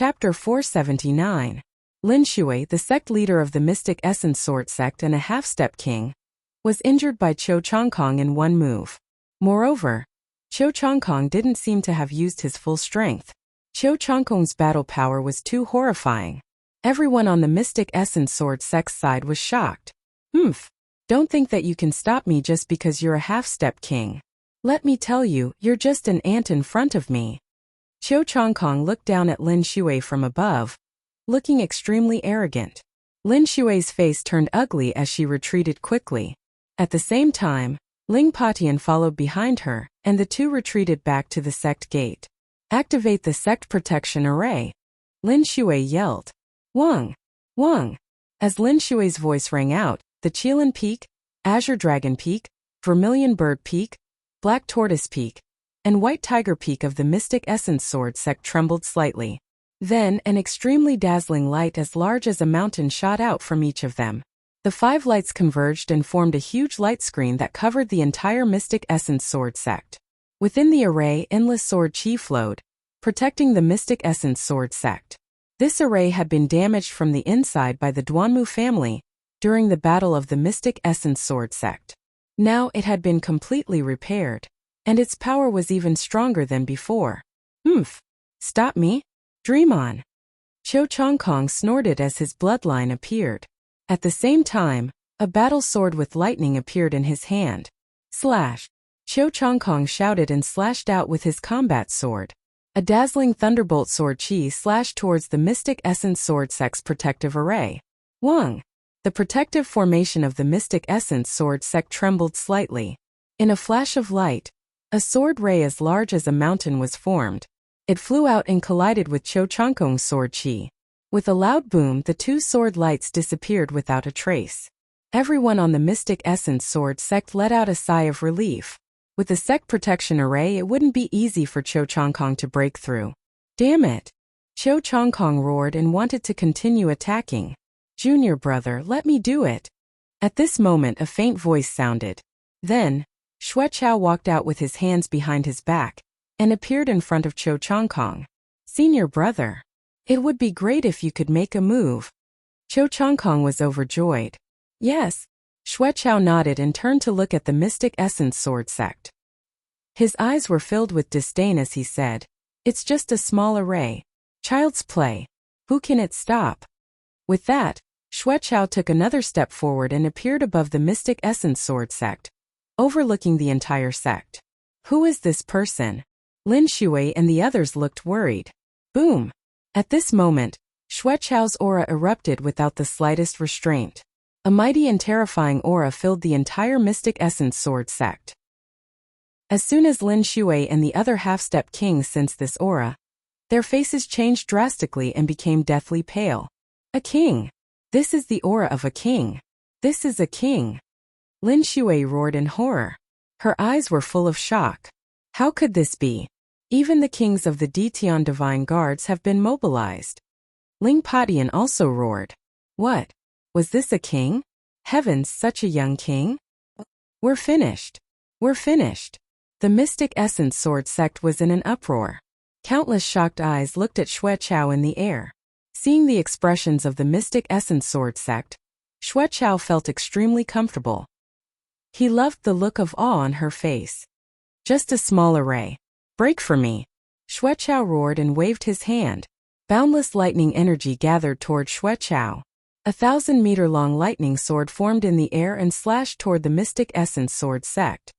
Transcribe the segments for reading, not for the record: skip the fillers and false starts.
Chapter 479. Lin Shui, the sect leader of the Mystic Essence Sword sect and a half-step king, was injured by Cho Changkong in one move. Moreover, Cho Changkong didn't seem to have used his full strength. Cho Changkong's battle power was too horrifying. Everyone on the Mystic Essence Sword sect's side was shocked. Don't think that you can stop me just because you're a half-step king. Let me tell you, you're just an ant in front of me. Cho Changkong looked down at Lin Shui from above, looking extremely arrogant. Lin Shui's face turned ugly as she retreated quickly. At the same time, Ling Patian followed behind her, and the two retreated back to the sect gate. Activate the sect protection array. Lin Shui yelled. Wang! Wang! As Lin Shui's voice rang out, the Qilin Peak, Azure Dragon Peak, Vermilion Bird Peak, Black Tortoise Peak, and White Tiger Peak of the Mystic Essence Sword sect trembled slightly. Then, an extremely dazzling light as large as a mountain shot out from each of them. The 5 lights converged and formed a huge light screen that covered the entire Mystic Essence Sword sect. Within the array, endless sword chi flowed, protecting the Mystic Essence Sword sect. This array had been damaged from the inside by the Duanmu family during the battle of the Mystic Essence Sword sect. Now it had been completely repaired, and its power was even stronger than before. Stop me? Dream on. Cho Changkong snorted as his bloodline appeared. At the same time, a battle sword with lightning appeared in his hand. Slash! Cho Changkong shouted and slashed out with his combat sword. A dazzling thunderbolt sword chi slashed towards the Mystic Essence Sword sect's protective array. Wang! The protective formation of the Mystic Essence Sword sect trembled slightly. In a flash of light, a sword ray as large as a mountain was formed. It flew out and collided with Cho Changkong's sword chi. With a loud boom, the 2 sword lights disappeared without a trace. Everyone on the Mystic Essence Sword sect let out a sigh of relief. With the sect protection array, it wouldn't be easy for Cho Changkong to break through. Damn it! Cho Changkong roared and wanted to continue attacking. Junior brother, let me do it. At this moment, a faint voice sounded. Then, Xueqiao walked out with his hands behind his back and appeared in front of Cho Changkong. Senior brother, it would be great if you could make a move. Cho Changkong was overjoyed. Yes. Xueqiao nodded and turned to look at the Mystic Essence Sword sect. His eyes were filled with disdain as he said, "It's just a small array. Child's play. Who can it stop?" With that, Xueqiao took another step forward and appeared above the Mystic Essence Sword sect, overlooking the entire sect. Who is this person? Lin Shui and the others looked worried. Boom! At this moment, Xueqiao's aura erupted without the slightest restraint. A mighty and terrifying aura filled the entire Mystic Essence Sword sect. As soon as Lin Shui and the other half-step kings sensed this aura, their faces changed drastically and became deathly pale. A king! This is the aura of a king. This is a king. Lin Shui roared in horror. Her eyes were full of shock. How could this be? Even the kings of the Detian Divine Guards have been mobilized. Ling Patian also roared. What? Was this a king? Heavens, such a young king? We're finished. We're finished. The Mystic Essence Sword sect was in an uproar. Countless shocked eyes looked at Xueqiao in the air. Seeing the expressions of the Mystic Essence Sword sect, Xueqiao felt extremely comfortable. He loved the look of awe on her face. Just a small array. Break for me. Xueqiao roared and waved his hand. Boundless lightning energy gathered toward Xueqiao. A 1,000-meter-long lightning sword formed in the air and slashed toward the Mystic Essence Sword sect.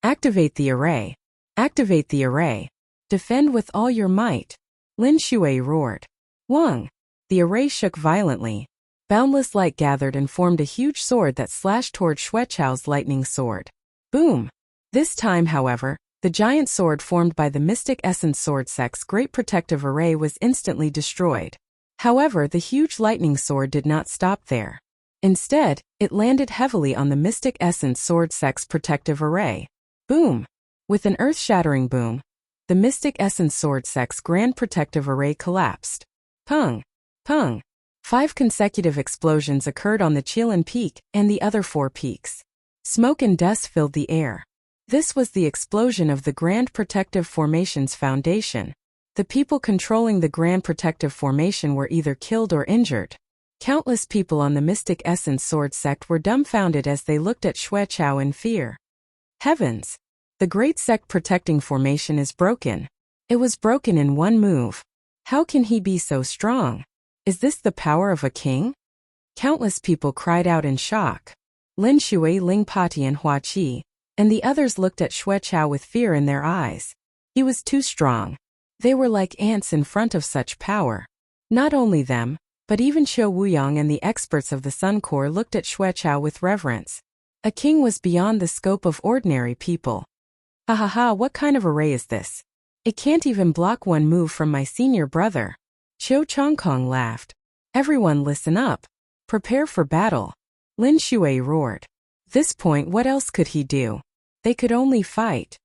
Activate the array. Activate the array. Defend with all your might. Lin Shui roared. Wang! The array shook violently. Boundless light gathered and formed a huge sword that slashed toward Xueqiao's lightning sword. Boom! This time, however, the giant sword formed by the Mystic Essence Sword sect's great protective array was instantly destroyed. However, the huge lightning sword did not stop there. Instead, it landed heavily on the Mystic Essence Sword sect's protective array. Boom! With an earth-shattering boom, the Mystic Essence Sword sect's grand protective array collapsed. Pung! Pung! 5 consecutive explosions occurred on the Qilin Peak and the other 4 peaks. Smoke and dust filled the air. This was the explosion of the Grand Protective Formation's foundation. The people controlling the Grand Protective Formation were either killed or injured. Countless people on the Mystic Essence Sword sect were dumbfounded as they looked at Xueqiao in fear. Heavens! The Great Sect Protecting Formation is broken. It was broken in one move. How can he be so strong? Is this the power of a king? Countless people cried out in shock. Lin Shui, Ling Pati and Hua Qi, and the others looked at Xueqiao with fear in their eyes. He was too strong. They were like ants in front of such power. Not only them, but even Qiu Wuyang and the experts of the Sun Corps looked at Xueqiao with reverence. A king was beyond the scope of ordinary people. Ha ha ha, what kind of array is this? It can't even block one move from my senior brother. Qiu Chongkong laughed. Everyone listen up. Prepare for battle. Lin Shui roared. This point, what else could he do? They could only fight.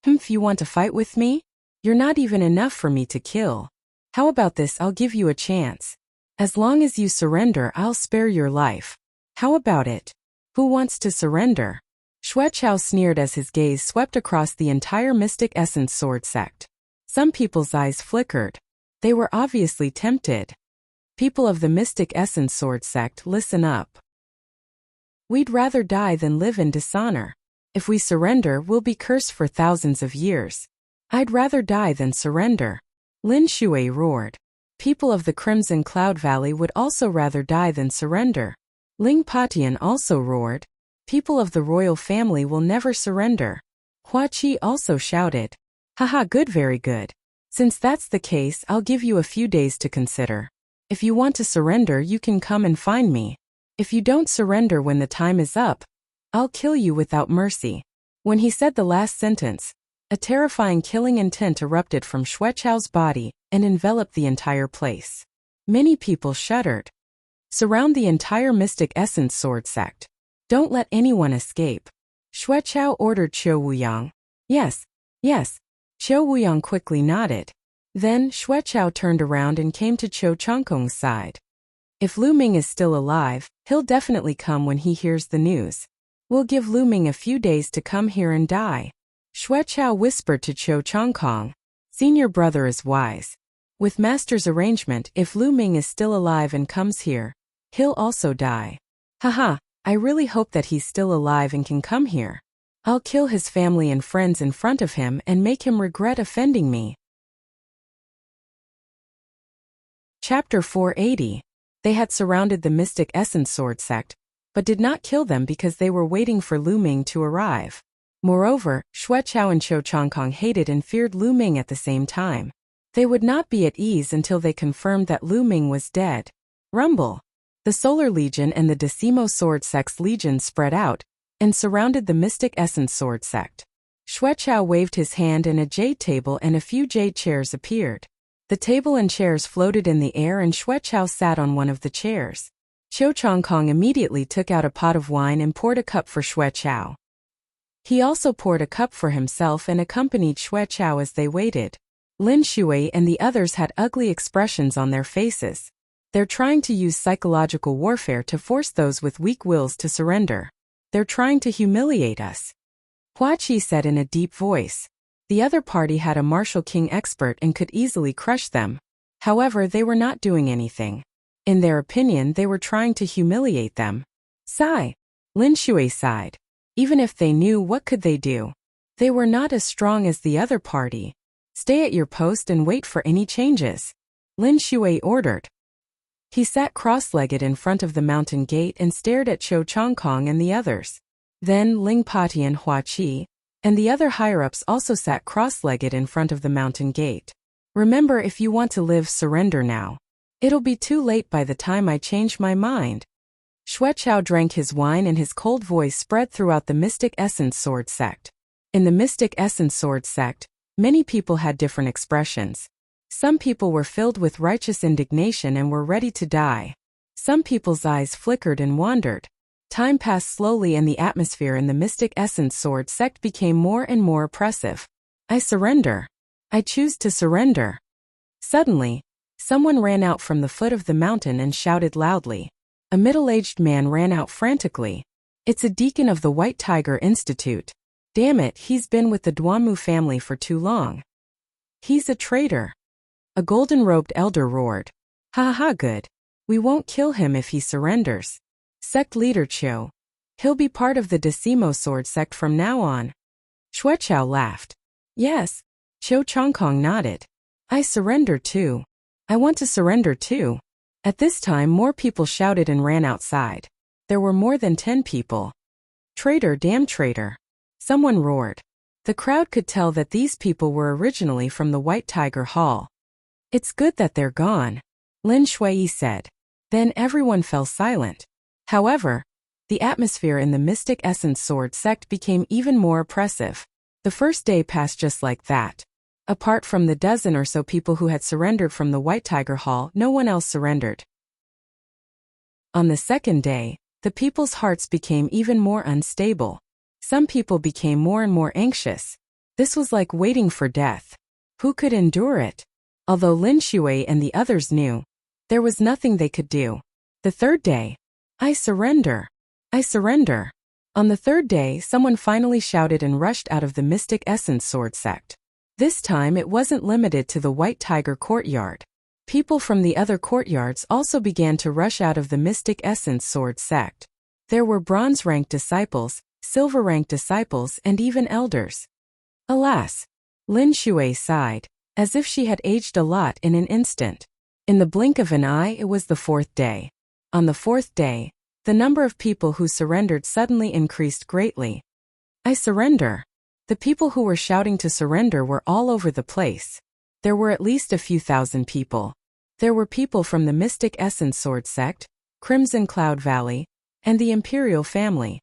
If you want to fight with me? You're not even enough for me to kill. How about this? I'll give you a chance. As long as you surrender, I'll spare your life. How about it? Who wants to surrender? Xueqiao sneered as his gaze swept across the entire Mystic Essence Sword sect. Some people's eyes flickered. They were obviously tempted. People of the Mystic Essence Sword sect, listen up. We'd rather die than live in dishonor. If we surrender, we'll be cursed for thousands of years. I'd rather die than surrender. Lin Shui roared. People of the Crimson Cloud Valley would also rather die than surrender. Ling Patian also roared. People of the royal family will never surrender. Hua Qi also shouted. Haha, good, very good. Since that's the case, I'll give you a few days to consider. If you want to surrender, you can come and find me. If you don't surrender when the time is up, I'll kill you without mercy. When he said the last sentence, a terrifying killing intent erupted from Xueqiao's body and enveloped the entire place. Many people shuddered. Surround the entire Mystic Essence Sword sect. Don't let anyone escape. Xueqiao ordered Qiu Wuyang. Yes, yes. Qiu Wuyang quickly nodded. Then Xueqiao turned around and came to Qiu Chongkong's side. If Lu Ming is still alive, he'll definitely come when he hears the news. We'll give Lu Ming a few days to come here and die. Xueqiao whispered to Qiu Chongkong. Senior brother is wise. With master's arrangement, if Lu Ming is still alive and comes here, he'll also die. Haha, I really hope that he's still alive and can come here. I'll kill his family and friends in front of him and make him regret offending me. Chapter 480. They had surrounded the Mystic Essence Sword sect, but did not kill them because they were waiting for Lu Ming to arrive. Moreover, Xueqiao and Qiu Chongkong hated and feared Lu Ming at the same time. They would not be at ease until they confirmed that Lu Ming was dead. Rumble. The Solar Legion and the Decimo Sword Sect's legion spread out and surrounded the Mystic Essence Sword sect. Xueqiao waved his hand and a jade table and a few jade chairs appeared. The table and chairs floated in the air and Xueqiao sat on one of the chairs. Qiu Chongkong immediately took out a pot of wine and poured a cup for Xueqiao. He also poured a cup for himself and accompanied Xueqiao as they waited. Lin Shui and the others had ugly expressions on their faces. They're trying to use psychological warfare to force those with weak wills to surrender. They're trying to humiliate us. Hua Qi said in a deep voice. The other party had a martial king expert and could easily crush them. However, they were not doing anything. In their opinion, they were trying to humiliate them. Sigh. Lin Shui sighed. Even if they knew, what could they do? They were not as strong as the other party. Stay at your post and wait for any changes. Lin Shui ordered. He sat cross-legged in front of the mountain gate and stared at Qiu Chongkong and the others. Then Ling Pati and Hua Qi, and the other higher-ups also sat cross-legged in front of the mountain gate. Remember, if you want to live, surrender now. It'll be too late by the time I change my mind. Xueqiao drank his wine and his cold voice spread throughout the Mystic Essence Sword sect. In the Mystic Essence Sword sect, many people had different expressions. Some people were filled with righteous indignation and were ready to die. Some people's eyes flickered and wandered. Time passed slowly and the atmosphere in the Mystic Essence Sword sect became more and more oppressive. I surrender. I choose to surrender. Suddenly, someone ran out from the foot of the mountain and shouted loudly. A middle-aged man ran out frantically. It's a deacon of the White Tiger Institute. Damn it, he's been with the Duanmu family for too long. He's a traitor. A golden-robed elder roared. Ha ha, good. We won't kill him if he surrenders. Sect leader Qiu. He'll be part of the Decimo Sword sect from now on. Xueqiao laughed. Yes. Qiu Chongkong nodded. I surrender too. I want to surrender too. At this time more people shouted and ran outside. There were more than 10 people. Traitor, damn traitor. Someone roared. The crowd could tell that these people were originally from the White Tiger Hall. It's good that they're gone, Lin Shui said. Then everyone fell silent. However, the atmosphere in the Mystic Essence Sword sect became even more oppressive. The first day passed just like that. Apart from the dozen or so people who had surrendered from the White Tiger Hall, no one else surrendered. On the second day, the people's hearts became even more unstable. Some people became more and more anxious. This was like waiting for death. Who could endure it? Although Lin Shui and the others knew, there was nothing they could do. The third day. I surrender. I surrender. On the third day, someone finally shouted and rushed out of the Mystic Essence Sword sect. This time it wasn't limited to the White Tiger courtyard. People from the other courtyards also began to rush out of the Mystic Essence Sword sect. There were bronze-ranked disciples, silver-ranked disciples, and even elders. Alas! Lin Shui sighed, as if she had aged a lot in an instant. In the blink of an eye, it was the fourth day. On the fourth day, the number of people who surrendered suddenly increased greatly. I surrender. The people who were shouting to surrender were all over the place. There were at least a few thousand people. There were people from the Mystic Essence Sword sect, Crimson Cloud Valley, and the Imperial family.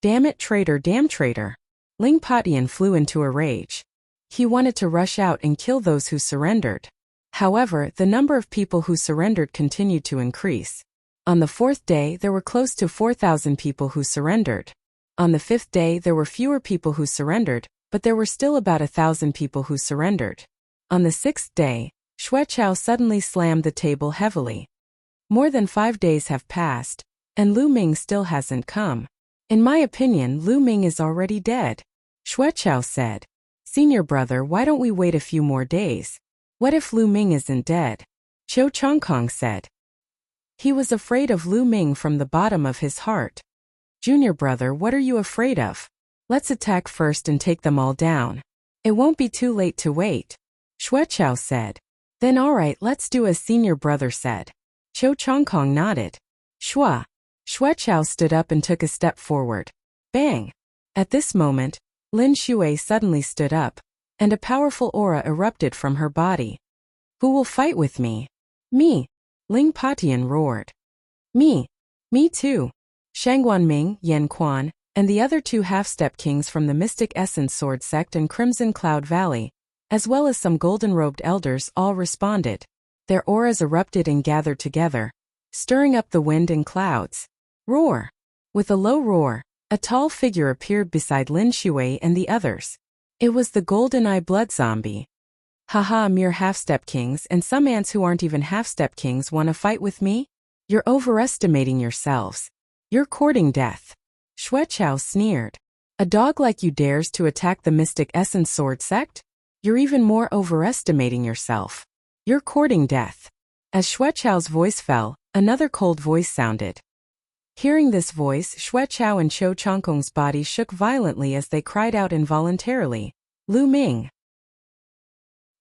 Damn it, traitor, damn traitor. Ling Patian flew into a rage. He wanted to rush out and kill those who surrendered. However, the number of people who surrendered continued to increase. On the fourth day, there were close to 4,000 people who surrendered. On the fifth day, there were fewer people who surrendered, but there were still about 1,000 people who surrendered. On the sixth day, Xueqiao suddenly slammed the table heavily. More than 5 days have passed, and Lu Ming still hasn't come. In my opinion, Lu Ming is already dead. Xueqiao said. Senior brother, why don't we wait a few more days? What if Lu Ming isn't dead? Qiu Chongkong said. He was afraid of Lu Ming from the bottom of his heart. Junior brother, what are you afraid of? Let's attack first and take them all down. It won't be too late to wait. Xueqiao said. Then alright, let's do as senior brother said. Qiu Chongkong nodded. Shua. Xueqiao stood up and took a step forward. Bang! At this moment, Lin Shui suddenly stood up, and a powerful aura erupted from her body. Who will fight with me? Me! Ling Patian roared. Me! Me too! Shangguanming, Yan Quan, and the other 2 half-step kings from the Mystic Essence Sword sect and Crimson Cloud Valley, as well as some golden-robed elders, all responded. Their auras erupted and gathered together, stirring up the wind and clouds. Roar! With a low roar, a tall figure appeared beside Lin Shui and the others. It was the Golden Eye Blood Zombie. Haha, mere half-step kings and some ants who aren't even half-step kings want to fight with me? You're overestimating yourselves. You're courting death. Xueqiao sneered. A dog like you dares to attack the Mystic Essence Sword sect? You're even more overestimating yourself. You're courting death. As Xueqiao's voice fell, another cold voice sounded. Hearing this voice, Xueqiao and Qiu Chongkong's bodies shook violently as they cried out involuntarily, Lu Ming.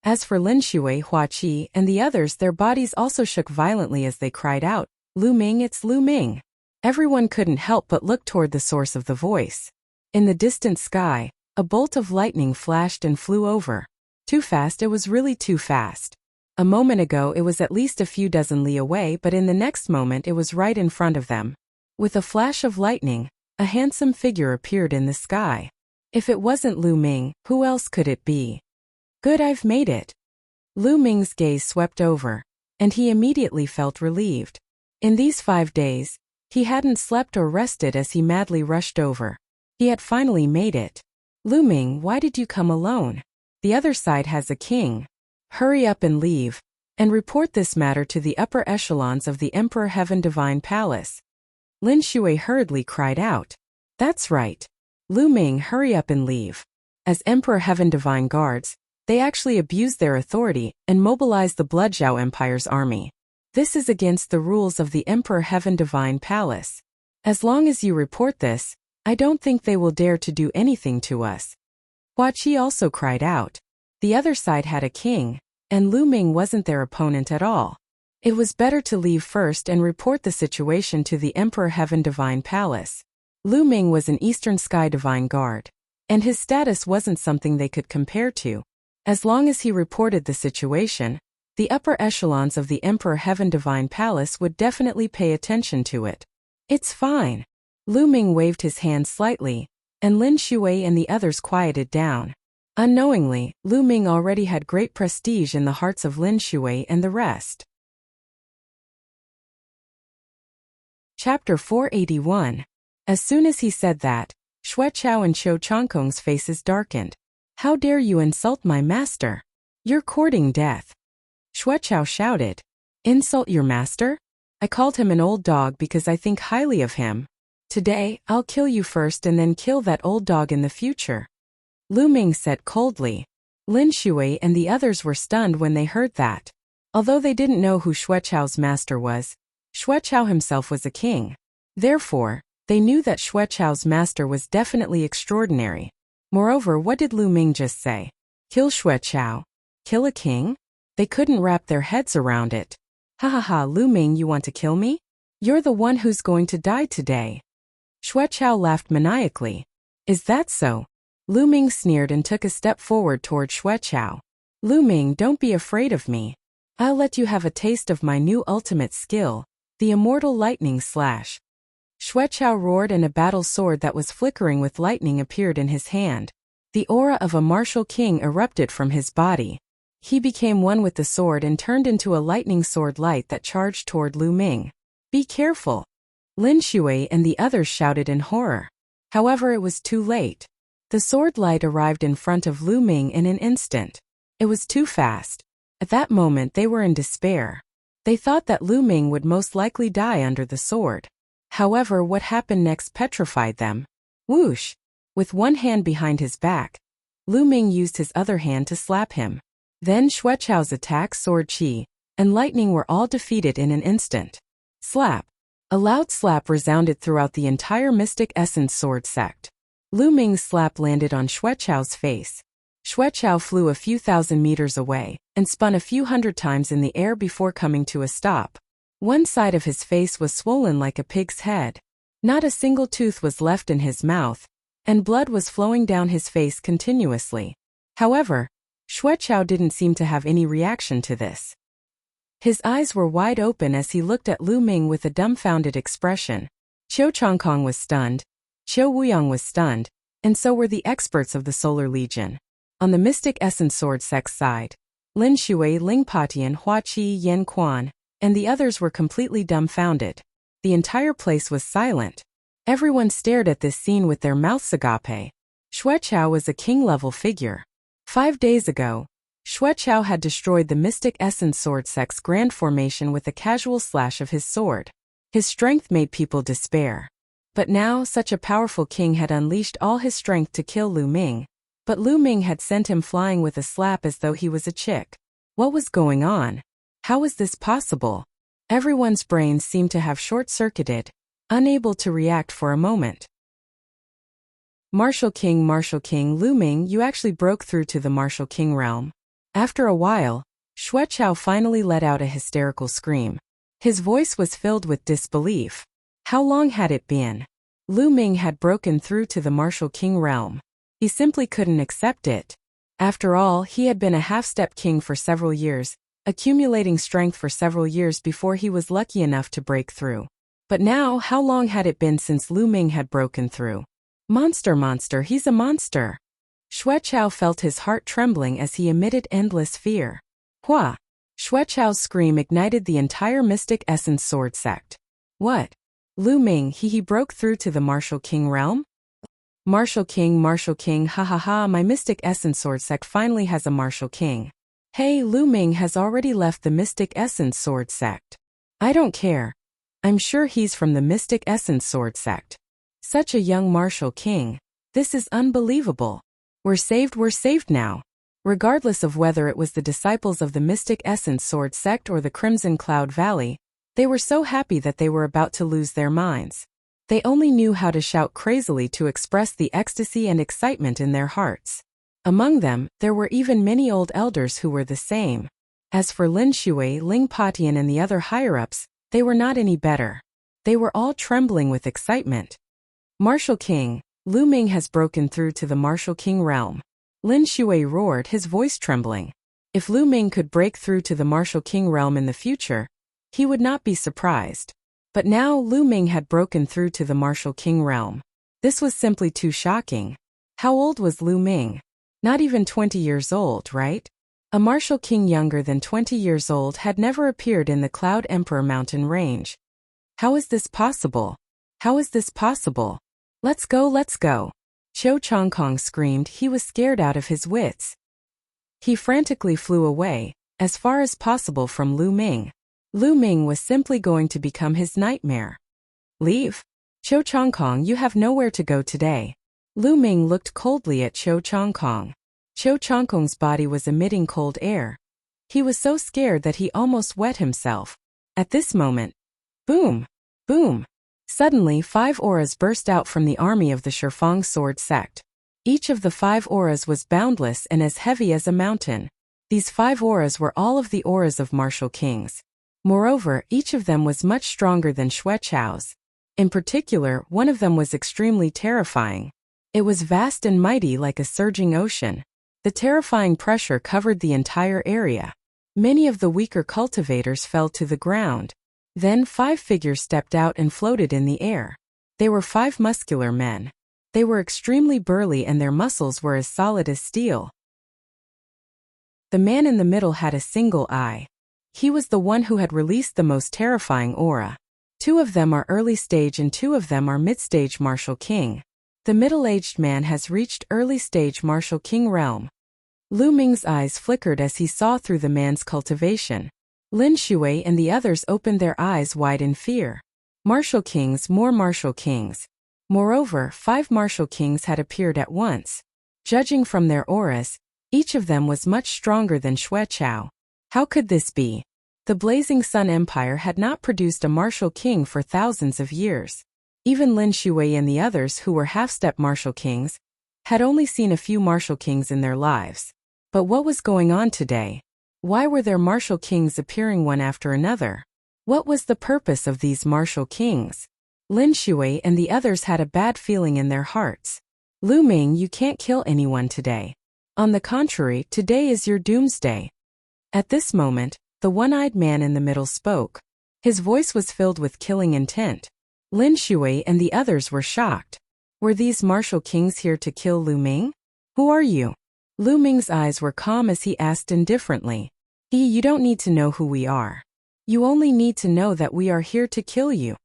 As for Lin Shui, Hua Qi, and the others, their bodies also shook violently as they cried out, Lu Ming, it's Lu Ming. Everyone couldn't help but look toward the source of the voice. In the distant sky, a bolt of lightning flashed and flew over. Too fast, it was really too fast. A moment ago it was at least a few dozen li away, but in the next moment it was right in front of them. With a flash of lightning, a handsome figure appeared in the sky. If it wasn't Lu Ming, who else could it be? Good, I've made it. Lu Ming's gaze swept over, and he immediately felt relieved. In these 5 days, he hadn't slept or rested as he madly rushed over. He had finally made it. Lu Ming, why did you come alone? The other side has a king. Hurry up and leave, and report this matter to the upper echelons of the Emperor Heaven Divine Palace. Lin Shui hurriedly cried out. That's right. Lu Ming, hurry up and leave. As Emperor Heaven Divine guards, They actually abused their authority and mobilized the Bloodjiao Empire's army. This is against the rules of the Emperor Heaven Divine Palace. As long as you report this, I don't think they will dare to do anything to us. Hua Qi also cried out. The other side had a king, and Lu Ming wasn't their opponent at all. It was better to leave first and report the situation to the Emperor Heaven Divine Palace. Lu Ming was an Eastern Sky Divine Guard, and his status wasn't something they could compare to. As long as he reported the situation, the upper echelons of the Emperor Heaven Divine Palace would definitely pay attention to it. It's fine. Lu Ming waved his hand slightly, and Lin Shui and the others quieted down. Unknowingly, Lu Ming already had great prestige in the hearts of Lin Shui and the rest. Chapter 481. As soon as he said that, Xueqiao and Qiu Changkong's faces darkened. How dare you insult my master? You're courting death. Xueqiao shouted. Insult your master? I called him an old dog because I think highly of him. Today, I'll kill you first and then kill that old dog in the future. Lu Ming said coldly. Lin Shui and the others were stunned when they heard that. Although they didn't know who Xueqiao's master was, Xueqiao himself was a king. Therefore, they knew that Xueqiao's master was definitely extraordinary. Moreover, what did Lu Ming just say? Kill Xueqiao? Kill a king? They couldn't wrap their heads around it. Ha ha ha, Lu Ming, you want to kill me? You're the one who's going to die today. Xueqiao laughed maniacally. Is that so? Lu Ming sneered and took a step forward toward Xueqiao. Lu Ming, don't be afraid of me. I'll let you have a taste of my new ultimate skill, the immortal lightning slash. Xueqiao roared and a battle sword that was flickering with lightning appeared in his hand. The aura of a martial king erupted from his body. He became one with the sword and turned into a lightning sword light that charged toward Lu Ming. Be careful! Lin Shui and the others shouted in horror. However, it was too late. The sword light arrived in front of Lu Ming in an instant. It was too fast. At that moment they were in despair. They thought that Lu Ming would most likely die under the sword. However, what happened next petrified them. Whoosh! With one hand behind his back, Lu Ming used his other hand to slap him. Then Xueqiao's attack, sword qi, and lightning were all defeated in an instant. Slap! A loud slap resounded throughout the entire Mystic Essence Sword sect. Lu Ming's slap landed on Xueqiao's face. Xueqiao flew a few thousand meters away, and spun a few hundred times in the air before coming to a stop. One side of his face was swollen like a pig's head. Not a single tooth was left in his mouth, and blood was flowing down his face continuously. However, Xueqiao didn't seem to have any reaction to this. His eyes were wide open as he looked at Lu Ming with a dumbfounded expression. Qiu Changkong was stunned, Qiu Wuyang was stunned, and so were the experts of the Solar Legion. On the Mystic Essence Sword sect side, Lin Shui, Ling Patian, Hua Qi, Yan Quan, and the others were completely dumbfounded. The entire place was silent. Everyone stared at this scene with their mouths agape. Xueqiao was a king-level figure. 5 days ago, Xueqiao had destroyed the Mystic Essence Sword sect's grand formation with a casual slash of his sword. His strength made people despair. But now, such a powerful king had unleashed all his strength to kill Lu Ming. But Lu Ming had sent him flying with a slap as though he was a chick. What was going on? How was this possible? Everyone's brains seemed to have short-circuited, unable to react for a moment. Martial King, Lu Ming, you actually broke through to the Martial King realm. After a while, Xueqiao finally let out a hysterical scream. His voice was filled with disbelief. How long had it been? Lu Ming had broken through to the Martial King realm. He simply couldn't accept it. After all, he had been a half-step king for several years, accumulating strength for several years before he was lucky enough to break through. But now, how long had it been since Lu Ming had broken through? Monster, he's a monster. Xueqiao felt his heart trembling as he emitted endless fear. Hua! Xueqiao's scream ignited the entire Mystic Essence Sword sect. What? Lu Ming, he broke through to the Martial King realm? Martial King, ha ha ha, my Mystic Essence Sword sect finally has a Martial King. Hey, Lu Ming has already left the Mystic Essence Sword sect. I don't care. I'm sure he's from the Mystic Essence Sword sect. Such a young Martial King. This is unbelievable. We're saved now. Regardless of whether it was the disciples of the Mystic Essence Sword sect or the Crimson Cloud Valley, they were so happy that they were about to lose their minds. They only knew how to shout crazily to express the ecstasy and excitement in their hearts. Among them, there were even many old elders who were the same. As for Lin Shui, Ling Patian and the other higher-ups, they were not any better. They were all trembling with excitement. Martial King, Lu Ming has broken through to the Martial King realm. Lin Shui roared, his voice trembling. If Lu Ming could break through to the Martial King realm in the future, he would not be surprised. But now Lu Ming had broken through to the Martial King realm. This was simply too shocking. How old was Lu Ming? Not even 20 years old, right? A Martial King younger than 20 years old had never appeared in the Cloud Emperor mountain range. How is this possible? How is this possible? Let's go, let's go. Cho Changkong screamed. He was scared out of his wits. He frantically flew away, as far as possible from Lu Ming. Lu Ming was simply going to become his nightmare. Leave? Cho Changkong, you have nowhere to go today. Lu Ming looked coldly at Cho Changkong. Cho Changkong's body was emitting cold air. He was so scared that he almost wet himself. At this moment, boom! Boom! Suddenly 5 auras burst out from the army of the Shifang sword sect. Each of the 5 auras was boundless and as heavy as a mountain. These 5 auras were all of the auras of martial kings. Moreover, each of them was much stronger than Xue Chao's. In particular, one of them was extremely terrifying. It was vast and mighty like a surging ocean. The terrifying pressure covered the entire area. Many of the weaker cultivators fell to the ground. Then 5 figures stepped out and floated in the air. They were 5 muscular men. They were extremely burly and their muscles were as solid as steel. The man in the middle had a single eye. He was the one who had released the most terrifying aura. 2 of them are early stage and 2 of them are mid-stage martial king. The middle-aged man has reached early stage martial king realm. Lu Ming's eyes flickered as he saw through the man's cultivation. Lin Shui and the others opened their eyes wide in fear. Martial kings, more martial kings. Moreover, 5 martial kings had appeared at once. Judging from their auras, each of them was much stronger than Xue Chao. How could this be? The Blazing Sun Empire had not produced a martial king for thousands of years. Even Lin Shui and the others who were half-step martial kings had only seen a few martial kings in their lives. But what was going on today? Why were there martial kings appearing one after another? What was the purpose of these martial kings? Lin Shui and the others had a bad feeling in their hearts. Lu Ming, you can't kill anyone today. On the contrary, today is your doomsday. At this moment, the one-eyed man in the middle spoke. His voice was filled with killing intent. Lin Shui and the others were shocked. Were these martial kings here to kill Lu Ming? Who are you? Lu Ming's eyes were calm as he asked indifferently. You don't need to know who we are. You only need to know that we are here to kill you.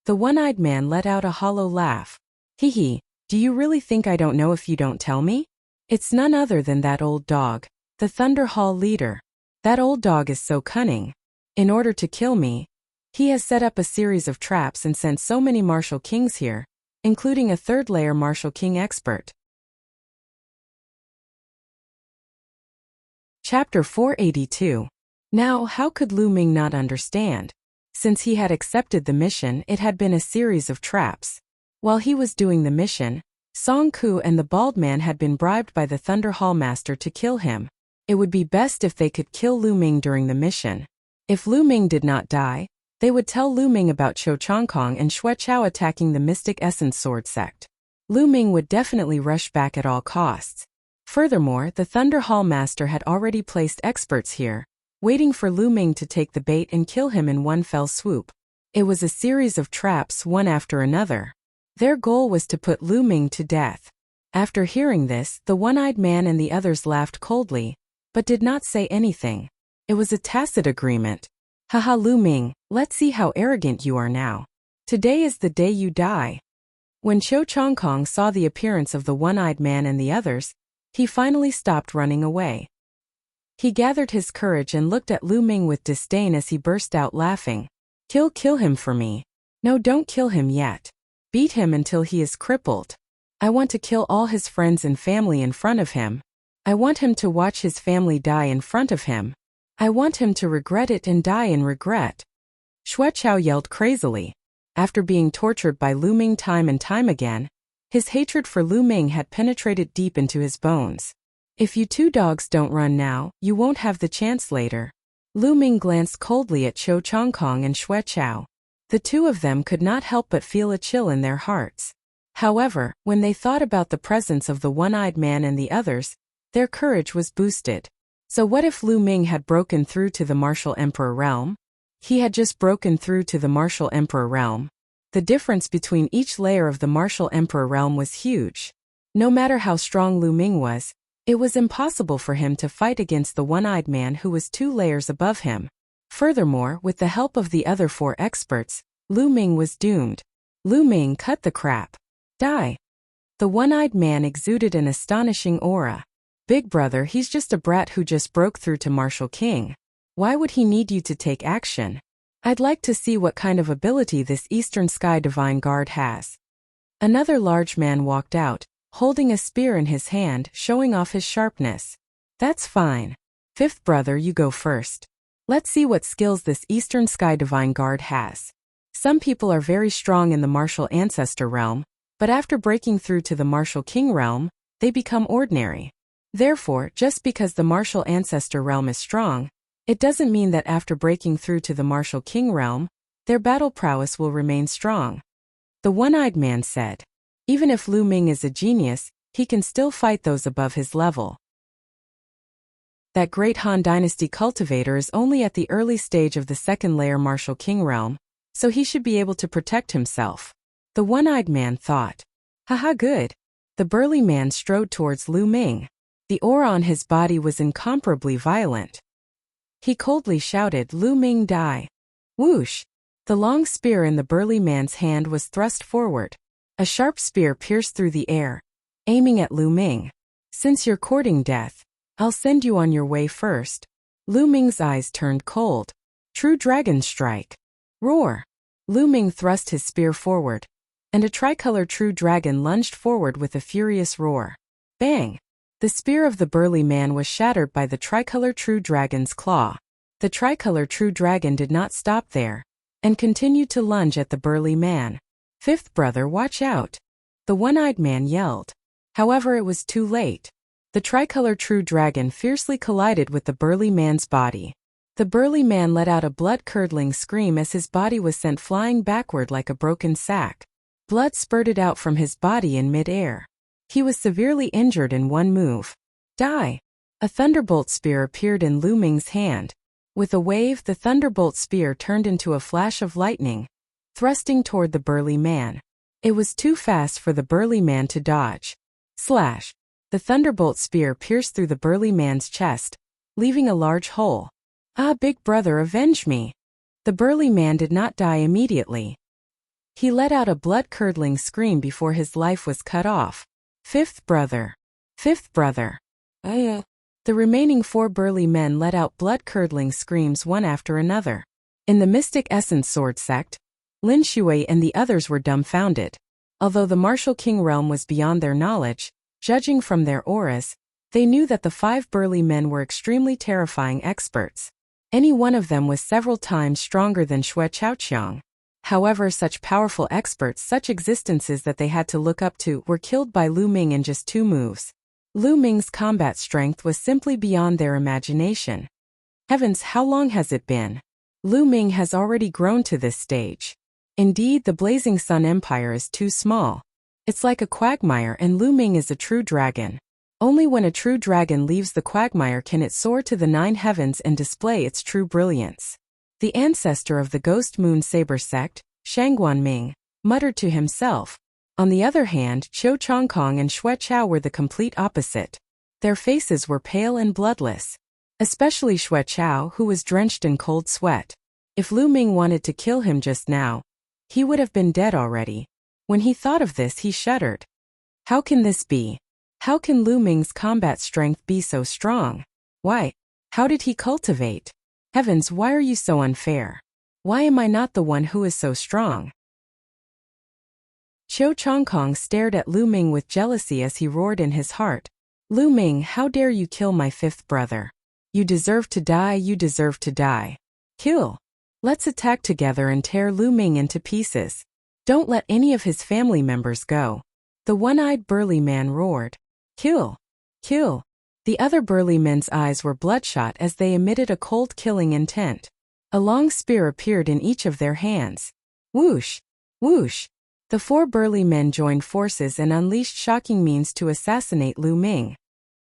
The one-eyed man let out a hollow laugh. Hee, do you really think I don't know if you don't tell me? It's none other than that old dog, the Thunder Hall leader. That old dog is so cunning. In order to kill me, he has set up a series of traps and sent so many martial kings here, including a 3rd-layer martial king expert. Chapter 482. Now, how could Lu Ming not understand? Since he had accepted the mission, it had been a series of traps. While he was doing the mission, Song Ku and the bald man had been bribed by the Thunder Hall Master to kill him. It would be best if they could kill Lu Ming during the mission. If Lu Ming did not die, they would tell Lu Ming about Cho Changkong and Xue Chao attacking the Mystic Essence Sword sect. Lu Ming would definitely rush back at all costs. Furthermore, the Thunder Hall Master had already placed experts here, waiting for Lu Ming to take the bait and kill him in one fell swoop. It was a series of traps one after another. Their goal was to put Lu Ming to death. After hearing this, the one-eyed man and the others laughed coldly, but did not say anything. It was a tacit agreement. Haha, Lu Ming, let's see how arrogant you are now. Today is the day you die. When Cho Changkong saw the appearance of the one-eyed man and the others, he finally stopped running away. He gathered his courage and looked at Lu Ming with disdain as he burst out laughing. Kill him for me. No, don't kill him yet. Beat him until he is crippled. I want to kill all his friends and family in front of him. I want him to watch his family die in front of him. I want him to regret it and die in regret. Xuechao yelled crazily. After being tortured by Lu Ming time and time again, his hatred for Lu Ming had penetrated deep into his bones. If you two dogs don't run now, you won't have the chance later. Lu Ming glanced coldly at Chou Chongkong and Xuechao. The two of them could not help but feel a chill in their hearts. However, when they thought about the presence of the one-eyed man and the others, their courage was boosted. So what if Lu Ming had broken through to the martial emperor realm? He had just broken through to the martial emperor realm. The difference between each layer of the martial emperor realm was huge. No matter how strong Lu Ming was, it was impossible for him to fight against the one-eyed man who was 2 layers above him. Furthermore, with the help of the other 4 experts, Lu Ming was doomed. Lu Ming, cut the crap. Die. The one-eyed man exuded an astonishing aura. Big brother, he's just a brat who just broke through to Martial King. Why would he need you to take action? I'd like to see what kind of ability this Eastern Sky Divine Guard has. Another large man walked out, holding a spear in his hand, showing off his sharpness. That's fine. 5th brother, you go first. Let's see what skills this Eastern Sky Divine Guard has. Some people are very strong in the Martial Ancestor realm, but after breaking through to the Martial King realm, they become ordinary. Therefore, just because the Martial Ancestor realm is strong, it doesn't mean that after breaking through to the Martial King realm, their battle prowess will remain strong. The one-eyed man said. Even if Lu Ming is a genius, he can still fight those above his level. That great Han Dynasty cultivator is only at the early stage of the 2nd layer Martial King realm, so he should be able to protect himself. The one-eyed man thought. Haha, good. The burly man strode towards Lu Ming. The aura on his body was incomparably violent. He coldly shouted, Lu Ming, die. Whoosh! The long spear in the burly man's hand was thrust forward. A sharp spear pierced through the air, aiming at Lu Ming. Since you're courting death, I'll send you on your way first. Lu Ming's eyes turned cold. True Dragon Strike. Roar! Lu Ming thrust his spear forward, and a tricolor True Dragon lunged forward with a furious roar. Bang! The spear of the burly man was shattered by the tricolor True Dragon's claw. The tricolor True Dragon did not stop there, and continued to lunge at the burly man. 5th brother, watch out! The one-eyed man yelled. However, it was too late. The tricolor True Dragon fiercely collided with the burly man's body. The burly man let out a blood-curdling scream as his body was sent flying backward like a broken sack. Blood spurted out from his body in mid-air. He was severely injured in one move. Die! A thunderbolt spear appeared in Lu Ming's hand. With a wave, the thunderbolt spear turned into a flash of lightning, thrusting toward the burly man. It was too fast for the burly man to dodge. Slash! The thunderbolt spear pierced through the burly man's chest, leaving a large hole. Ah, big brother, avenge me! The burly man did not die immediately. He let out a blood-curdling scream before his life was cut off. 5th brother. 5th brother. The remaining 4 burly men let out blood-curdling screams one after another. In the Mystic Essence Sword sect, Lin Shui and the others were dumbfounded. Although the Martial King realm was beyond their knowledge, judging from their auras, they knew that the 5 burly men were extremely terrifying experts. Any one of them was several times stronger than Xuechao. However, such powerful experts, such existences that they had to look up to, were killed by Lu Ming in just 2 moves. Lu Ming's combat strength was simply beyond their imagination. Heavens, how long has it been? Lu Ming has already grown to this stage. Indeed, the Blazing Sun Empire is too small. It's like a quagmire, and Lu Ming is a true dragon. Only when a true dragon leaves the quagmire can it soar to the 9 heavens and display its true brilliance. The ancestor of the Ghost Moon Saber sect, Shangguan Ming, muttered to himself. On the other hand, Chou Chongkong and Xuechao were the complete opposite. Their faces were pale and bloodless. Especially Xuechao, who was drenched in cold sweat. If Lu Ming wanted to kill him just now, he would have been dead already. When he thought of this, he shuddered. How can this be? How can Lu Ming's combat strength be so strong? Why? How did he cultivate? Heavens, why are you so unfair? Why am I not the one who is so strong? Chou Chongkong stared at Lu Ming with jealousy as he roared in his heart. Lu Ming, how dare you kill my fifth brother? You deserve to die, you deserve to die. Kill. Let's attack together and tear Lu Ming into pieces. Don't let any of his family members go. The one-eyed burly man roared. Kill. Kill. The other burly men's eyes were bloodshot as they emitted a cold killing intent. A long spear appeared in each of their hands. Whoosh! Whoosh! The four burly men joined forces and unleashed shocking means to assassinate Lu Ming.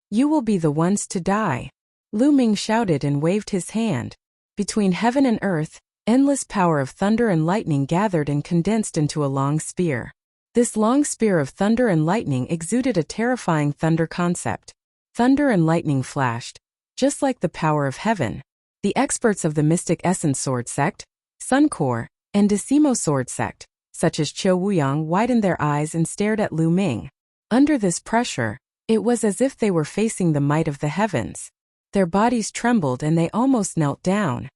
You will be the ones to die. Lu Ming shouted and waved his hand. Between heaven and earth, endless power of thunder and lightning gathered and condensed into a long spear. This long spear of thunder and lightning exuded a terrifying thunder concept. Thunder and lightning flashed, just like the power of heaven. The experts of the Mystic Essence Sword Sect, Sun Core, and Decimo Sword Sect, such as Qiu Wuyang, widened their eyes and stared at Lu Ming. Under this pressure, it was as if they were facing the might of the heavens. Their bodies trembled and they almost knelt down.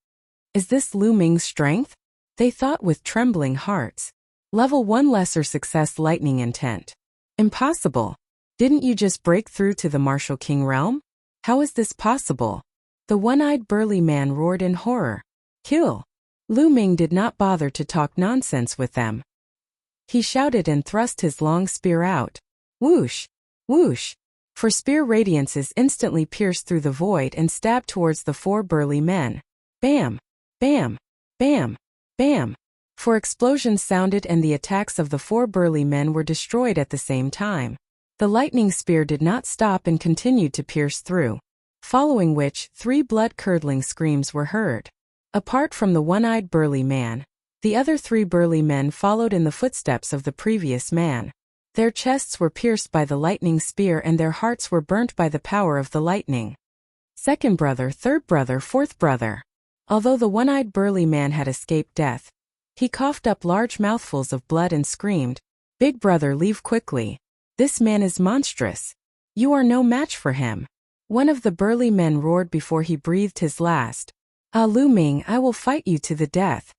Is this Lu Ming's strength? They thought with trembling hearts. Level 1 lesser success lightning intent. Impossible. Didn't you just break through to the Martial King realm? How is this possible? The one-eyed burly man roared in horror. Kill. Lu Ming did not bother to talk nonsense with them. He shouted and thrust his long spear out. Whoosh! Whoosh! For spear radiances instantly pierced through the void and stabbed towards the four burly men. Bam! Bam! Bam! Bam! For explosions sounded and the attacks of the four burly men were destroyed at the same time. The lightning spear did not stop and continued to pierce through. Following which, 3 blood-curdling screams were heard. Apart from the one-eyed burly man, the other 3 burly men followed in the footsteps of the previous man. Their chests were pierced by the lightning spear and their hearts were burnt by the power of the lightning. Second brother, third brother, fourth brother. Although the one-eyed burly man had escaped death, he coughed up large mouthfuls of blood and screamed, Big brother, leave quickly. This man is monstrous. You are no match for him. One of the burly men roared before he breathed his last. Ah, Lu Ming, I will fight you to the death.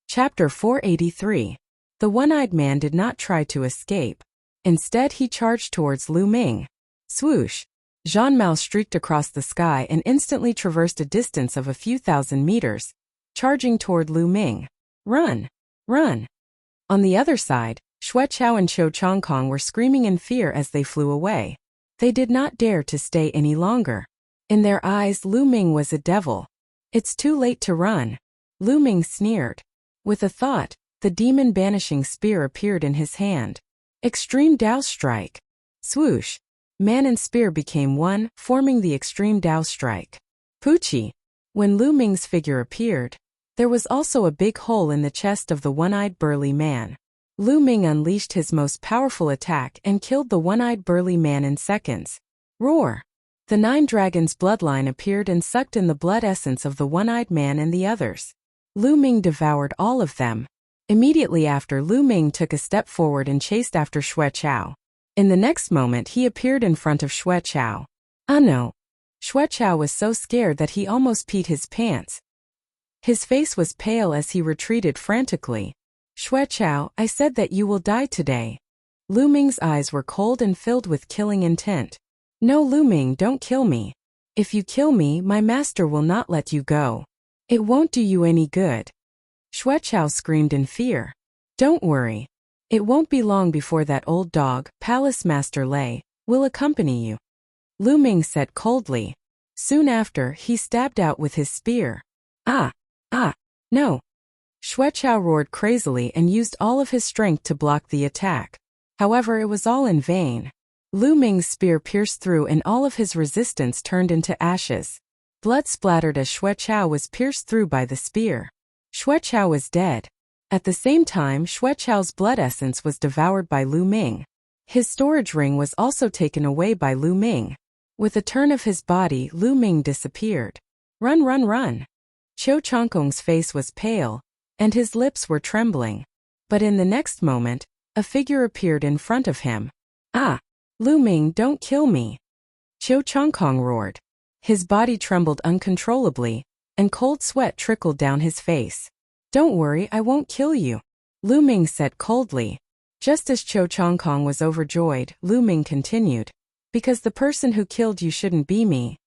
Chapter 483. The one-eyed man did not try to escape. Instead he charged towards Lu Ming. Swoosh! Zhan Mao streaked across the sky and instantly traversed a distance of a few thousand meters, charging toward Lu Ming. Run! Run! On the other side, Xue Chao and Qiu Chongkong were screaming in fear as they flew away. They did not dare to stay any longer. In their eyes, Lu Ming was a devil. It's too late to run. Lu Ming sneered. With a thought, the demon-banishing spear appeared in his hand. Extreme Dao Strike. Swoosh! Man and spear became one, forming the Extreme Dao Strike. Poochie! When Lu Ming's figure appeared, there was also a big hole in the chest of the one-eyed burly man. Lu Ming unleashed his most powerful attack and killed the one-eyed burly man in seconds. Roar! The 9 dragons' bloodline appeared and sucked in the blood essence of the one-eyed man and the others. Lu Ming devoured all of them. Immediately after, Lu Ming took a step forward and chased after Xue Chao. In the next moment he appeared in front of Xue Chao. Ah no! Xue Chao was so scared that he almost peed his pants. His face was pale as he retreated frantically. Xue Chao, I said that you will die today. Lu Ming's eyes were cold and filled with killing intent. No, Lu Ming, don't kill me. If you kill me, my master will not let you go. It won't do you any good. Xue Chao screamed in fear. Don't worry. It won't be long before that old dog, Palace Master Lei, will accompany you. Lu Ming said coldly. Soon after, he stabbed out with his spear. Ah! Ah! No! Xue Chao roared crazily and used all of his strength to block the attack. However, it was all in vain. Lu Ming's spear pierced through and all of his resistance turned into ashes. Blood splattered as Xue Chao was pierced through by the spear. Xue Chao was dead. At the same time, Xue Chao's blood essence was devoured by Lu Ming. His storage ring was also taken away by Lu Ming. With a turn of his body, Lu Ming disappeared. Run, run, run! Qiu Chongkong's face was pale, and his lips were trembling. But in the next moment, a figure appeared in front of him. Ah! Lu Ming, don't kill me! Qiu Chongkong roared. His body trembled uncontrollably, and cold sweat trickled down his face. Don't worry, I won't kill you. Lu Ming said coldly. Just as Cho Changkong was overjoyed, Lu Ming continued, "Because the person who killed you shouldn't be me."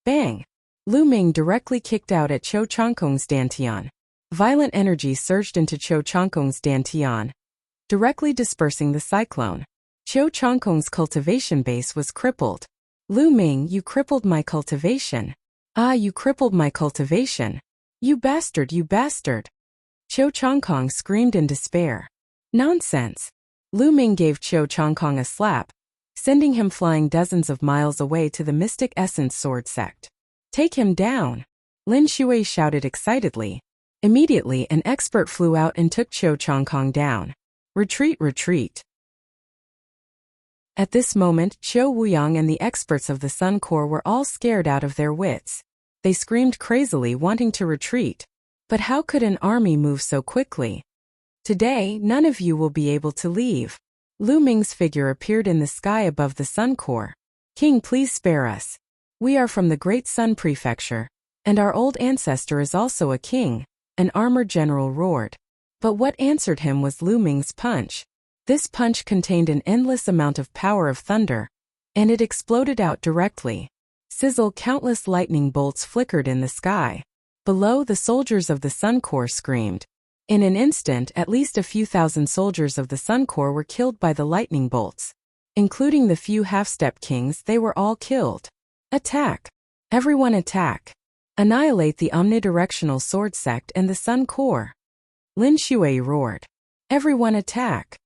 Bang! Lu Ming directly kicked out at Cho Changkong's dantian. Violent energy surged into Cho Changkong's dantian, directly dispersing the cyclone. Cho Changkong's cultivation base was crippled. "Lu Ming, you crippled my cultivation. Ah, you crippled my cultivation. You bastard, you bastard." Cho Changkong screamed in despair. "Nonsense." Lu Ming gave Cho Changkong a slap, sending him flying dozens of miles away to the Mystic Essence Sword Sect. "Take him down!" Lin Shui shouted excitedly. Immediately, an expert flew out and took Cho Changkong down. "Retreat, retreat." At this moment, Qiu Wuyang and the experts of the Sun Corps were all scared out of their wits. They screamed crazily, wanting to retreat. But how could an army move so quickly? "Today, none of you will be able to leave." Lu Ming's figure appeared in the sky above the Sun Corps. "King, please spare us. We are from the Great Sun Prefecture, and our old ancestor is also a king," an armored general roared. But what answered him was Lu Ming's punch. This punch contained an endless amount of power of thunder, and it exploded out directly. Sizzle, countless lightning bolts flickered in the sky. Below, the soldiers of the Sun Corps screamed. In an instant, at least a few thousand soldiers of the Sun Corps were killed by the lightning bolts. Including the few half-step kings, they were all killed. "Attack! Everyone attack! Annihilate the omnidirectional sword sect and the Sun Corps!" Lin Shui roared. "Everyone attack!"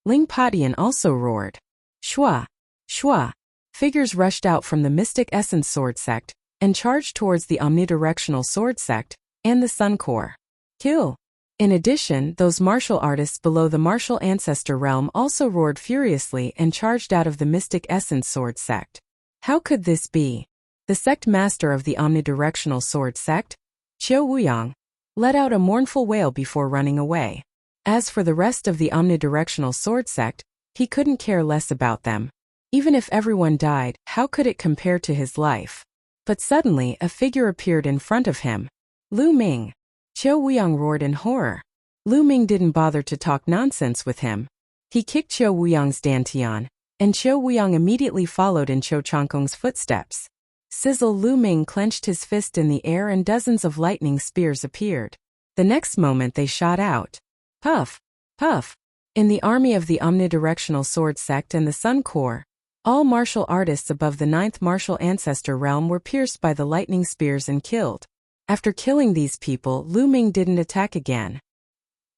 Ling Padian also roared. Shua! Shua! Figures rushed out from the Mystic Essence Sword Sect and charged towards the Omnidirectional Sword Sect and the Sun Corps. Kill! In addition, those martial artists below the martial ancestor realm also roared furiously and charged out of the Mystic Essence Sword Sect. How could this be? The sect master of the Omnidirectional Sword Sect, Qiu Wuyang, let out a mournful wail before running away. As for the rest of the Omnidirectional Sword Sect, he couldn't care less about them. Even if everyone died, how could it compare to his life? But suddenly, a figure appeared in front of him. Lu Ming. Qiu Wuyang roared in horror. Lu Ming didn't bother to talk nonsense with him. He kicked Qiu Wuyang's dantian, and Qiu Wuyang immediately followed in Cho Changkong's footsteps. Sizzle! Lu Ming clenched his fist in the air and dozens of lightning spears appeared. The next moment they shot out. Puff! Puff! In the army of the Omnidirectional Sword Sect and the Sun Corps, all martial artists above the 9th martial ancestor realm were pierced by the lightning spears and killed. After killing these people, Lu Ming didn't attack again.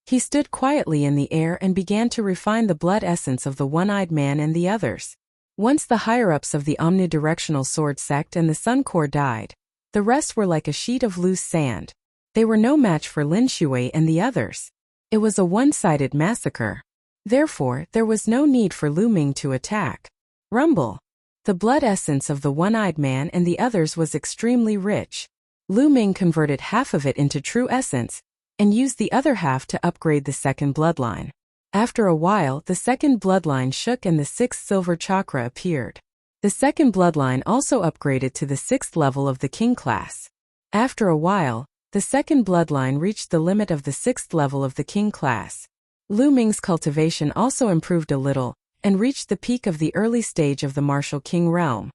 He stood quietly in the air and began to refine the blood essence of the one-eyed man and the others. Once the higher-ups of the Omnidirectional Sword Sect and the Sun Corps died, the rest were like a sheet of loose sand. They were no match for Lin Shui and the others. It was a one-sided massacre. Therefore, there was no need for Lu Ming to attack. Rumble! The blood essence of the one-eyed man and the others was extremely rich. Lu Ming converted half of it into true essence, and used the other half to upgrade the second bloodline. After a while, the second bloodline shook and the 6th silver chakra appeared. The second bloodline also upgraded to the 6th level of the king class. After a while, the second bloodline reached the limit of the 6th level of the king class. Lu Ming's cultivation also improved a little, and reached the peak of the early stage of the martial king realm.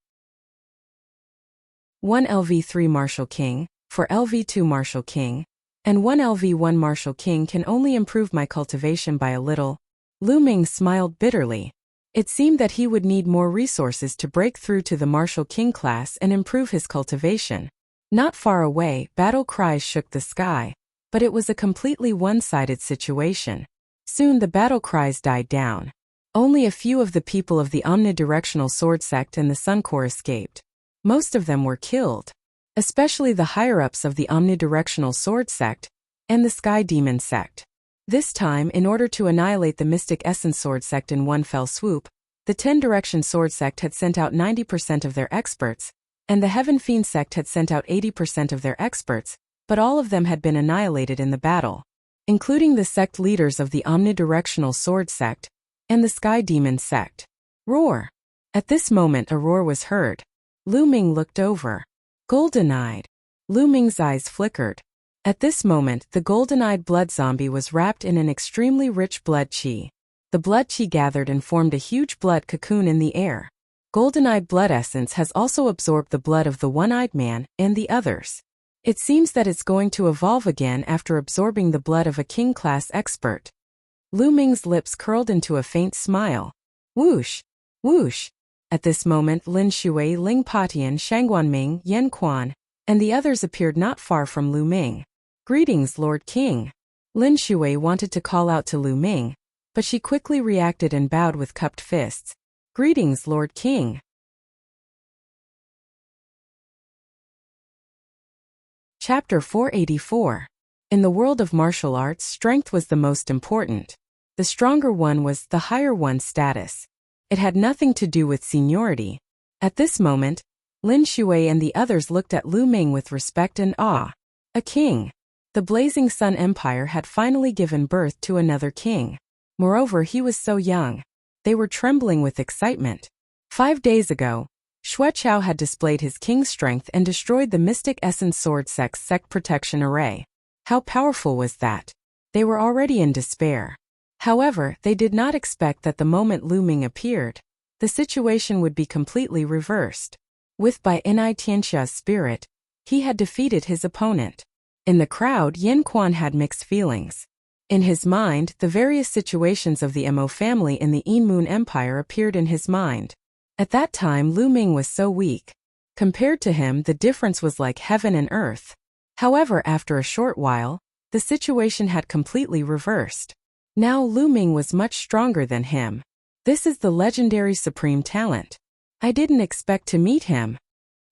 1 LV3 martial king, 4 LV2 martial king, and 1 LV1 martial king can only improve my cultivation by a little. Lu Ming smiled bitterly. It seemed that he would need more resources to break through to the martial king class and improve his cultivation. Not far away, battle cries shook the sky, but it was a completely one-sided situation. Soon the battle cries died down. Only a few of the people of the Omnidirectional Sword Sect and the Sun Corps escaped. Most of them were killed, especially the higher-ups of the Omnidirectional Sword Sect and the Sky Demon Sect. This time, in order to annihilate the Mystic Essence Sword Sect in one fell swoop, the 10 Direction Sword Sect had sent out 90% of their experts, and the Heaven Fiend Sect had sent out 80% of their experts, but all of them had been annihilated in the battle, including the sect leaders of the Omnidirectional Sword Sect and the Sky Demon Sect. Roar! At this moment a roar was heard. Lu Ming looked over. Golden-eyed. Lu Ming's eyes flickered. At this moment the golden-eyed blood zombie was wrapped in an extremely rich blood qi. The blood qi gathered and formed a huge blood cocoon in the air. Golden-eyed blood essence has also absorbed the blood of the one-eyed man and the others. It seems that it's going to evolve again after absorbing the blood of a king-class expert. Lu Ming's lips curled into a faint smile. Whoosh! Whoosh! At this moment Lin Shui, Ling Patian, Shangguanming, Yan Quan, and the others appeared not far from Lu Ming. Greetings, Lord King. Lin Shui wanted to call out to Lu Ming, but she quickly reacted and bowed with cupped fists. Greetings, Lord King. Chapter 484. In the world of martial arts, strength was the most important. The stronger one was the higher one's status. It had nothing to do with seniority. At this moment, Lin Shui and the others looked at Lu Ming with respect and awe. A king. The Blazing Sun Empire had finally given birth to another king. Moreover, he was so young. They were trembling with excitement. 5 days ago, Xue Chao had displayed his king's strength and destroyed the Mystic Essence Sword Sect's sect protection array. How powerful was that? They were already in despair. However, they did not expect that the moment Lu Ming appeared, the situation would be completely reversed. With by Ni Tianxia's spirit, he had defeated his opponent. In the crowd, Yan Quan had mixed feelings. In his mind, the various situations of the Mo family in the Yin Moon Empire appeared in his mind. At that time, Lu Ming was so weak. Compared to him, the difference was like heaven and earth. However, after a short while, the situation had completely reversed. Now Lu Ming was much stronger than him. This is the legendary supreme talent. I didn't expect to meet him.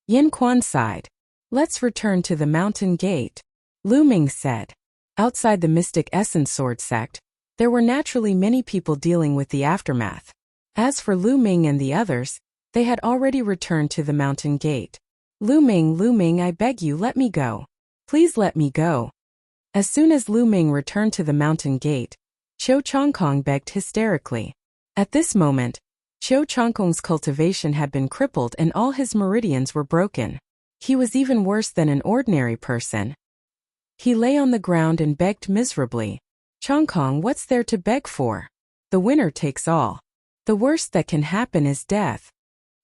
Yan Quan sighed. Let's return to the mountain gate. Lu Ming said. Outside the Mystic Essence Sword Sect, there were naturally many people dealing with the aftermath. As for Lu Ming and the others, they had already returned to the mountain gate. Lu Ming, I beg you, let me go. Please let me go. As soon as Lu Ming returned to the mountain gate, Qiu Chongkong begged hysterically. At this moment, Qiu Chongkong's cultivation had been crippled and all his meridians were broken. He was even worse than an ordinary person. He lay on the ground and begged miserably. Chongkong, what's there to beg for? The winner takes all. The worst that can happen is death.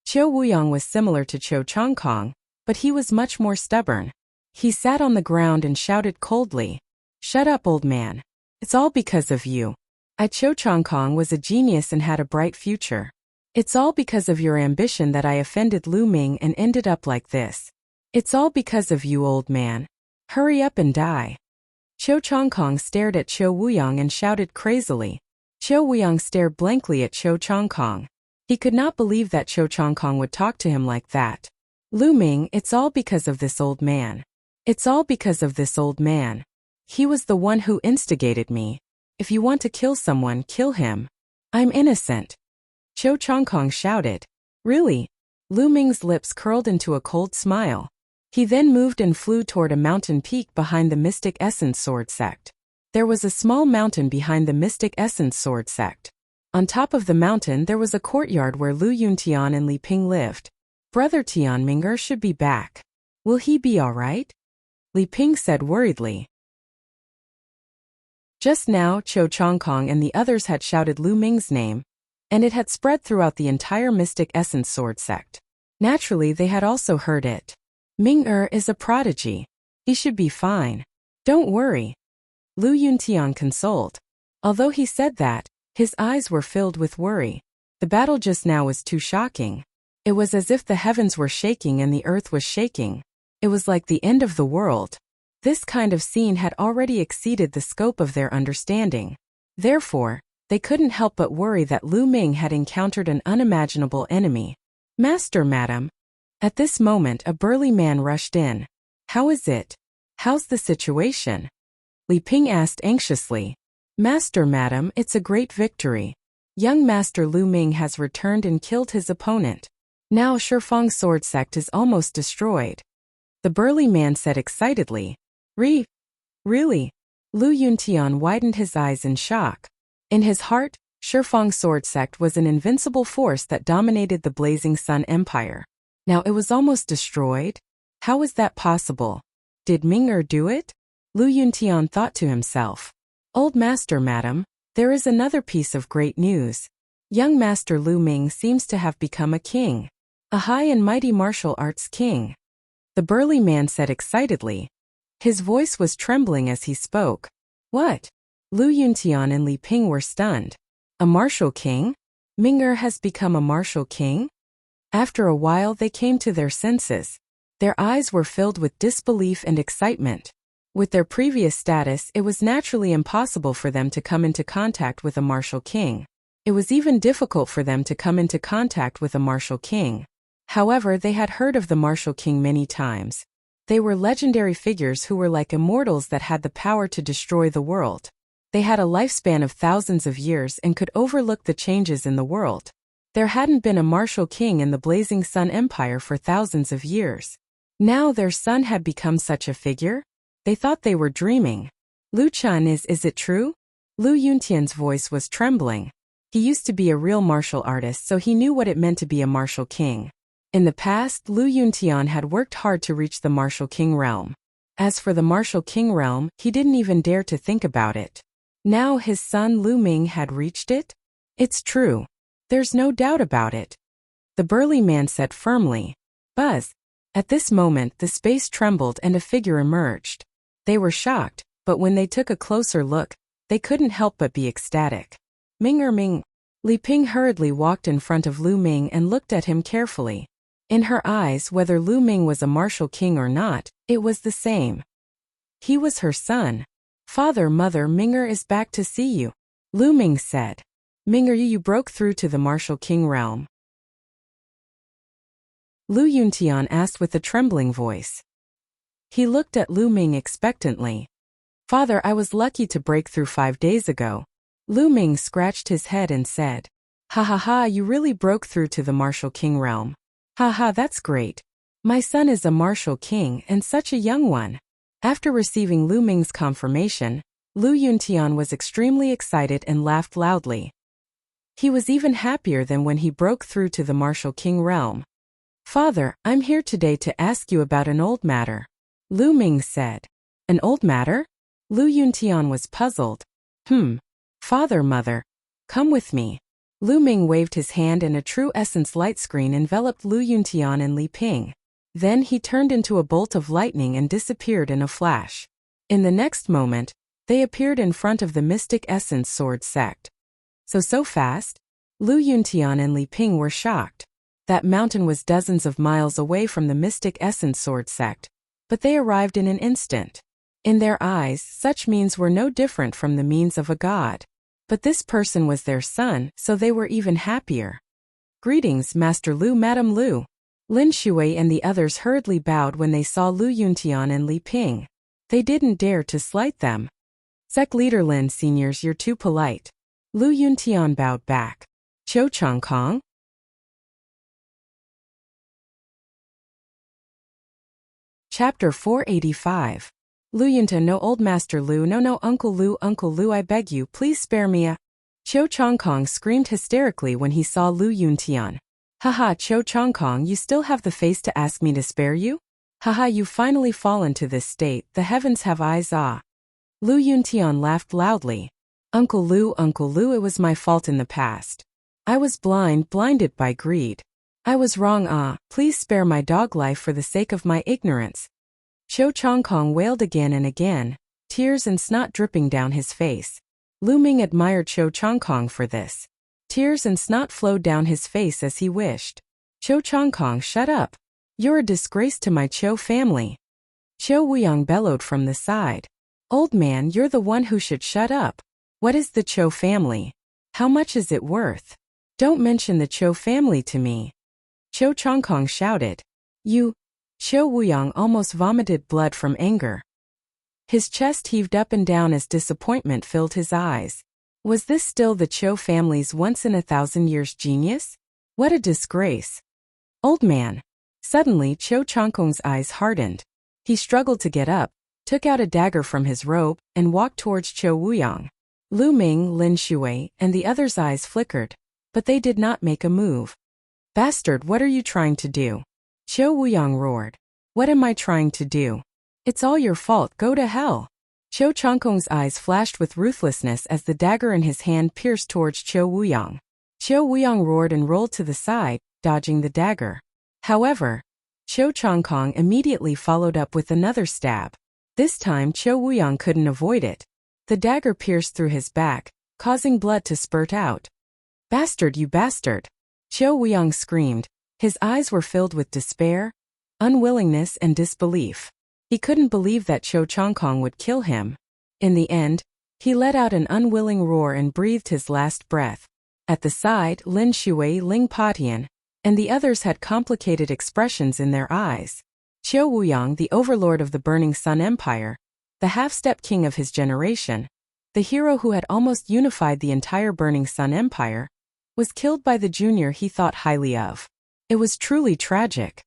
Qiu Wuyang was similar to Qiu Chongkong, but he was much more stubborn. He sat on the ground and shouted coldly. Shut up, old man. It's all because of you. Qiu Chongkong was a genius and had a bright future. It's all because of your ambition that I offended Lu Ming and ended up like this. It's all because of you, old man. Hurry up and die. Qiu Chongkong stared at Qiu Wuyang and shouted crazily. Qiu Wuyang stared blankly at Qiu Chongkong. He could not believe that Qiu Chongkong would talk to him like that. Lu Ming, it's all because of this old man. It's all because of this old man. He was the one who instigated me. If you want to kill someone, kill him. I'm innocent. Qiu Chongkong shouted. Really? Lu Ming's lips curled into a cold smile. He then moved and flew toward a mountain peak behind the Mystic Essence Sword Sect. There was a small mountain behind the Mystic Essence Sword Sect. On top of the mountain there was a courtyard where Lu Yuntian and Li Ping lived. Brother Tianming'er should be back. Will he be all right? Li Ping said worriedly. Just now, Qiu Chongkong and the others had shouted Lu Ming's name, and it had spread throughout the entire Mystic Essence Sword Sect. Naturally, they had also heard it. Ming-er is a prodigy. He should be fine. Don't worry. Lu Yuntian consoled. Although he said that, his eyes were filled with worry. The battle just now was too shocking. It was as if the heavens were shaking and the earth was shaking. It was like the end of the world. This kind of scene had already exceeded the scope of their understanding. Therefore, they couldn't help but worry that Lu Ming had encountered an unimaginable enemy. Master, madam. At this moment a burly man rushed in. How is it? How's the situation? Li Ping asked anxiously. Master, madam, it's a great victory. Young Master Lu Ming has returned and killed his opponent. Now Shifang's sword sect is almost destroyed. The burly man said excitedly. Really? Lu Yuntian widened his eyes in shock. In his heart, Shifang's sword sect was an invincible force that dominated the Blazing Sun Empire. Now it was almost destroyed? How was that possible? Did Ming-er do it? Lu Yuntian thought to himself. Old master, madam, There is another piece of great news. Young Master Lu Ming seems to have become a king. A high and mighty martial arts king. The burly man said excitedly. His voice was trembling as he spoke. What? Lu Yuntian and Li Ping were stunned. A martial king? Ming has become a martial king? After a while they came to their senses. Their eyes were filled with disbelief and excitement. With their previous status, it was naturally impossible for them to come into contact with a martial king. It was even difficult for them to come into contact with a martial king. However, they had heard of the martial king many times. They were legendary figures who were like immortals that had the power to destroy the world. They had a lifespan of thousands of years and could overlook the changes in the world. There hadn't been a martial king in the Blazing Sun Empire for thousands of years. Now their son had become such a figure? They thought they were dreaming. Lu Chan is it true? Lu Yuntian's voice was trembling. He used to be a real martial artist, so he knew what it meant to be a martial king. In the past, Lu Yuntian had worked hard to reach the martial king realm. As for the martial king realm, he didn't even dare to think about it. Now his son Lu Ming had reached it? It's true. There's no doubt about it. The burly man said firmly. Buzz. At this moment the space trembled and a figure emerged. They were shocked, but when they took a closer look, they couldn't help but be ecstatic. Ming. Li Ping hurriedly walked in front of Lu Ming and looked at him carefully. In her eyes, whether Lu Ming was a martial king or not, it was the same. He was her son. Father, mother, Ming is back to see you, Lu Ming said. Ming, you broke through to the martial king realm? Lu Yuntian asked with a trembling voice. He looked at Lu Ming expectantly. Father, I was lucky to break through 5 days ago. Lu Ming scratched his head and said. Ha ha ha, you really broke through to the martial king realm. Ha ha, that's great. My son is a martial king and such a young one. After receiving Lu Ming's confirmation, Lu Yuntian was extremely excited and laughed loudly. He was even happier than when he broke through to the martial king realm. Father, I'm here today to ask you about an old matter, Lu Ming said. An old matter? Lu Yuntian was puzzled. Father, mother. Come with me. Lu Ming waved his hand and a true essence light screen enveloped Lu Yuntian and Li Ping. Then he turned into a bolt of lightning and disappeared in a flash. In the next moment, they appeared in front of the Mystic Essence Sword sect. So fast? Lu Yuntian and Li Ping were shocked. That mountain was dozens of miles away from the Mystic Essence Sword sect, but they arrived in an instant. In their eyes, such means were no different from the means of a god. But this person was their son, so they were even happier. Greetings, Master Lu, Madam Lu. Lin Shui and the others hurriedly bowed when they saw Lu Yuntian and Li Ping. They didn't dare to slight them. Sect Leader Lin Seniors, you're too polite. Lu Yuntian bowed back. Cho Changkong? Chapter 485. Lu Yunta, no, old Master Lu, no, Uncle Lu, I beg you, please spare me. Cho Changkong screamed hysterically when he saw Lu Yuntian. Haha, Cho Changkong, you still have the face to ask me to spare you? Haha, you've finally fallen to this state, the heavens have eyes, ah. Lu Yuntian laughed loudly. Uncle Lu, it was my fault in the past. I was blinded by greed. I was wrong, ah, please spare my dog life for the sake of my ignorance. Cho Changkong wailed again and again, tears and snot dripping down his face. Lu Ming admired Cho Changkong for this. Tears and snot flowed down his face as he wished. Cho Changkong, shut up. You're a disgrace to my Cho family. Cho Wuyang bellowed from the side. Old man, you're the one who should shut up. What is the Cho family? How much is it worth? Don't mention the Cho family to me. Cho Changkong shouted. You. Cho Wuyang almost vomited blood from anger. His chest heaved up and down as disappointment filled his eyes. Was this still the Cho family's once-in-a-thousand-years genius? What a disgrace. Old man. Suddenly Cho Changkong's eyes hardened. He struggled to get up, took out a dagger from his robe, and walked towards Cho Wuyang. Lu Ming, Lin Shui, and the others' eyes flickered, but they did not make a move. Bastard, what are you trying to do? Cho Wuyang roared. What am I trying to do? It's all your fault, go to hell. Qiu Changkong's eyes flashed with ruthlessness as the dagger in his hand pierced towards Qiu Wuyang. Qiu Wuyang roared and rolled to the side, dodging the dagger. However, Qiu Changkong immediately followed up with another stab. This time Qiu Wuyang couldn't avoid it. The dagger pierced through his back, causing blood to spurt out. "Bastard, you bastard!" Qiu Wuyang screamed. His eyes were filled with despair, unwillingness and disbelief. He couldn't believe that Qiu Changkong would kill him. In the end, he let out an unwilling roar and breathed his last breath. At the side, Lin Shui, Ling Patian, and the others had complicated expressions in their eyes. Qiu Wuyang, the overlord of the Burning Sun Empire, the half-step king of his generation, the hero who had almost unified the entire Burning Sun Empire, was killed by the junior he thought highly of. It was truly tragic.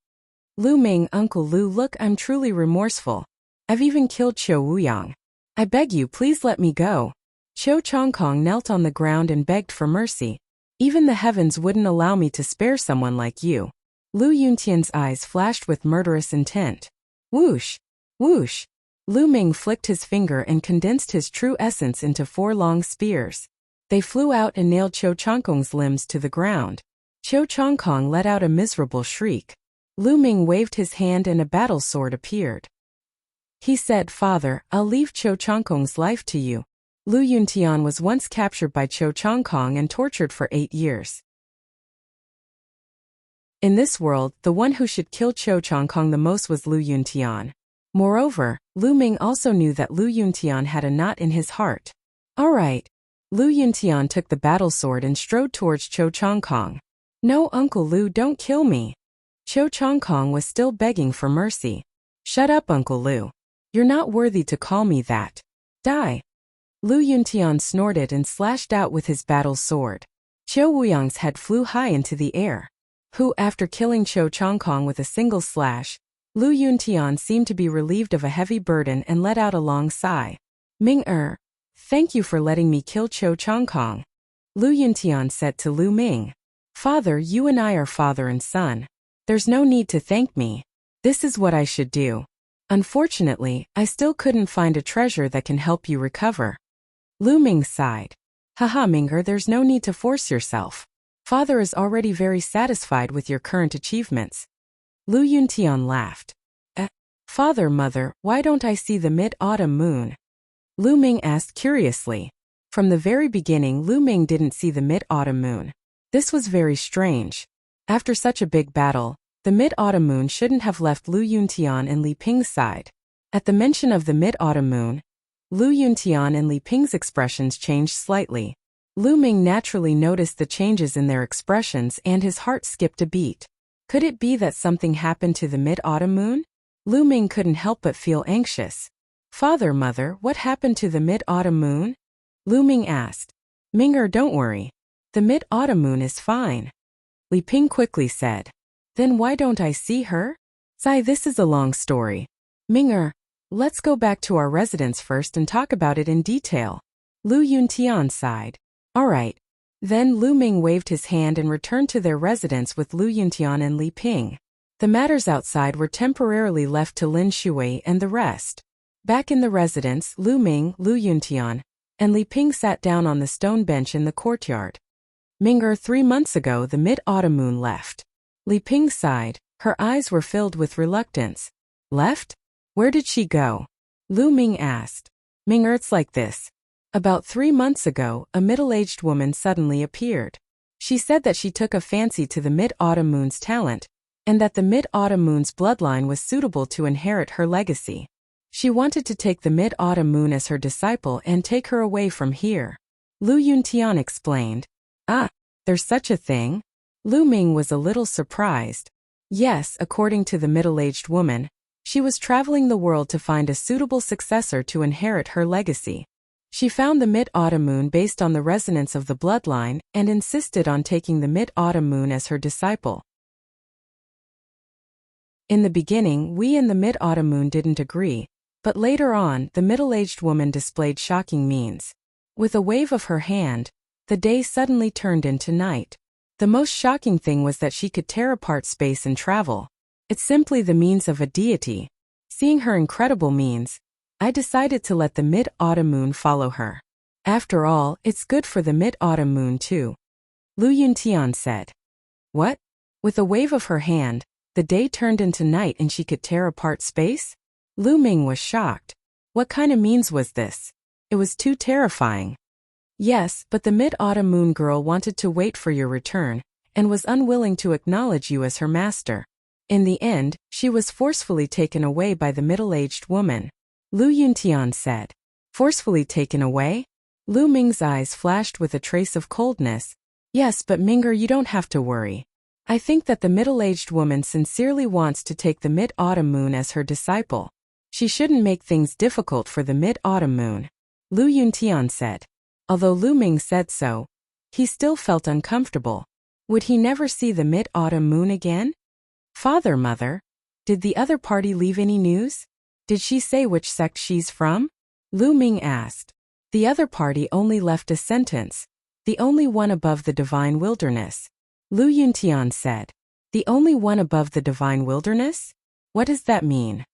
"Lu Ming, Uncle Lu, look, I'm truly remorseful. I've even killed Qiu Wuyang. I beg you, please let me go." Qiu Changkong knelt on the ground and begged for mercy. "Even the heavens wouldn't allow me to spare someone like you." Lu Yuntian's eyes flashed with murderous intent. Whoosh! Whoosh! Lu Ming flicked his finger and condensed his true essence into 4 long spears. They flew out and nailed Qiu Changkong's limbs to the ground. Qiu Changkong let out a miserable shriek. Lu Ming waved his hand and a battle sword appeared. He said, "Father, I'll leave Qiu Changkong's life to you." Lu Yuntian was once captured by Qiu Changkong and tortured for 8 years. In this world, the one who should kill Qiu Changkong the most was Lu Yuntian. Moreover, Lu Ming also knew that Lu Yuntian had a knot in his heart. "All right." Lu Yuntian took the battle sword and strode towards Qiu Changkong. "No, Uncle Lu, don't kill me." Qiu Changkong was still begging for mercy. "Shut up, Uncle Lu. You're not worthy to call me that. Die." Lu Yuntian snorted and slashed out with his battle sword. Qiu Wuyang's head flew high into the air. After killing Qiu Changkong with a single slash, Lu Yuntian seemed to be relieved of a heavy burden and let out a long sigh. "Ming-er, thank you for letting me kill Qiu Changkong," Lu Yuntian said to Lu Ming. "Father, you and I are father and son. There's no need to thank me. This is what I should do. Unfortunately, I still couldn't find a treasure that can help you recover." Lu Ming sighed. "Haha, Ming-er, there's no need to force yourself. Father is already very satisfied with your current achievements." Lu Yuntian laughed. Father, Mother, why don't I see the mid-autumn moon?" Lu Ming asked curiously. From the very beginning, Lu Ming didn't see the mid-autumn moon. This was very strange. After such a big battle, the mid-autumn moon shouldn't have left Lu Yuntian and Li Ping's side. At the mention of the mid-autumn moon, Lu Yuntian and Li Ping's expressions changed slightly. Lu Ming naturally noticed the changes in their expressions and his heart skipped a beat. Could it be that something happened to the mid-autumn moon? Lu Ming couldn't help but feel anxious. "Father, Mother, what happened to the mid-autumn moon?" Lu Ming asked. "Ming-er, don't worry. The mid-autumn moon is fine," Li Ping quickly said. "Then why don't I see her?" "Sai, this is a long story. Ming-er, let's go back to our residence first and talk about it in detail." Lu Yuntian sighed. "All right." Then Lu Ming waved his hand and returned to their residence with Lu Yuntian and Li Ping. The matters outside were temporarily left to Lin Shui and the rest. Back in the residence, Lu Ming, Lu Yuntian, and Li Ping sat down on the stone bench in the courtyard. "Ming-er, 3 months ago the mid-autumn moon left." Li Ping sighed. Her eyes were filled with reluctance. "Left? Where did she go?" Lu Ming asked. "Ming-er, it's like this. About 3 months ago, a middle-aged woman suddenly appeared. She said that she took a fancy to the mid-autumn moon's talent, and that the mid-autumn moon's bloodline was suitable to inherit her legacy. She wanted to take the mid-autumn moon as her disciple and take her away from here." Lu Yuntian explained. "Ah, there's such a thing?" Lu Ming was a little surprised. Yes, according to the middle-aged woman, she was traveling the world to find a suitable successor to inherit her legacy. She found the mid-autumn moon based on the resonance of the bloodline and insisted on taking the mid-autumn moon as her disciple. In the beginning, we and the mid-autumn moon didn't agree, but later on, the middle-aged woman displayed shocking means. With a wave of her hand, the day suddenly turned into night. The most shocking thing was that she could tear apart space and travel. It's simply the means of a deity. Seeing her incredible means, I decided to let the mid-autumn moon follow her. After all, it's good for the mid-autumn moon too. Lu Yuntian said. What? With a wave of her hand, the day turned into night and she could tear apart space? Lu Ming was shocked. What kind of means was this? It was too terrifying. Yes, but the mid-autumn moon girl wanted to wait for your return, and was unwilling to acknowledge you as her master. In the end, she was forcefully taken away by the middle-aged woman. Lu Yuntian said. Forcefully taken away? Lu Ming's eyes flashed with a trace of coldness. Yes, but Minger, you don't have to worry. I think that the middle-aged woman sincerely wants to take the mid-autumn moon as her disciple. She shouldn't make things difficult for the mid-autumn moon. Lu Yuntian said. Although Lu Ming said so, he still felt uncomfortable. Would he never see the mid-autumn moon again? Father, Mother, did the other party leave any news? Did she say which sect she's from? Lu Ming asked. The other party only left a sentence. The only one above the divine wilderness. Lu Yuntian said. The only one above the divine wilderness? What does that mean?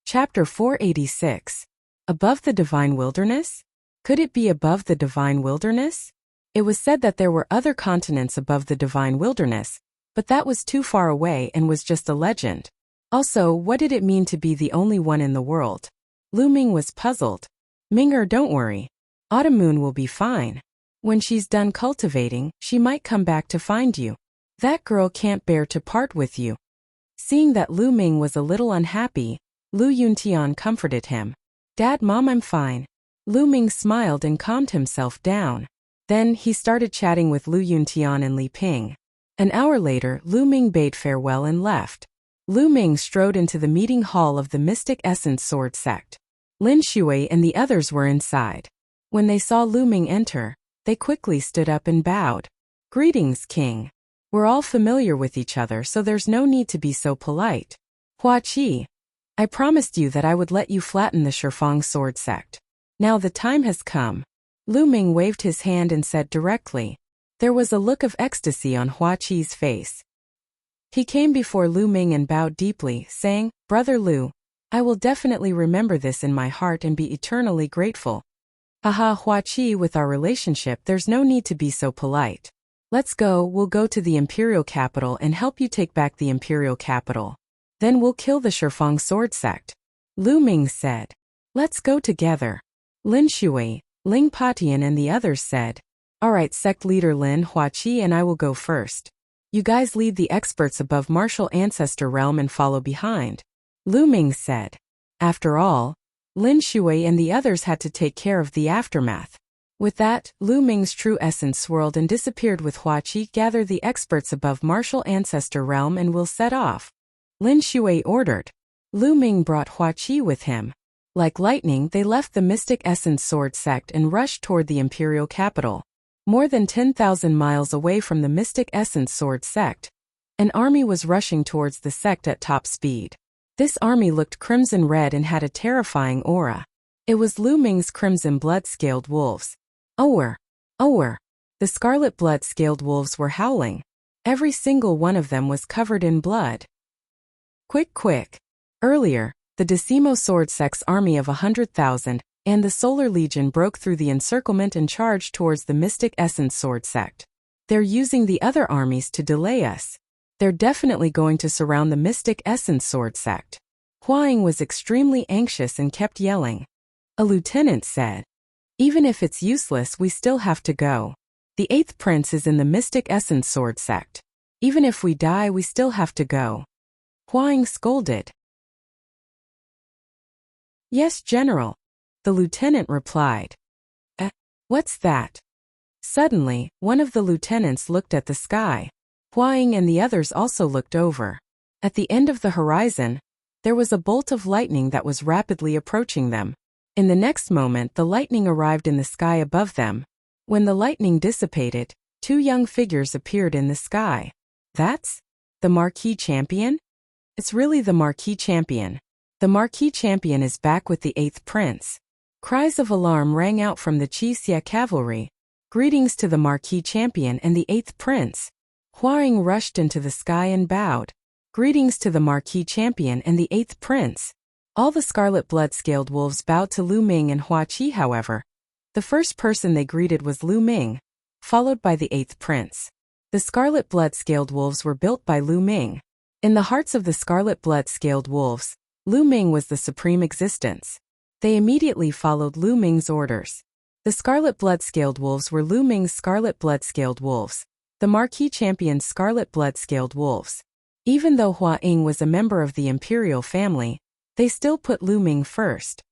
Chapter 486. Above the divine wilderness? Could it be above the divine wilderness? It was said that there were other continents above the divine wilderness, but that was too far away and was just a legend. Also, what did it mean to be the only one in the world? Lu Ming was puzzled. Minger, don't worry. Autumn Moon will be fine. When she's done cultivating, she might come back to find you. That girl can't bear to part with you. Seeing that Lu Ming was a little unhappy, Lu Yuntian comforted him. Dad, Mom, I'm fine. Lu Ming smiled and calmed himself down. Then, he started chatting with Lu Yuntian and Li Ping. An hour later, Lu Ming bade farewell and left. Lu Ming strode into the meeting hall of the Mystic Essence Sword Sect. Lin Shui and the others were inside. When they saw Lu Ming enter, they quickly stood up and bowed. Greetings, King. We're all familiar with each other, so there's no need to be so polite. Hua Qi. I promised you that I would let you flatten the Shifang sword sect. Now the time has come. Lu Ming waved his hand and said directly. There was a look of ecstasy on Hua Qi's face. He came before Lu Ming and bowed deeply, saying, Brother Lu, I will definitely remember this in my heart and be eternally grateful. Haha, Hua Qi, with our relationship there's no need to be so polite. Let's go, we'll go to the imperial capital and help you take back the imperial capital. Then we'll kill the Shifang sword sect. Lu Ming said. Let's go together. Lin Shui, Ling Patian and the others said. Alright, sect leader Lin, Hua Qi and I will go first. You guys lead the experts above martial ancestor realm and follow behind. Lu Ming said. After all, Lin Shui and the others had to take care of the aftermath. With that, Lu Ming's true essence swirled and disappeared with Hua Qi. Gather the experts above martial ancestor realm and we'll set off. Lin Shui ordered. Lu Ming brought Hua Qi with him. Like lightning, they left the Mystic Essence Sword Sect and rushed toward the imperial capital. More than 10,000 miles away from the Mystic Essence Sword Sect, an army was rushing towards the sect at top speed. This army looked crimson red and had a terrifying aura. It was Lu Ming's crimson blood-scaled wolves. Ower! Ower! The scarlet blood-scaled wolves were howling. Every single one of them was covered in blood. Quick, quick! Earlier, the Decimo Sword Sect's army of 100,000 and the Solar Legion broke through the encirclement and charged towards the Mystic Essence Sword Sect. They're using the other armies to delay us. They're definitely going to surround the Mystic Essence Sword Sect. Huang was extremely anxious and kept yelling. A lieutenant said. Even if it's useless, we still have to go. The 8th prince is in the Mystic Essence Sword Sect. Even if we die, we still have to go. Huang scolded. Yes, General. The lieutenant replied. What's that? Suddenly, one of the lieutenants looked at the sky. Huang and the others also looked over. At the end of the horizon, there was a bolt of lightning that was rapidly approaching them. In the next moment, the lightning arrived in the sky above them. When the lightning dissipated, 2 young figures appeared in the sky. That's the Marquis Champion? It's really the Marquis Champion. The Marquis Champion is back with the 8th prince. Cries of alarm rang out from the Qixia cavalry. Greetings to the Marquis Champion and the 8th prince. Huang rushed into the sky and bowed. Greetings to the Marquis Champion and the 8th Prince. All the scarlet blood-scaled wolves bowed to Lu Ming and Hua Qi however. The first person they greeted was Lu Ming, followed by the 8th Prince. The scarlet blood-scaled wolves were built by Lu Ming. In the hearts of the scarlet blood-scaled wolves, Lu Ming was the supreme existence. They immediately followed Lu Ming's orders. The scarlet blood-scaled wolves were Lu Ming's scarlet blood-scaled wolves, the Marquis Champion's scarlet blood-scaled wolves. Even though Hua Ying was a member of the imperial family, they still put Lu Ming first.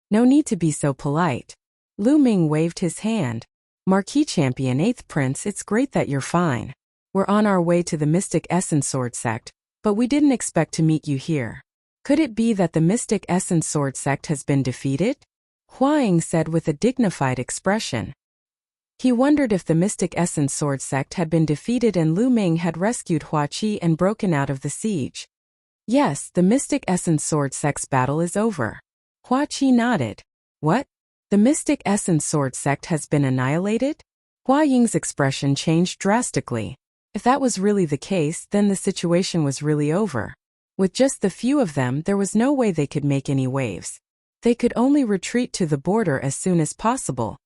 No need to be so polite. Lu Ming waved his hand. Marquis Champion 8th Prince, it's great that you're fine. We're on our way to the Mystic Essence Sword Sect, but we didn't expect to meet you here. Could it be that the Mystic Essence Sword Sect has been defeated? Hua Ying said with a dignified expression. He wondered if the Mystic Essence Sword Sect had been defeated and Lu Ming had rescued Hua Qi and broken out of the siege. Yes, the Mystic Essence Sword Sect's battle is over. Hua Qi nodded. What? The Mystic Essence Sword Sect has been annihilated? Hua Ying's expression changed drastically. If that was really the case, then the situation was really over. With just the few of them, there was no way they could make any waves. They could only retreat to the border as soon as possible.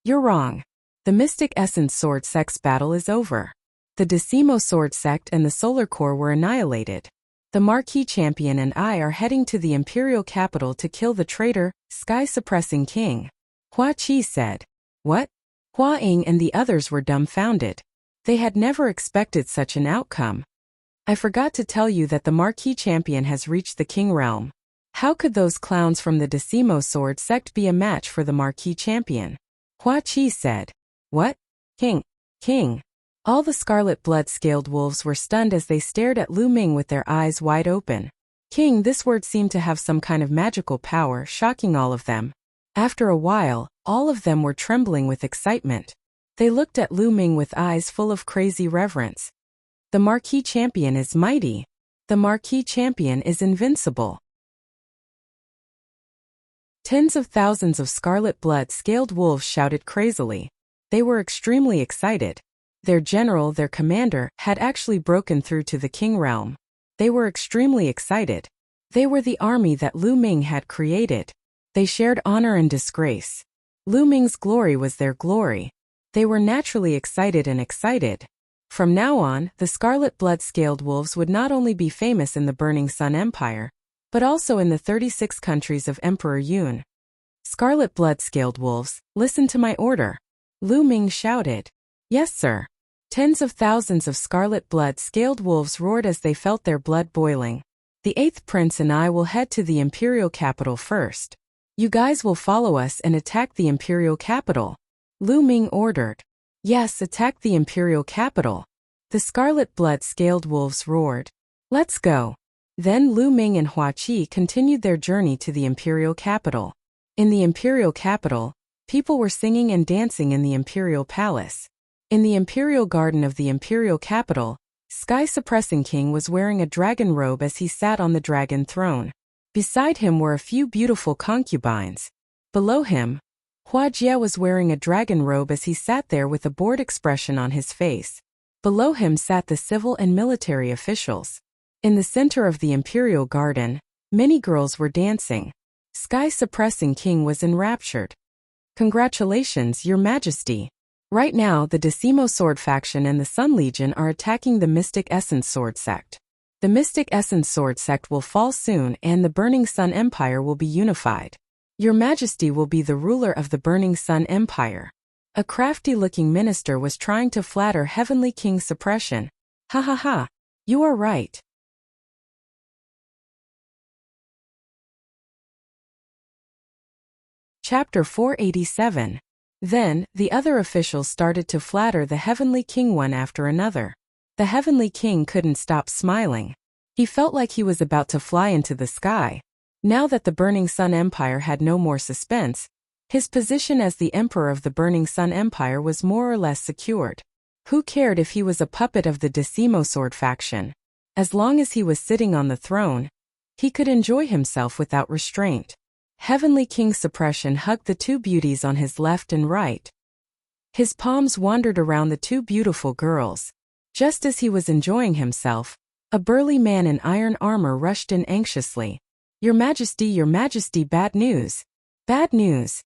You're wrong. The Mystic Essence Sword Sect's battle is over. The Decimo Sword Sect and the Solar Core were annihilated. The Marquis Champion and I are heading to the Imperial Capital to kill the traitor, sky-suppressing king. Hua Qi said. What? Hua Ying and the others were dumbfounded. They had never expected such an outcome. I forgot to tell you that the Marquis Champion has reached the King Realm. How could those clowns from the Decimo Sword Sect be a match for the Marquis Champion? Hua Qi said. What? King. All the scarlet blood-scaled wolves were stunned as they stared at Lu Ming with their eyes wide open. King, this word seemed to have some kind of magical power, shocking all of them. After a while, all of them were trembling with excitement. They looked at Lu Ming with eyes full of crazy reverence. The Marquis Champion is mighty. The Marquis Champion is invincible. Tens of thousands of scarlet blood-scaled wolves shouted crazily. They were extremely excited. Their general, their commander, had actually broken through to the King Realm. They were extremely excited. They were the army that Lu Ming had created. They shared honor and disgrace. Lu Ming's glory was their glory. They were naturally excited and excited. From now on, the scarlet blood-scaled wolves would not only be famous in the Burning Sun Empire, but also in the 36 countries of Emperor Yun. Scarlet blood-scaled wolves, listen to my order. Lu Ming shouted. Yes, sir. Tens of thousands of scarlet blood-scaled wolves roared as they felt their blood boiling. The 8th Prince and I will head to the Imperial Capital first. You guys will follow us and attack the Imperial Capital. Lu Ming ordered. Yes, attack the Imperial Capital. The scarlet blood-scaled wolves roared. Let's go. Then Lu Ming and Hua Qi continued their journey to the Imperial Capital. In the Imperial Capital, people were singing and dancing in the Imperial Palace. In the Imperial Garden of the Imperial Capital, Sky-Suppressing King was wearing a dragon robe as he sat on the dragon throne. Beside him were a few beautiful concubines. Below him, Hua Jia was wearing a dragon robe as he sat there with a bored expression on his face. Below him sat the civil and military officials. In the center of the Imperial Garden, many girls were dancing. Sky-Suppressing King was enraptured. Congratulations, Your Majesty. Right now, the Decimo Sword Faction and the Sun Legion are attacking the Mystic Essence Sword Sect. The Mystic Essence Sword Sect will fall soon and the Burning Sun Empire will be unified. Your Majesty will be the ruler of the Burning Sun Empire. A crafty-looking minister was trying to flatter Heavenly King Suppression. Ha ha ha. You are right. Chapter 487. Then, the other officials started to flatter the Heavenly King one after another. The Heavenly King couldn't stop smiling. He felt like he was about to fly into the sky. Now that the Burning Sun Empire had no more suspense, his position as the Emperor of the Burning Sun Empire was more or less secured. Who cared if he was a puppet of the Decimo Sword Faction? As long as he was sitting on the throne, he could enjoy himself without restraint. Heavenly King Suppression hugged the two beauties on his left and right. His palms wandered around the two beautiful girls. Just as he was enjoying himself, A burly man in iron armor rushed in anxiously. Your Majesty, bad news. Bad news.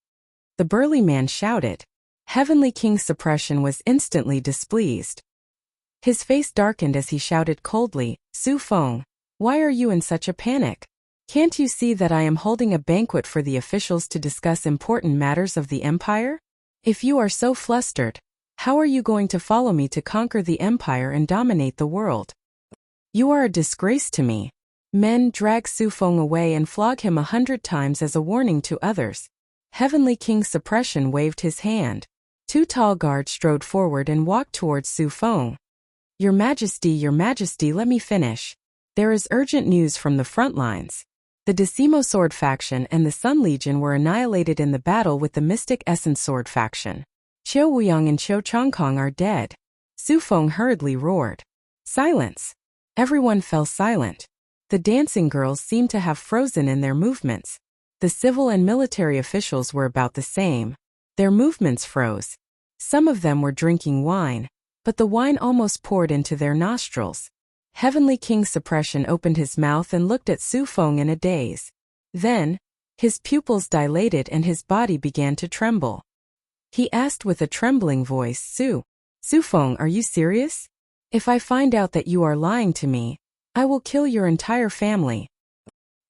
The burly man shouted. Heavenly King Suppression was instantly displeased. His face darkened as he shouted coldly, Su Feng, why are you in such a panic? Can't you see that I am holding a banquet for the officials to discuss important matters of the empire? If you are so flustered, how are you going to follow me to conquer the empire and dominate the world? You are a disgrace to me. Men drag Su Feng away and flog him 100 times as a warning to others. Heavenly King Suppression waved his hand. 2 tall guards strode forward and walked towards Su Feng. Your Majesty, let me finish. There is urgent news from the front lines. The Decimo Sword faction and the Sun Legion were annihilated in the battle with the Mystic Essence Sword faction. Qiu Wuyang and Qiu Chongkong are dead. Su Feng hurriedly roared. Silence. Everyone fell silent. The dancing girls seemed to have frozen in their movements. The civil and military officials were about the same. Their movements froze. Some of them were drinking wine, but the wine almost poured into their nostrils. Heavenly King Suppression opened his mouth and looked at Su Feng in a daze. Then, his pupils dilated and his body began to tremble. He asked with a trembling voice, Su Feng, are you serious? If I find out that you are lying to me, I will kill your entire family.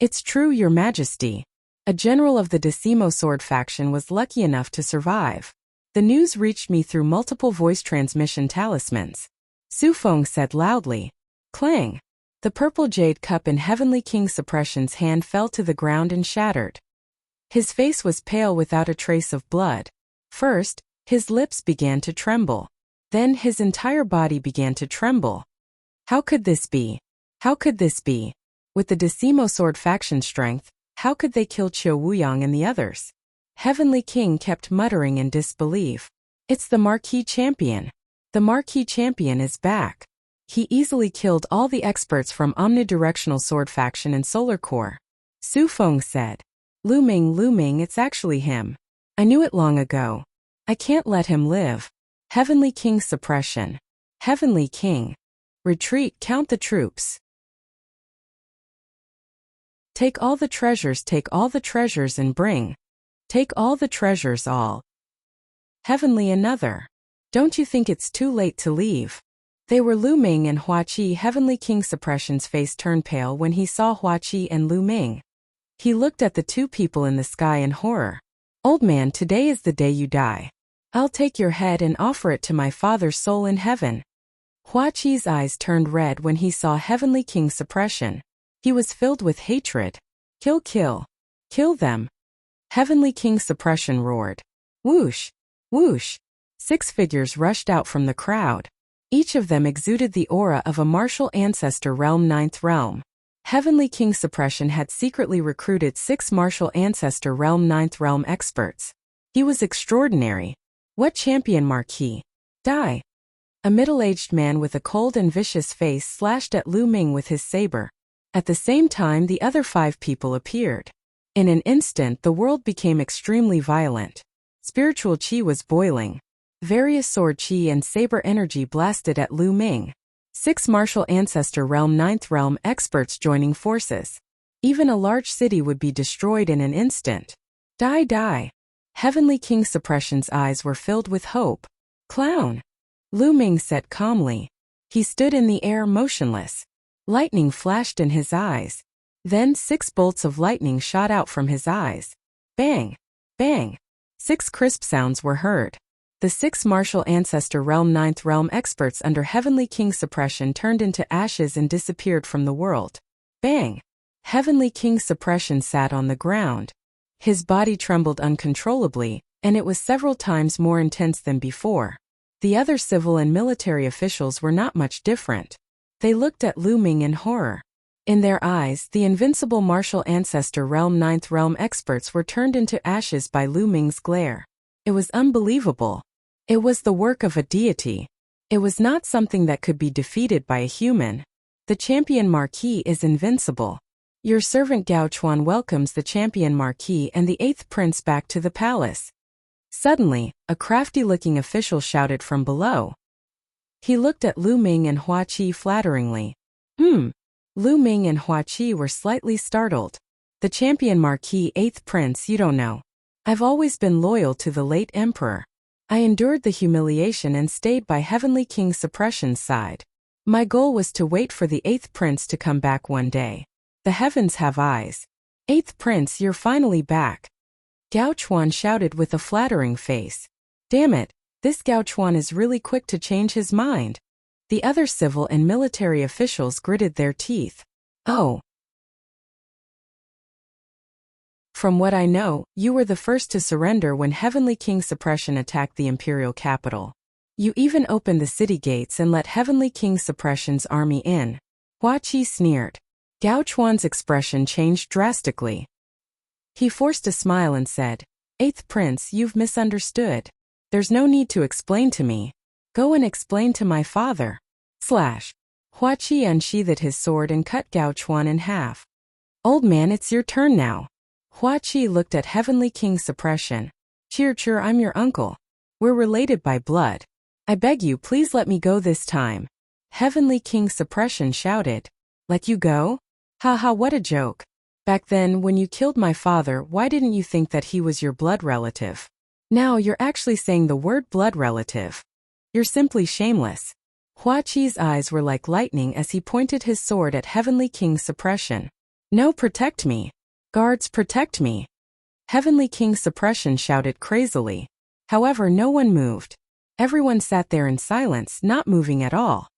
It's true, Your Majesty. A general of the Decimo Sword faction was lucky enough to survive. The news reached me through multiple voice transmission talismans. Su Feng said loudly. Clang! The purple jade cup in Heavenly King Suppression's hand fell to the ground and shattered. His face was pale without a trace of blood. First, his lips began to tremble. Then his entire body began to tremble. How could this be? How could this be? With the Decimo Sword faction strength, how could they kill Qiu Wuyang and the others? Heavenly King kept muttering in disbelief. It's the Marquis Champion. The Marquis Champion is back. He easily killed all the experts from Omnidirectional Sword faction and Solar Core. Su Feng said. Lu Ming, it's actually him. I knew it long ago. I can't let him live. Heavenly King Suppression. Heavenly King. Retreat, count the troops. Take all the treasures and bring. Take all the treasures all. Heavenly another. Don't you think it's too late to leave? They were Lu Ming and Hua Qi. Heavenly King Suppression's face turned pale when he saw Hua Qi and Lu Ming. He looked at the 2 people in the sky in horror. Old man, today is the day you die. I'll take your head and offer it to my father's soul in heaven. Hua Qi's eyes turned red when he saw Heavenly King Suppression. He was filled with hatred. Kill. Kill them. Heavenly King Suppression roared. Whoosh! Whoosh! 6 figures rushed out from the crowd. Each of them exuded the aura of a martial ancestor realm 9th realm. Heavenly King Suppression had secretly recruited 6 martial ancestor realm 9th realm experts. He was extraordinary. What champion Marquis? Die! A middle-aged man with a cold and vicious face slashed at Lu Ming with his saber. At the same time, the other 5 people appeared. In an instant, the world became extremely violent. Spiritual chi was boiling. Various sword chi and saber energy blasted at Lu Ming. 6 martial ancestor realm 9th realm experts joining forces. Even a large city would be destroyed in an instant. Die. Heavenly King Suppression's eyes were filled with hope. Clown! Lu Ming said calmly. He stood in the air motionless. Lightning flashed in his eyes. Then 6 bolts of lightning shot out from his eyes. Bang! Bang! 6 crisp sounds were heard. The 6 martial ancestor realm 9th realm experts under Heavenly King Suppression turned into ashes and disappeared from the world. Bang! Heavenly King Suppression sat on the ground. His body trembled uncontrollably, and it was several times more intense than before. The other civil and military officials were not much different. They looked at Lu Ming in horror. In their eyes, the invincible martial ancestor realm 9th realm experts were turned into ashes by Lu Ming's glare. It was unbelievable. It was the work of a deity. It was not something that could be defeated by a human. The champion Marquis is invincible. Your servant Gao Chuan welcomes the champion Marquis and the 8th prince back to the palace. Suddenly, a crafty-looking official shouted from below. He looked at Lu Ming and Hua Qi flatteringly. Lu Ming and Hua Qi were slightly startled. The champion Marquis 8th Prince, you don't know. I've always been loyal to the late emperor. I endured the humiliation and stayed by Heavenly King Suppression's side. My goal was to wait for the 8th Prince to come back one day. The heavens have eyes. 8th Prince, you're finally back. Gao Chuan shouted with a flattering face. Damn it, this Gao Chuan is really quick to change his mind. The other civil and military officials gritted their teeth. Oh. From what I know, you were the first to surrender when Heavenly King Suppression attacked the imperial capital. You even opened the city gates and let Heavenly King Suppression's army in. Hua Qi sneered. Gao Chuan's expression changed drastically. He forced a smile and said, 8th Prince, you've misunderstood. There's no need to explain to me. Go and explain to my father. Hua Qi unsheathed his sword and cut Gao Chuan in half. Old man, it's your turn now. Hua Qi looked at Heavenly King Suppression. Cheer, I'm your uncle. We're related by blood. I beg you, please let me go this time. Heavenly King Suppression shouted. Let you go? Haha, what a joke. Back then, when you killed my father, why didn't you think that he was your blood relative? Now you're actually saying the word blood relative. You're simply shameless. Hua Qi's eyes were like lightning as he pointed his sword at Heavenly King Suppression. No, protect me. Guards, protect me. Heavenly King Suppression shouted crazily. However, no one moved. Everyone sat there in silence, not moving at all.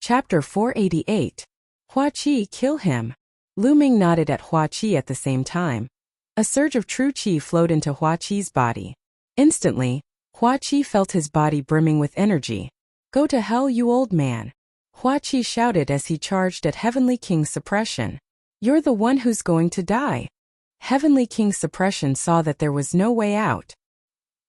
Chapter 488. Hua Qi, kill him. Lu Ming nodded at Hua Qi at the same time. A surge of true qi flowed into Hua Qi's body. Instantly, Hua Qi felt his body brimming with energy. Go to hell, you old man. Hua Qi shouted as he charged at Heavenly King Suppression. You're the one who's going to die. Heavenly King Suppression saw that there was no way out.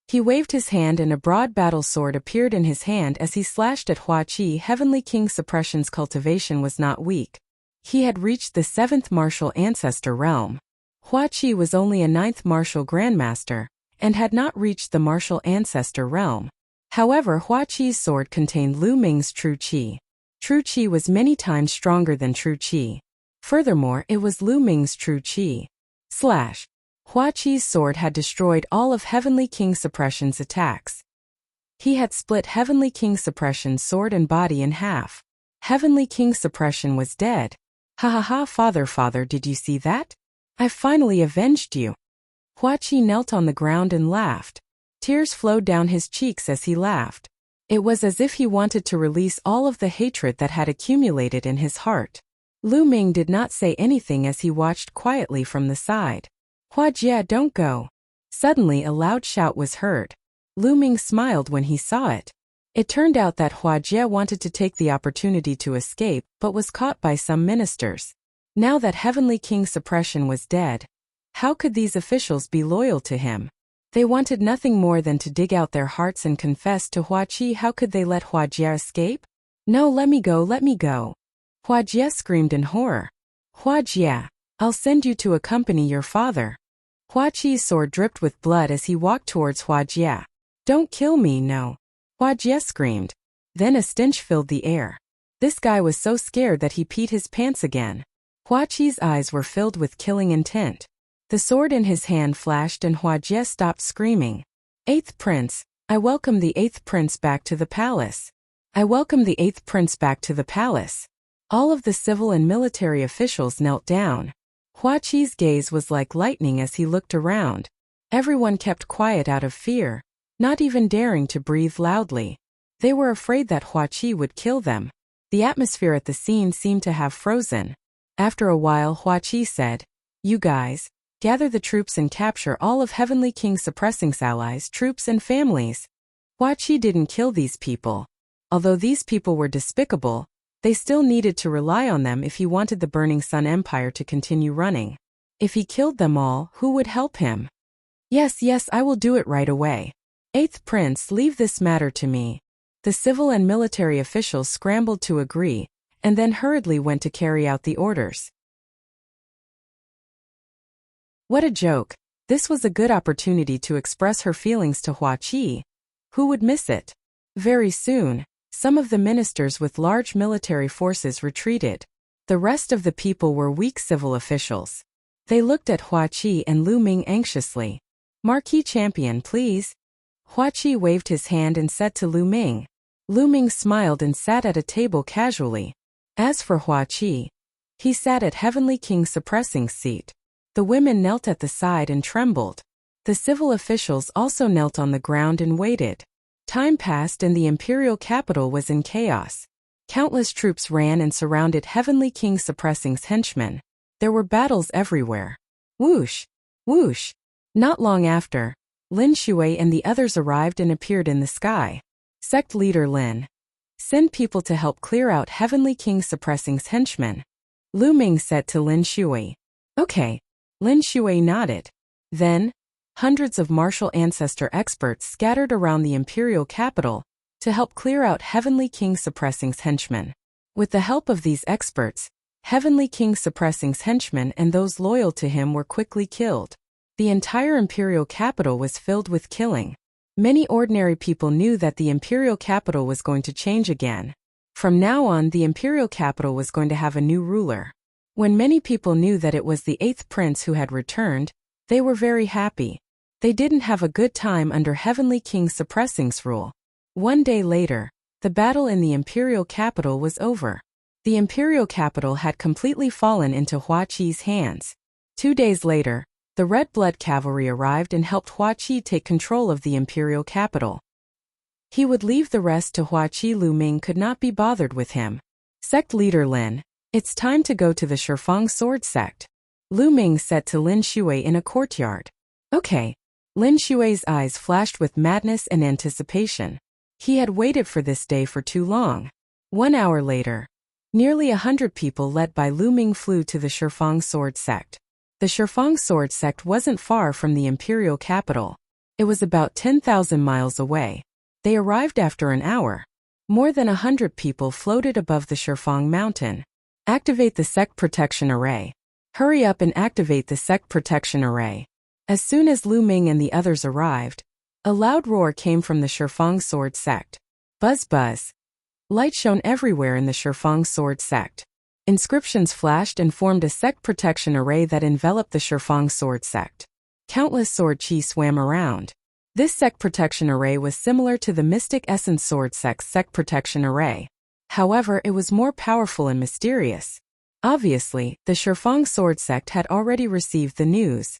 He waved his hand and a broad battle sword appeared in his hand as he slashed at Hua Qi. Heavenly King Suppression's cultivation was not weak. He had reached the 7th martial ancestor realm. Hua Qi was only a 9th martial grandmaster, and had not reached the martial ancestor realm. However, Hua Qi's sword contained Lu Ming's true qi. True qi was many times stronger than true qi. Furthermore, it was Lu Ming's true qi. Hua Qi's sword had destroyed all of Heavenly King Suppression's attacks. He had split Heavenly King Suppression's sword and body in half. Heavenly King Suppression was dead. Ha ha ha, father, did you see that? I finally avenged you. Hua Qi knelt on the ground and laughed. Tears flowed down his cheeks as he laughed. It was as if he wanted to release all of the hatred that had accumulated in his heart. Lu Ming did not say anything as he watched quietly from the side. Hua Jia, don't go. Suddenly a loud shout was heard. Lu Ming smiled when he saw it. It turned out that Hua Jia wanted to take the opportunity to escape but was caught by some ministers. Now that Heavenly King Suppression was dead, how could these officials be loyal to him? They wanted nothing more than to dig out their hearts and confess to Hua Qi. How could they let Hua Jia escape? No, let me go, let me go. Hua Jia screamed in horror. Hua Jia, I'll send you to accompany your father. Hua Qi's sword dripped with blood as he walked towards Hua Jia. Don't kill me, no. Hua Jia screamed. Then a stench filled the air. This guy was so scared that he peed his pants again. Hua Qi's eyes were filled with killing intent. The sword in his hand flashed and Hua Jia stopped screaming. 8th Prince, I welcome the 8th Prince back to the palace. I welcome the 8th Prince back to the palace. All of the civil and military officials knelt down. Hua Qi's gaze was like lightning as he looked around. Everyone kept quiet out of fear, not even daring to breathe loudly. They were afraid that Hua Qi would kill them. The atmosphere at the scene seemed to have frozen. After a while, Hua Qi said, You guys, gather the troops and capture all of Heavenly King Suppressing's allies, troops and families. Hua Qi didn't kill these people. Although these people were despicable, they still needed to rely on them if he wanted the Burning Sun Empire to continue running. If he killed them all, who would help him? Yes, I will do it right away. 8th Prince, leave this matter to me. The civil and military officials scrambled to agree, and then hurriedly went to carry out the orders. What a joke. This was a good opportunity to express her feelings to Hua Qi. Who would miss it? Very soon, some of the ministers with large military forces retreated. The rest of the people were weak civil officials. They looked at Hua Qi and Lu Ming anxiously. "Marquis champion, please." Hua Qi waved his hand and said to Lu Ming. Lu Ming smiled and sat at a table casually. As for Hua Qi, he sat at Heavenly King Suppressing's seat. The women knelt at the side and trembled. The civil officials also knelt on the ground and waited. Time passed and the imperial capital was in chaos. Countless troops ran and surrounded Heavenly King Suppressing's henchmen. There were battles everywhere. Whoosh! Whoosh! Not long after, Lin Shui and the others arrived and appeared in the sky. Sect leader Lin. Send people to help clear out Heavenly King Suppressing's henchmen. Lu Ming said to Lin Shui. Okay. Lin Shui nodded. Then, hundreds of martial ancestor experts scattered around the imperial capital to help clear out Heavenly King Suppressing's henchmen. With the help of these experts, Heavenly King Suppressing's henchmen and those loyal to him were quickly killed. The entire imperial capital was filled with killing. Many ordinary people knew that the imperial capital was going to change again. From now on, the imperial capital was going to have a new ruler. When many people knew that it was the 8th prince who had returned, they were very happy. They didn't have a good time under Heavenly King Suppressing's rule. One day later, the battle in the imperial capital was over. The imperial capital had completely fallen into Hua Qi's hands. 2 days later, the Red Blood Cavalry arrived and helped Hua Qi take control of the imperial capital. He would leave the rest to Hua Qi. Lu Ming could not be bothered with him. Sect leader Lin, it's time to go to the Shifang sword sect. Lu Ming said to Lin Shui in a courtyard. Okay. Lin Shui's eyes flashed with madness and anticipation. He had waited for this day for too long. 1 hour later, nearly 100 people led by Lu Ming flew to the Shifang sword sect. The Shifang sword sect wasn't far from the imperial capital. It was about 10,000 miles away. They arrived after an hour. More than 100 people floated above the Shifang mountain. Activate the sect protection array. Hurry up and activate the sect protection array. As soon as Lu Ming and the others arrived, a loud roar came from the Shifang sword sect. Buzz buzz. Light shone everywhere in the Shifang sword sect. Inscriptions flashed and formed a sect protection array that enveloped the Shifang sword sect. Countless sword chi swam around. This sect protection array was similar to the Mystic Essence sword sect's sect protection array. However, it was more powerful and mysterious. Obviously, the Shifang sword sect had already received the news.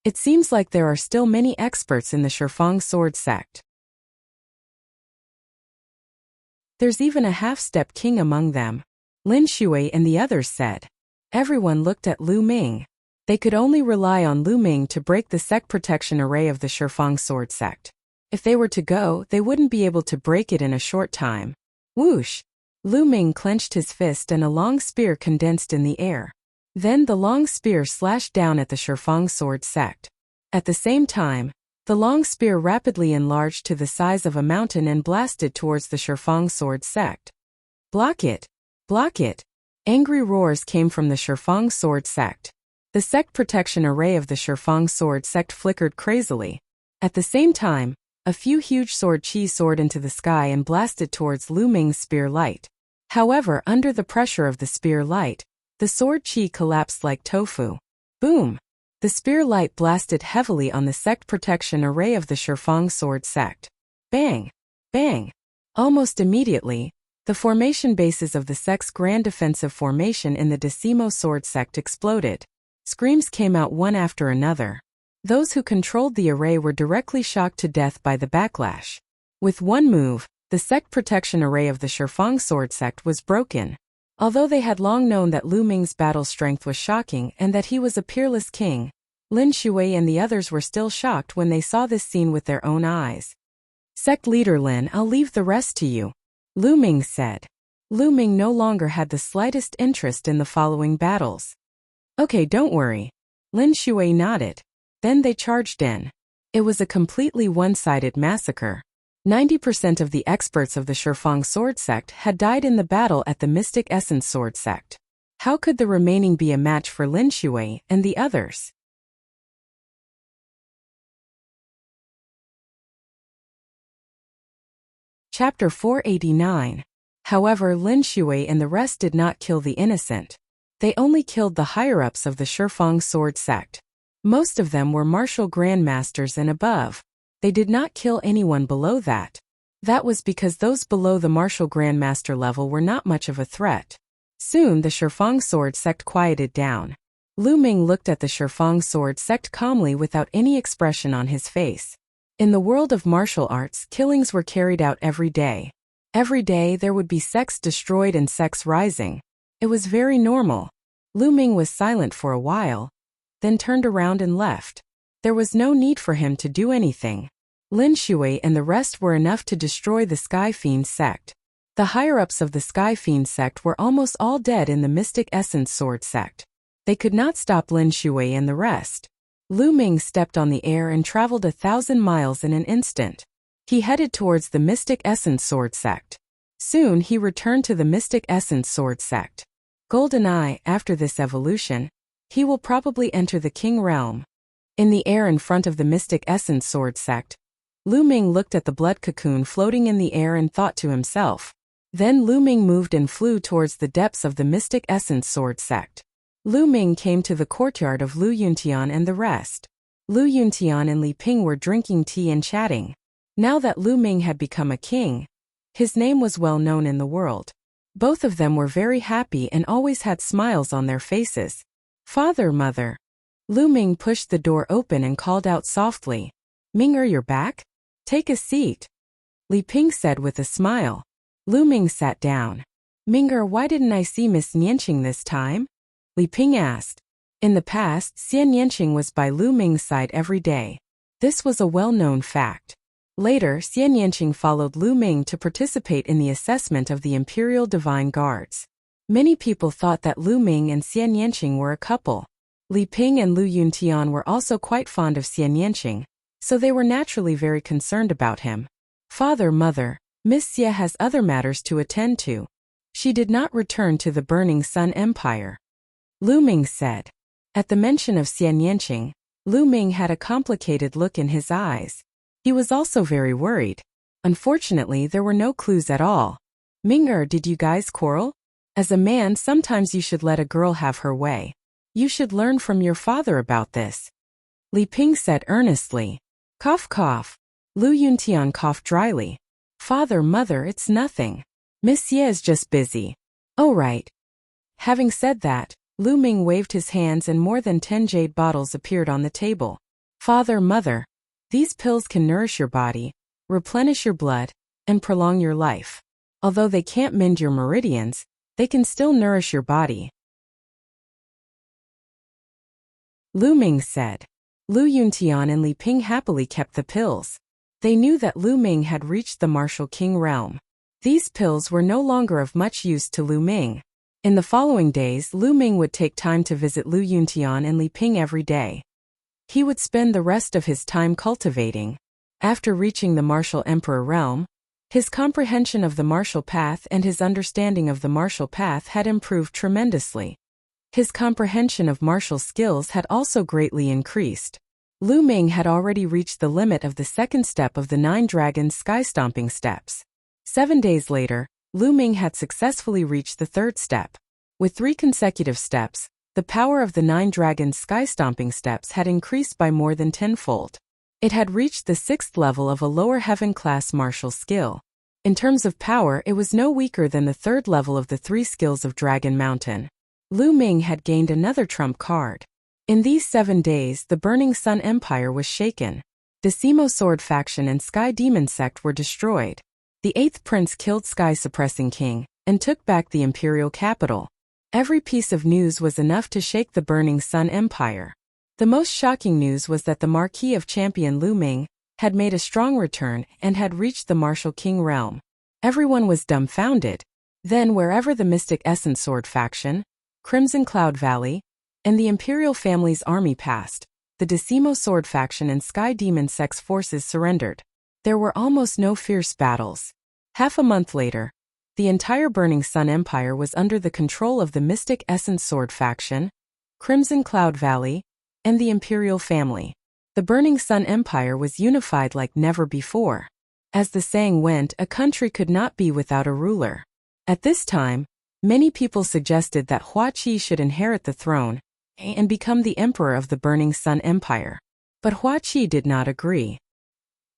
It seems like there are still many experts in the Shifang sword sect. There's even a half-step king among them. Lin Shui and the others said. Everyone looked at Lu Ming. They could only rely on Lu Ming to break the sect protection array of the Shifang sword sect. If they were to go, they wouldn't be able to break it in a short time. Whoosh! Lu Ming clenched his fist and a long spear condensed in the air. Then the long spear slashed down at the Shifang sword sect. At the same time, the long spear rapidly enlarged to the size of a mountain and blasted towards the Shifang sword sect. Block it! Block it! Angry roars came from the Shifang sword sect. The sect protection array of the Shifang sword sect flickered crazily. At the same time, a few huge sword chi soared into the sky and blasted towards Lu Ming's spear light. However, under the pressure of the spear light, the sword chi collapsed like tofu. Boom! The spear light blasted heavily on the sect protection array of the Shifang sword sect. Bang! Bang! Almost immediately, the formation bases of the sect's grand defensive formation in the Decimo sword sect exploded. Screams came out one after another. Those who controlled the array were directly shocked to death by the backlash. With one move, the sect protection array of the Shifang sword sect was broken. Although they had long known that Lu Ming's battle strength was shocking and that he was a peerless king, Lin Shui and the others were still shocked when they saw this scene with their own eyes. Sect leader Lin, I'll leave the rest to you, Lu Ming said. Lu Ming no longer had the slightest interest in the following battles. Okay, don't worry. Lin Shui nodded. Then they charged in. It was a completely one-sided massacre. 90% of the experts of the Shifang sword sect had died in the battle at the Mystic Essence sword sect. How could the remaining be a match for Lin Shui and the others? Chapter 489. However, Lin Shui and the rest did not kill the innocent. They only killed the higher-ups of the Shifang sword sect. Most of them were martial grandmasters and above. They did not kill anyone below that. That was because those below the martial grandmaster level were not much of a threat. Soon the Shifang sword sect quieted down. Lu Ming looked at the Shifang sword sect calmly without any expression on his face. In the world of martial arts, killings were carried out every day. Every day there would be sects destroyed and sects rising. It was very normal. Lu Ming was silent for a while, then turned around and left. There was no need for him to do anything. Lin Shui and the rest were enough to destroy the Sky Fiend sect. The higher-ups of the Sky Fiend sect were almost all dead in the Mystic Essence Sword sect. They could not stop Lin Shui and the rest. Lu Ming stepped on the air and traveled 1,000 miles in an instant. He headed towards the Mystic Essence Sword sect. Soon he returned to the Mystic Essence Sword sect. Golden Eye, after this evolution, he will probably enter the King realm. In the air in front of the Mystic Essence Sword sect, Lu Ming looked at the blood cocoon floating in the air and thought to himself. Then Lu Ming moved and flew towards the depths of the Mystic Essence Sword sect. Lu Ming came to the courtyard of Lu Yuntian and the rest. Lu Yuntian and Li Ping were drinking tea and chatting. Now that Lu Ming had become a king, his name was well known in the world. Both of them were very happy and always had smiles on their faces. Father, mother. Lu Ming pushed the door open and called out softly. Ming-er, you're back? Take a seat. Li Ping said with a smile. Lu Ming sat down. Ming-er, why didn't I see Miss Nianqing this time? Li Ping asked. In the past, Xian Nianqing was by Lu Ming's side every day. This was a well-known fact. Later, Xian Nianqing followed Lu Ming to participate in the assessment of the Imperial Divine Guards. Many people thought that Lu Ming and Xian Nianqing were a couple. Li Ping and Lu Yuntian were also quite fond of Xian Nianqing, so they were naturally very concerned about him. Father, mother, Miss Xie has other matters to attend to. She did not return to the Burning Sun Empire. Lu Ming said. At the mention of Xian Nianqing, Lu Ming had a complicated look in his eyes. He was also very worried. Unfortunately, there were no clues at all. Ming-er, did you guys quarrel? As a man, sometimes you should let a girl have her way. You should learn from your father about this. Li Ping said earnestly. Cough, cough. Lu Yuntian coughed dryly. Father, mother, it's nothing. Miss Ye is just busy. Oh, right. Having said that, Lu Ming waved his hands and more than 10 jade bottles appeared on the table. Father, mother, these pills can nourish your body, replenish your blood, and prolong your life. Although they can't mend your meridians, they can still nourish your body. Lu Ming said. Lu Yuntian and Li Ping happily kept the pills. They knew that Lu Ming had reached the Martial King realm. These pills were no longer of much use to Lu Ming. In the following days, Lu Ming would take time to visit Lu Yuntian and Li Ping every day. He would spend the rest of his time cultivating. After reaching the Martial Emperor realm, his comprehension of the martial path and his understanding of the martial path had improved tremendously. His comprehension of martial skills had also greatly increased. Lu Ming had already reached the limit of the second step of the 9 Dragons sky-stomping steps. 7 days later, Lu Ming had successfully reached the third step. With 3 consecutive steps, the power of the 9 Dragons sky-stomping steps had increased by more than 10-fold. It had reached the 6th level of a lower heaven-class martial skill. In terms of power, it was no weaker than the 3rd level of the 3 skills of Dragon Mountain. Lu Ming had gained another trump card. In these 7 days, the Burning Sun Empire was shaken. Decimo Sword faction and Sky Demon sect were destroyed. The 8th prince killed Sky Suppressing King and took back the imperial capital. Every piece of news was enough to shake the Burning Sun Empire. The most shocking news was that the Marquis of Champion Lu Ming had made a strong return and had reached the Martial King realm. Everyone was dumbfounded. Then wherever the Mystic Essence Sword faction, Crimson Cloud Valley, and the Imperial family's army passed, the Decimo Sword faction and Sky Demon sect's forces surrendered. There were almost no fierce battles. Half a month later, the entire Burning Sun Empire was under the control of the Mystic Essence Sword faction, Crimson Cloud Valley, and the Imperial family. The Burning Sun Empire was unified like never before. As the saying went, a country could not be without a ruler. At this time, many people suggested that Hua Qi should inherit the throne and become the emperor of the Burning Sun Empire. But Hua Qi did not agree.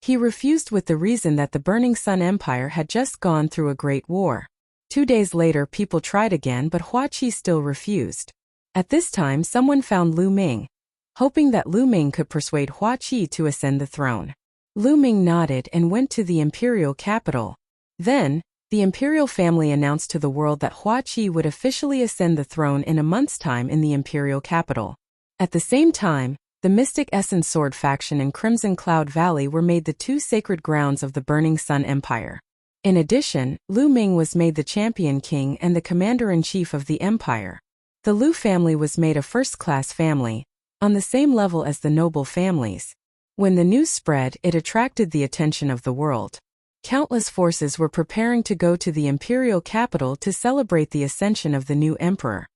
He refused with the reason that the Burning Sun Empire had just gone through a great war. 2 days later, people tried again, but Hua Qi still refused. At this time, someone found Lu Ming, hoping that Lu Ming could persuade Hua Qi to ascend the throne. Lu Ming nodded and went to the imperial capital. Then, the imperial family announced to the world that Hua Qi would officially ascend the throne in a month's time in the imperial capital. At the same time, the Mystic Essence Sword faction and Crimson Cloud Valley were made the 2 sacred grounds of the Burning Sun Empire. In addition, Lu Ming was made the champion king and the commander-in-chief of the empire. The Lu family was made a first-class family, on the same level as the noble families. When the news spread, it attracted the attention of the world. Countless forces were preparing to go to the imperial capital to celebrate the ascension of the new emperor.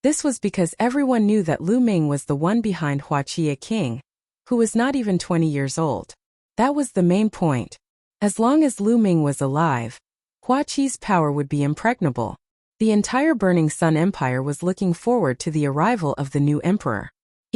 This was because everyone knew that Lu Ming was the one behind Hua Qi, a king, who was not even 20 years old. That was the main point. As long as Lu Ming was alive, Hua Qi's power would be impregnable. The entire Burning Sun Empire was looking forward to the arrival of the new emperor.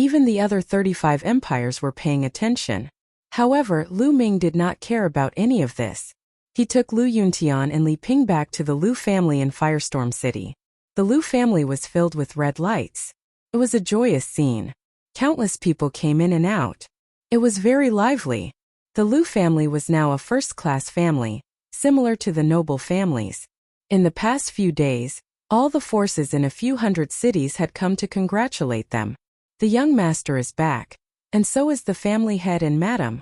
Even the other 35 empires were paying attention. However, Lu Ming did not care about any of this. He took Lu Yuntian and Li Ping back to the Lu family in Firestorm City. The Lu family was filled with red lights. It was a joyous scene. Countless people came in and out. It was very lively. The Lu family was now a first-class family, similar to the noble families. In the past few days, all the forces in a few hundred cities had come to congratulate them. The young master is back, and so is the family head and madam.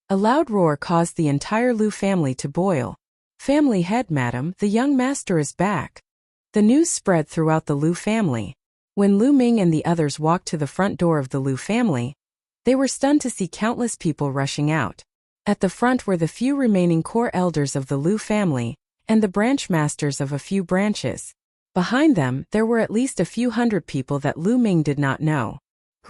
A loud roar caused the entire Lu family to boil. Family head, madam, the young master is back. The news spread throughout the Lu family. When Lu Ming and the others walked to the front door of the Lu family, they were stunned to see countless people rushing out. At the front were the few remaining core elders of the Lu family, and the branch masters of a few branches. Behind them, there were at least a few hundred people that Lu Ming did not know.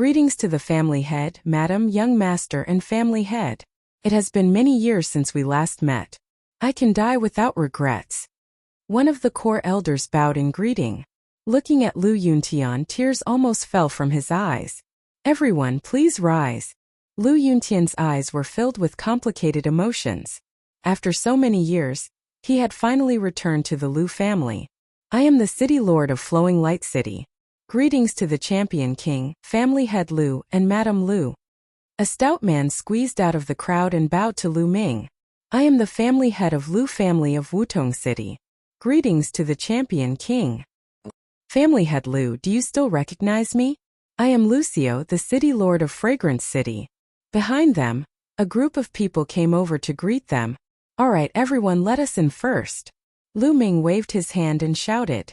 Greetings to the family head, madam, young master, and family head. It has been many years since we last met. I can die without regrets. One of the core elders bowed in greeting. Looking at Lu Yuntian, tears almost fell from his eyes. Everyone, please rise. Lu Yuntian's eyes were filled with complicated emotions. After so many years, he had finally returned to the Lu family. I am the city lord of Flowing Light City. Greetings to the champion king, family head Lu, and Madam Lu. A stout man squeezed out of the crowd and bowed to Lu Ming. I am the family head of Lu family of Wutong City. Greetings to the champion king. Family head Lu, do you still recognize me? I am Lucio, the city lord of Fragrance City. Behind them, a group of people came over to greet them. All right, everyone, let us in first. Lu Ming waved his hand and shouted.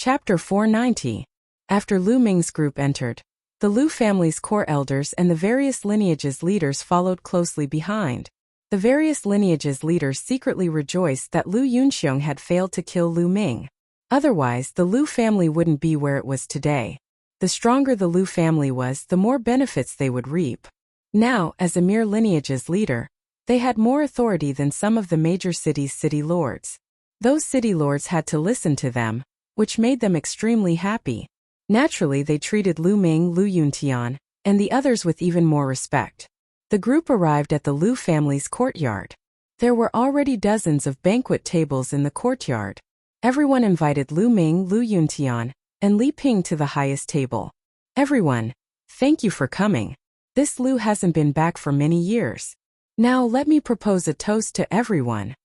Chapter 490. After Lu Ming's group entered, the Lu family's core elders and the various lineages leaders followed closely behind. The various lineages leaders secretly rejoiced that Lu Yunxiong had failed to kill Lu Ming. Otherwise, the Lu family wouldn't be where it was today. The stronger the Lu family was, the more benefits they would reap. Now, as a mere lineages leader, they had more authority than some of the major cities' city lords. Those city lords had to listen to them, which made them extremely happy. Naturally, they treated Lu Ming, Lu Yuntian, and the others with even more respect. The group arrived at the Lu family's courtyard. There were already dozens of banquet tables in the courtyard. Everyone invited Lu Ming, Lu Yuntian, and Li Ping to the highest table. Everyone, thank you for coming. This Lu hasn't been back for many years. Now let me propose a toast to everyone.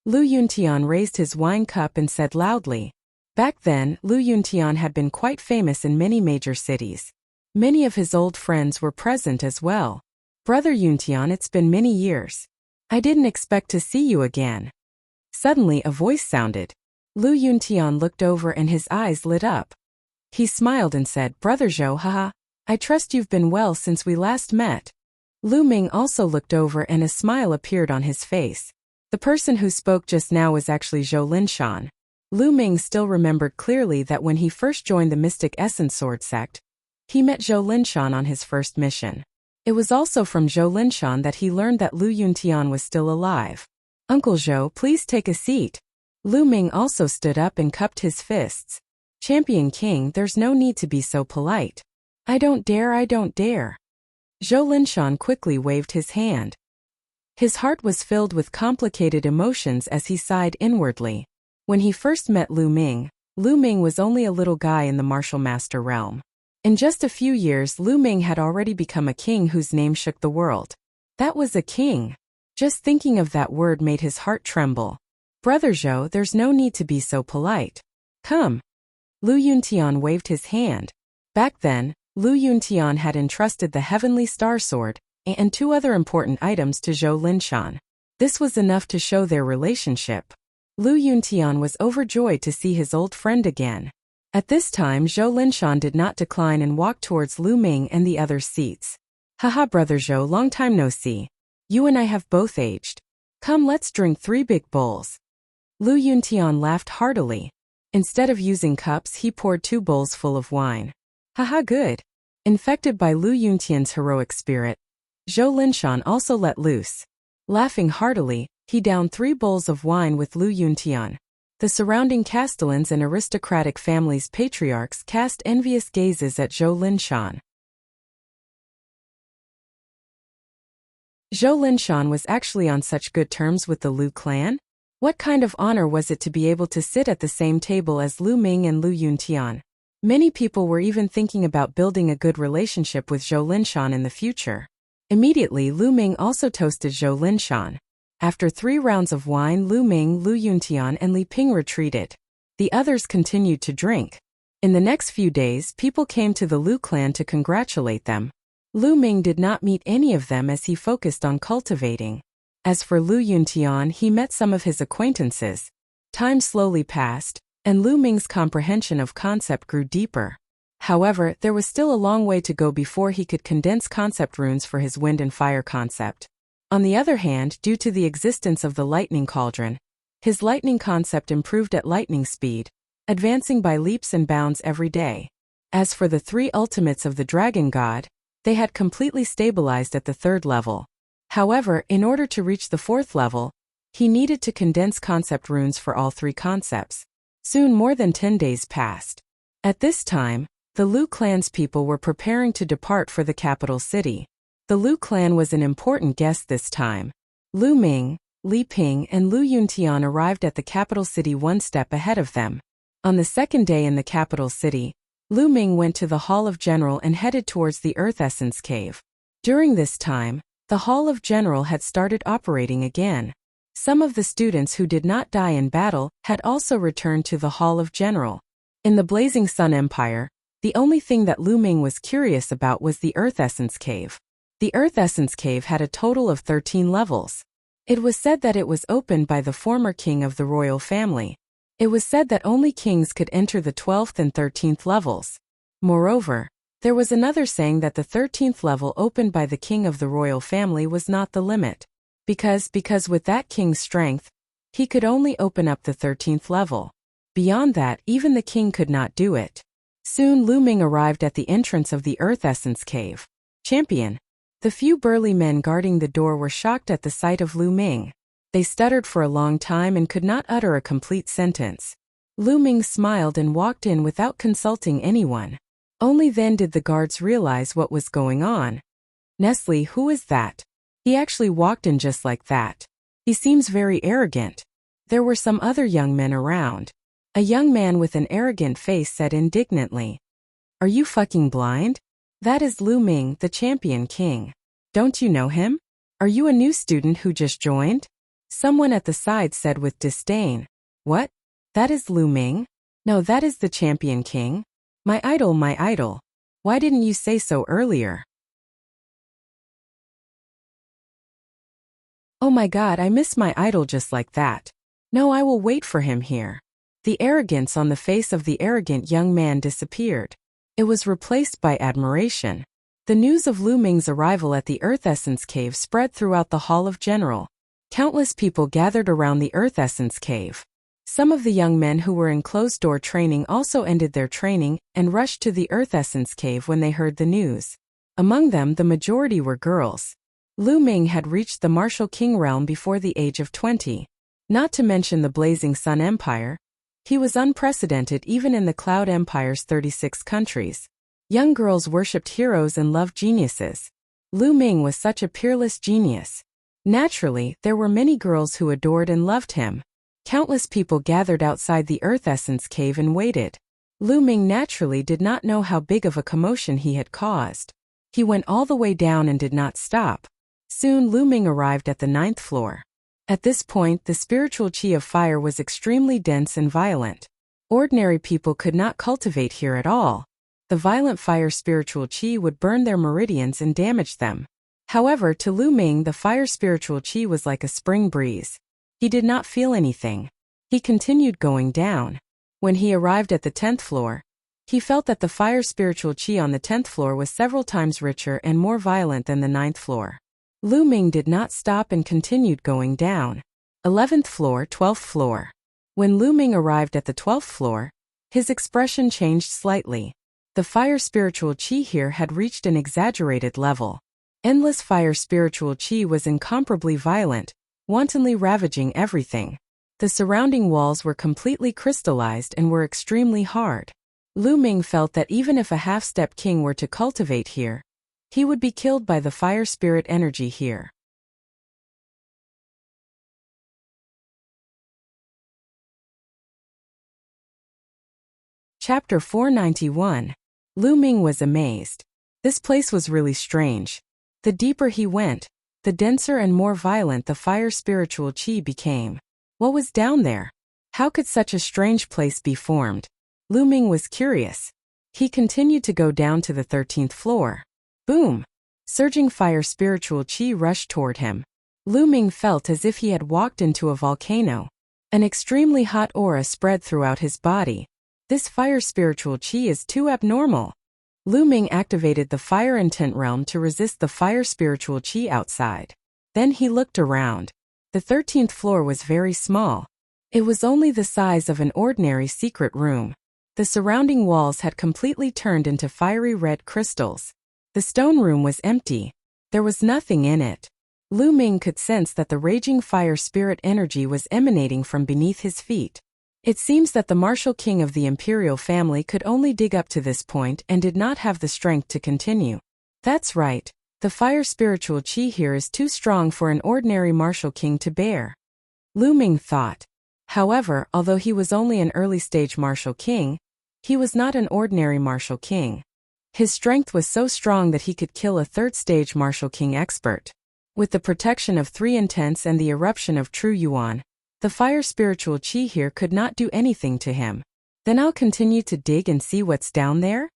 Lu Yuntian raised his wine cup and said loudly. Back then, Lu Yuntian had been quite famous in many major cities. Many of his old friends were present as well. Brother Yuntian, it's been many years. I didn't expect to see you again. Suddenly a voice sounded. Lu Yuntian looked over and his eyes lit up. He smiled and said, Brother Zhou, haha, I trust you've been well since we last met. Lu Ming also looked over and a smile appeared on his face. The person who spoke just now was actually Zhou Linshan. Lu Ming still remembered clearly that when he first joined the Mystic Essence Sword sect, he met Zhou Linshan on his first mission. It was also from Zhou Linshan that he learned that Lu Yuntian was still alive. "Uncle Zhou, please take a seat." Lu Ming also stood up and cupped his fists. "Champion King, there's no need to be so polite." I don't dare. Zhou Linshan quickly waved his hand. His heart was filled with complicated emotions as he sighed inwardly. When he first met Lu Ming was only a little guy in the martial master realm. In just a few years, Lu Ming had already become a king whose name shook the world. That was a king. Just thinking of that word made his heart tremble. "Brother Zhou, there's no need to be so polite. Come." Lu Yuntian waved his hand. Back then, Lu Yuntian had entrusted the Heavenly Star Sword and 2 other important items to Zhou Linshan. This was enough to show their relationship. Lu Yuntian was overjoyed to see his old friend again. At this time, Zhou Linshan did not decline and walked towards Lu Ming and the other seats. "Haha, Brother Zhou, long time no see. You and I have both aged. Come, let's drink 3 big bowls." Lu Yuntian laughed heartily. Instead of using cups, he poured 2 bowls full of wine. "Haha, good." Infected by Lu Yuntian's heroic spirit, Zhou Linshan also let loose. Laughing heartily, he downed 3 bowls of wine with Lu Yuntian. The surrounding castellans and aristocratic families' patriarchs cast envious gazes at Zhou Linshan. Zhou Linshan was actually on such good terms with the Lu clan? What kind of honor was it to be able to sit at the same table as Lu Ming and Lu Yuntian? Many people were even thinking about building a good relationship with Zhou Linshan in the future. Immediately, Lu Ming also toasted Zhou Linshan. After 3 rounds of wine, Lu Ming, Lu Yuntian, and Li Ping retreated. The others continued to drink. In the next few days, people came to the Lu clan to congratulate them. Lu Ming did not meet any of them as he focused on cultivating. As for Lu Yuntian, he met some of his acquaintances. Time slowly passed, and Lu Ming's comprehension of concept grew deeper. However, there was still a long way to go before he could condense concept runes for his wind and fire concept. On the other hand, due to the existence of the lightning cauldron, his lightning concept improved at lightning speed, advancing by leaps and bounds every day. As for the 3 ultimates of the dragon god, they had completely stabilized at the 3rd level. However, in order to reach the 4th level, he needed to condense concept runes for all 3 concepts. Soon more than 10 days passed. At this time, the Lu clan's people were preparing to depart for the capital city. The Lu clan was an important guest this time. Lu Ming, Li Ping, and Lu Yuntian arrived at the capital city 1 step ahead of them. On the 2nd day in the capital city, Lu Ming went to the Hall of General and headed towards the Earth Essence Cave. During this time, the Hall of General had started operating again. Some of the students who did not die in battle had also returned to the Hall of General. In the Blazing Sun Empire, the only thing that Lu Ming was curious about was the Earth Essence Cave. The Earth Essence Cave had a total of 13 levels. It was said that it was opened by the former king of the royal family. It was said that only kings could enter the 12th and 13th levels. Moreover, there was another saying that the 13th level opened by the king of the royal family was not the limit. Because with that king's strength, he could only open up the 13th level. Beyond that, even the king could not do it. Soon Lu Ming arrived at the entrance of the Earth Essence Cave. "Champion." The few burly men guarding the door were shocked at the sight of Lu Ming. They stuttered for a long time and could not utter a complete sentence. Lu Ming smiled and walked in without consulting anyone. Only then did the guards realize what was going on. "Nestle, who is that? He actually walked in just like that. He seems very arrogant." There were some other young men around. A young man with an arrogant face said indignantly, "Are you fucking blind? That is Lu Ming, the champion king. Don't you know him? Are you a new student who just joined?" Someone at the side said with disdain, "What? That is Lu Ming? No, that is the champion king. My idol, my idol. Why didn't you say so earlier?" "Oh my god, I miss my idol just like that. No, I will wait for him here." The arrogance on the face of the arrogant young man disappeared. It was replaced by admiration. The news of Lu Ming's arrival at the Earth Essence Cave spread throughout the Hall of General. Countless people gathered around the Earth Essence Cave. Some of the young men who were in closed-door training also ended their training and rushed to the Earth Essence Cave when they heard the news. Among them, the majority were girls. Lu Ming had reached the Martial King realm before the age of 20. Not to mention the Blazing Sun Empire. He was unprecedented even in the Cloud Empire's 36 countries. Young girls worshipped heroes and loved geniuses. Lu Ming was such a peerless genius. Naturally, there were many girls who adored and loved him. Countless people gathered outside the Earth Essence Cave and waited. Lu Ming naturally did not know how big of a commotion he had caused. He went all the way down and did not stop. Soon Lu Ming arrived at the 9th floor. At this point, the spiritual chi of fire was extremely dense and violent. Ordinary people could not cultivate here at all. The violent fire spiritual chi would burn their meridians and damage them. However, to Lu Ming, the fire spiritual chi was like a spring breeze. He did not feel anything. He continued going down. When he arrived at the 10th floor, he felt that the fire spiritual chi on the 10th floor was several times richer and more violent than the 9th floor. Lu Ming did not stop and continued going down. 11th floor, 12th floor. When Lu Ming arrived at the 12th floor, his expression changed slightly. The fire spiritual chi here had reached an exaggerated level. Endless fire spiritual chi was incomparably violent, wantonly ravaging everything. The surrounding walls were completely crystallized and were extremely hard. Lu Ming felt that even if a half-step king were to cultivate here, he would be killed by the fire spirit energy here. Chapter 491. Lu Ming was amazed. This place was really strange. The deeper he went, the denser and more violent the fire spiritual chi became. What was down there? How could such a strange place be formed? Lu Ming was curious. He continued to go down to the 13th floor. Boom! Surging fire spiritual chi rushed toward him. Lu Ming felt as if he had walked into a volcano. An extremely hot aura spread throughout his body. This fire spiritual chi is too abnormal. Lu Ming activated the fire intent realm to resist the fire spiritual chi outside. Then he looked around. The 13th floor was very small. It was only the size of an ordinary secret room. The surrounding walls had completely turned into fiery red crystals. The stone room was empty. There was nothing in it. Lu Ming could sense that the raging fire spirit energy was emanating from beneath his feet. It seems that the martial king of the imperial family could only dig up to this point and did not have the strength to continue. That's right. The fire spiritual chi here is too strong for an ordinary martial king to bear. Lu Ming thought. However, although he was only an early-stage martial king, he was not an ordinary martial king. His strength was so strong that he could kill a third-stage martial king expert. With the protection of 3 intents and the eruption of true yuan, the fire spiritual chi here could not do anything to him. Then I'll continue to dig and see what's down there?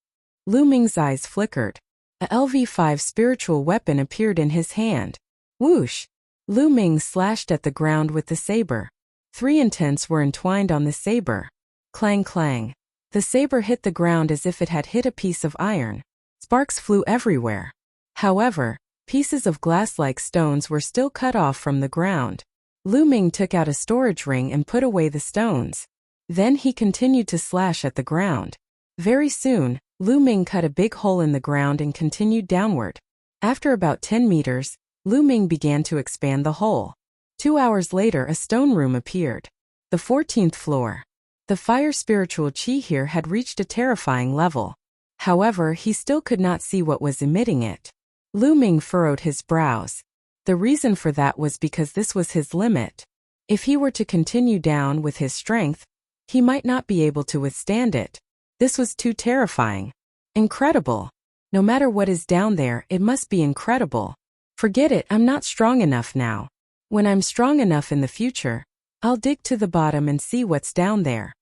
Lu Ming's eyes flickered. A LV5 spiritual weapon appeared in his hand. Whoosh! Lu Ming slashed at the ground with the saber. 3 intents were entwined on the saber. Clang clang. The saber hit the ground as if it had hit a piece of iron. Sparks flew everywhere. However, pieces of glass-like stones were still cut off from the ground. Lu Ming took out a storage ring and put away the stones. Then he continued to slash at the ground. Very soon, Lu Ming cut a big hole in the ground and continued downward. After about 10 meters, Lu Ming began to expand the hole. 2 hours later, a stone room appeared. The 14th floor. The fire spiritual chi here had reached a terrifying level. However, he still could not see what was emitting it. Lu Ming furrowed his brows. The reason for that was because this was his limit. If he were to continue down with his strength, he might not be able to withstand it. This was too terrifying. Incredible. No matter what is down there, it must be incredible. Forget it, I'm not strong enough now. When I'm strong enough in the future, I'll dig to the bottom and see what's down there.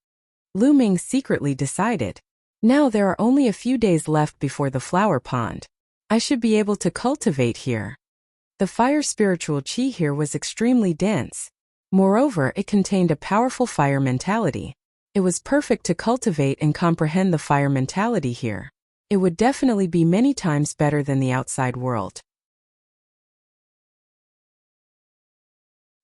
Lu Ming secretly decided. Now there are only a few days left before the flower pond. I should be able to cultivate here. The fire spiritual chi here was extremely dense. Moreover, it contained a powerful fire mentality. It was perfect to cultivate and comprehend the fire mentality here. It would definitely be many times better than the outside world.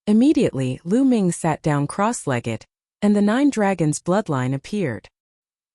Immediately, Lu Ming sat down cross-legged, and the 9 dragons' bloodline appeared.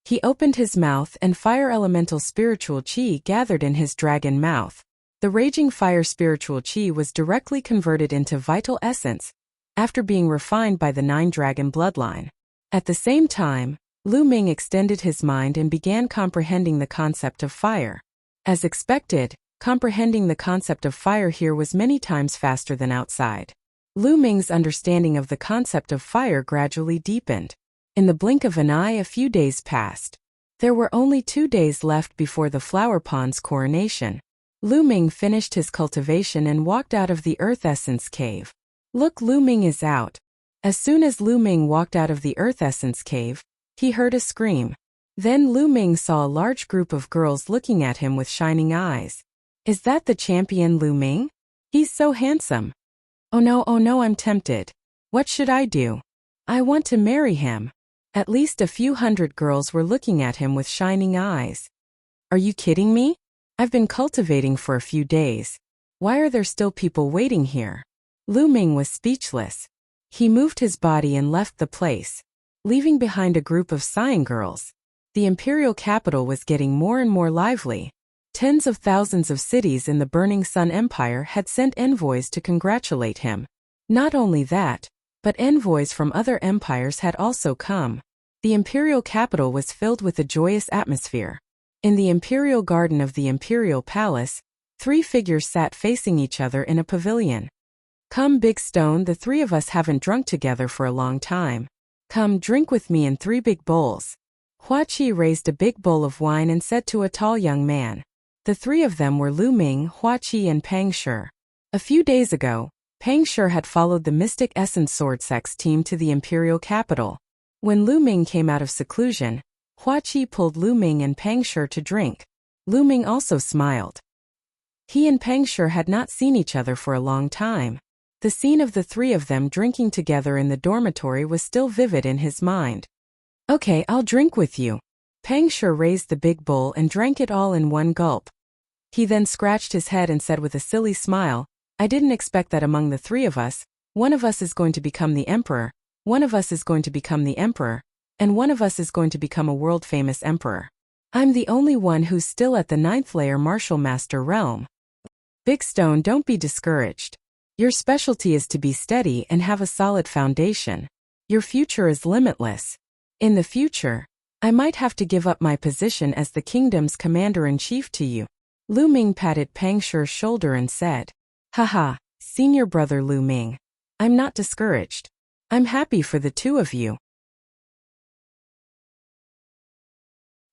He opened his mouth and fire elemental spiritual chi gathered in his dragon mouth. The raging fire spiritual chi was directly converted into vital essence after being refined by the 9 dragon bloodline. At the same time, Lu Ming extended his mind and began comprehending the concept of fire. As expected, comprehending the concept of fire here was many times faster than outside. Lu Ming's understanding of the concept of fire gradually deepened. In the blink of an eye, a few days passed. There were only 2 days left before the flower pond's coronation. Lu Ming finished his cultivation and walked out of the Earth Essence Cave. Look, Lu Ming is out. As soon as Lu Ming walked out of the Earth Essence Cave, he heard a scream. Then Lu Ming saw a large group of girls looking at him with shining eyes. Is that the champion Lu Ming? He's so handsome. Oh no, I'm tempted. What should I do? I want to marry him. At least a few hundred girls were looking at him with shining eyes. Are you kidding me? I've been cultivating for a few days. Why are there still people waiting here? Lu Ming was speechless. He moved his body and left the place, leaving behind a group of sighing girls. The imperial capital was getting more and more lively. Tens of thousands of cities in the Burning Sun Empire had sent envoys to congratulate him. Not only that, but envoys from other empires had also come. The imperial capital was filled with a joyous atmosphere. In the imperial garden of the imperial palace, 3 figures sat facing each other in a pavilion. Come, Big Stone, the 3 of us haven't drunk together for a long time. Come, drink with me in 3 big bowls. Hua Qi raised a big bowl of wine and said to a tall young man. The 3 of them were Lu Ming, Hua Qi and Pang Shi. A few days ago, Pang Shi had followed the Mystic Essence Sword Sex team to the imperial capital. When Lu Ming came out of seclusion, Hua Qi pulled Lu Ming and Pang Shi to drink. Lu Ming also smiled. He and Pang Shi had not seen each other for a long time. The scene of the 3 of them drinking together in the dormitory was still vivid in his mind. Okay, I'll drink with you. Pang Shi raised the big bowl and drank it all in one gulp. He then scratched his head and said with a silly smile, I didn't expect that among the 3 of us, one of us is going to become the emperor, one of us is going to become the emperor, and one of us is going to become a world-famous emperor. I'm the only one who's still at the 9th layer martial master realm. Big Stone, don't be discouraged. Your specialty is to be steady and have a solid foundation. Your future is limitless. In the future, I might have to give up my position as the kingdom's commander-in-chief to you. Lu Ming patted Pang Shi's shoulder and said, Haha, senior brother Lu Ming. I'm not discouraged. I'm happy for the 2 of you.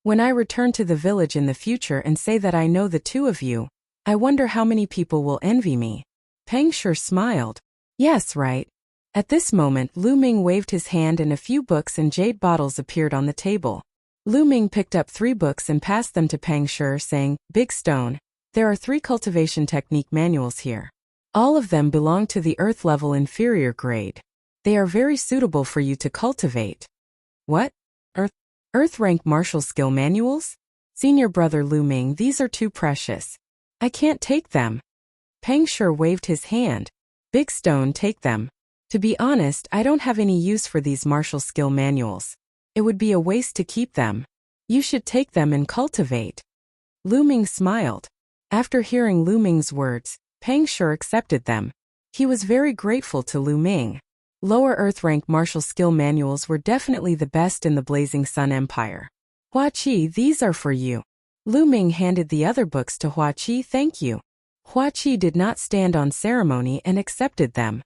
When I return to the village in the future and say that I know the 2 of you, I wonder how many people will envy me. Pang Shi smiled. Yes, right. At this moment, Lu Ming waved his hand and a few books and jade bottles appeared on the table. Lu Ming picked up 3 books and passed them to Pang Shi, saying, Big Stone, there are 3 cultivation technique manuals here. All of them belong to the Earth level inferior grade. They are very suitable for you to cultivate. What? Earth rank martial skill manuals? Senior brother Lu Ming, these are too precious. I can't take them. Pang Shi waved his hand. Big Stone, take them. To be honest, I don't have any use for these martial skill manuals. It would be a waste to keep them. You should take them and cultivate. Lu Ming smiled. After hearing Lu Ming's words, Pang Shi accepted them. He was very grateful to Lu Ming. Lower Earth rank martial skill manuals were definitely the best in the Blazing Sun Empire. Hua Qi, these are for you. Lu Ming handed the other books to Hua Qi. Thank you. Hua Qi did not stand on ceremony and accepted them.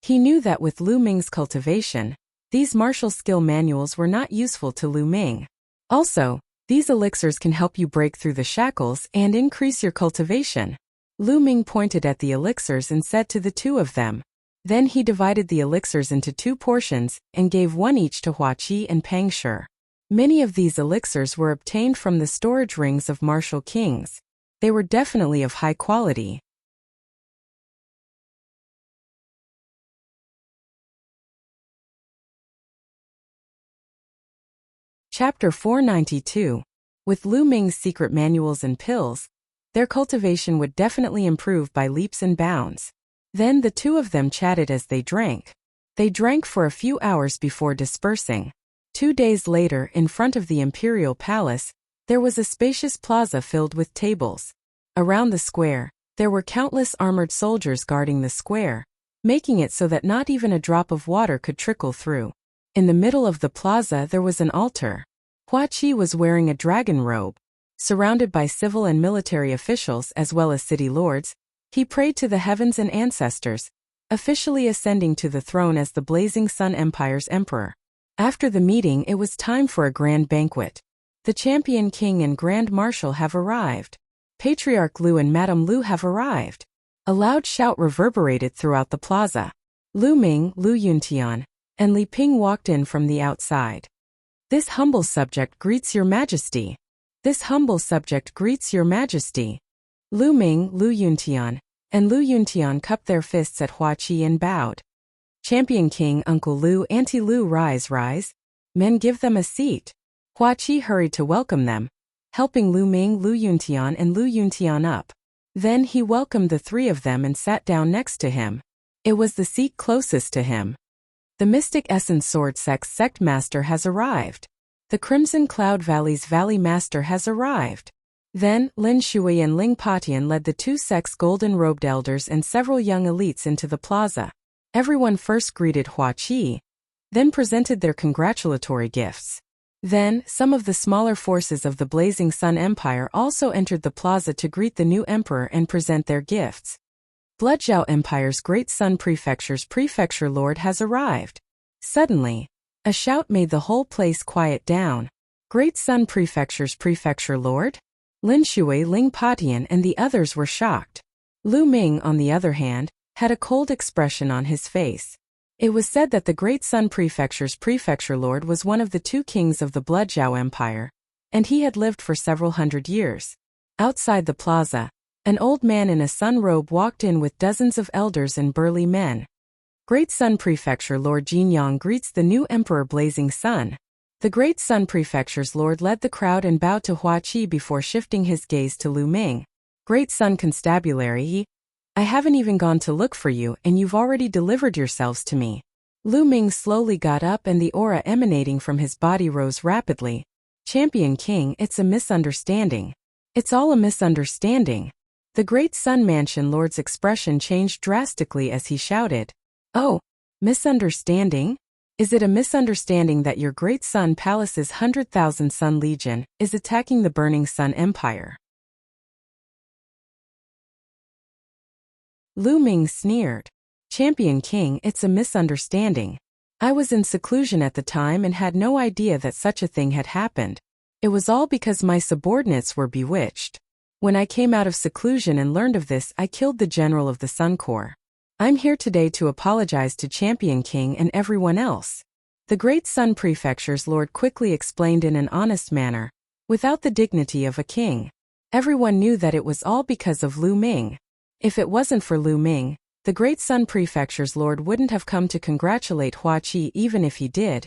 He knew that with Lu Ming's cultivation, these martial skill manuals were not useful to Lu Ming. Also, these elixirs can help you break through the shackles and increase your cultivation. Lu Ming pointed at the elixirs and said to the 2 of them. Then he divided the elixirs into 2 portions and gave 1 each to Hua Qi and Pang Shi. Many of these elixirs were obtained from the storage rings of martial kings. They were definitely of high quality. Chapter 492. With Lu Ming's secret manuals and pills, their cultivation would definitely improve by leaps and bounds. Then the 2 of them chatted as they drank. They drank for a few hours before dispersing. 2 days later, in front of the imperial palace, there was a spacious plaza filled with tables. Around the square, there were countless armored soldiers guarding the square, making it so that not even a drop of water could trickle through. In the middle of the plaza there was an altar. Hua Qi was wearing a dragon robe. Surrounded by civil and military officials as well as city lords, he prayed to the heavens and ancestors, officially ascending to the throne as the Blazing Sun Empire's emperor. After the meeting, it was time for a grand banquet. The champion king and grand marshal have arrived. Patriarch Lu and Madame Lu have arrived. A loud shout reverberated throughout the plaza. Lu Ming, Lu Yuntian, and Li Ping walked in from the outside. This humble subject greets your majesty. This humble subject greets your majesty. Lu Ming, Lu Yuntian, and Lu Yuntian cupped their fists at Hua Qi and bowed. Champion King, Uncle Lu, Auntie Lu, rise, rise. Men, give them a seat. Hua Qi hurried to welcome them, helping Lu Ming, Lu Yuntian, and Lu Yuntian up. Then he welcomed the three of them and sat down next to him. It was the seat closest to him. The Mystic Essence Sword Sect Master has arrived. The Crimson Cloud Valley's Valley Master has arrived. Then, Lin Shui and Ling Patian led the two sects' golden-robed elders and several young elites into the plaza. Everyone first greeted Hua Qi, then presented their congratulatory gifts. Then, some of the smaller forces of the Blazing Sun Empire also entered the plaza to greet the new emperor and present their gifts. Bloodjiao Empire's Great Sun Prefecture's Prefecture Lord has arrived. Suddenly, a shout made the whole place quiet down. Great Sun Prefecture's Prefecture Lord? Lin Shui, Ling Patian, and the others were shocked. Lu Ming, on the other hand, had a cold expression on his face. It was said that the Great Sun Prefecture's Prefecture Lord was one of the two kings of the Bloodjiao Empire, and he had lived for several hundred years. Outside the plaza, an old man in a sun robe walked in with dozens of elders and burly men. Great Sun Prefecture Lord Jinyang greets the new Emperor Blazing Sun. The Great Sun Prefecture's Lord led the crowd and bowed to Hua Qi before shifting his gaze to Lu Ming. Great Sun Constabulary, I haven't even gone to look for you and you've already delivered yourselves to me. Lu Ming slowly got up and the aura emanating from his body rose rapidly. Champion King, it's a misunderstanding. It's all a misunderstanding. The Great Sun Mansion Lord's expression changed drastically as he shouted. Oh, misunderstanding? Is it a misunderstanding that your Great Sun Palace's 100,000 Sun Legion is attacking the Burning Sun Empire? Lu Ming sneered. Champion King, it's a misunderstanding. I was in seclusion at the time and had no idea that such a thing had happened. It was all because my subordinates were bewitched. When I came out of seclusion and learned of this, I killed the general of the Sun Corps. I'm here today to apologize to Champion King and everyone else. The Great Sun Prefecture's Lord quickly explained in an honest manner, without the dignity of a king. Everyone knew that it was all because of Lu Ming. If it wasn't for Lu Ming, the Great Sun Prefecture's Lord wouldn't have come to congratulate Hua Qi. Even if he did,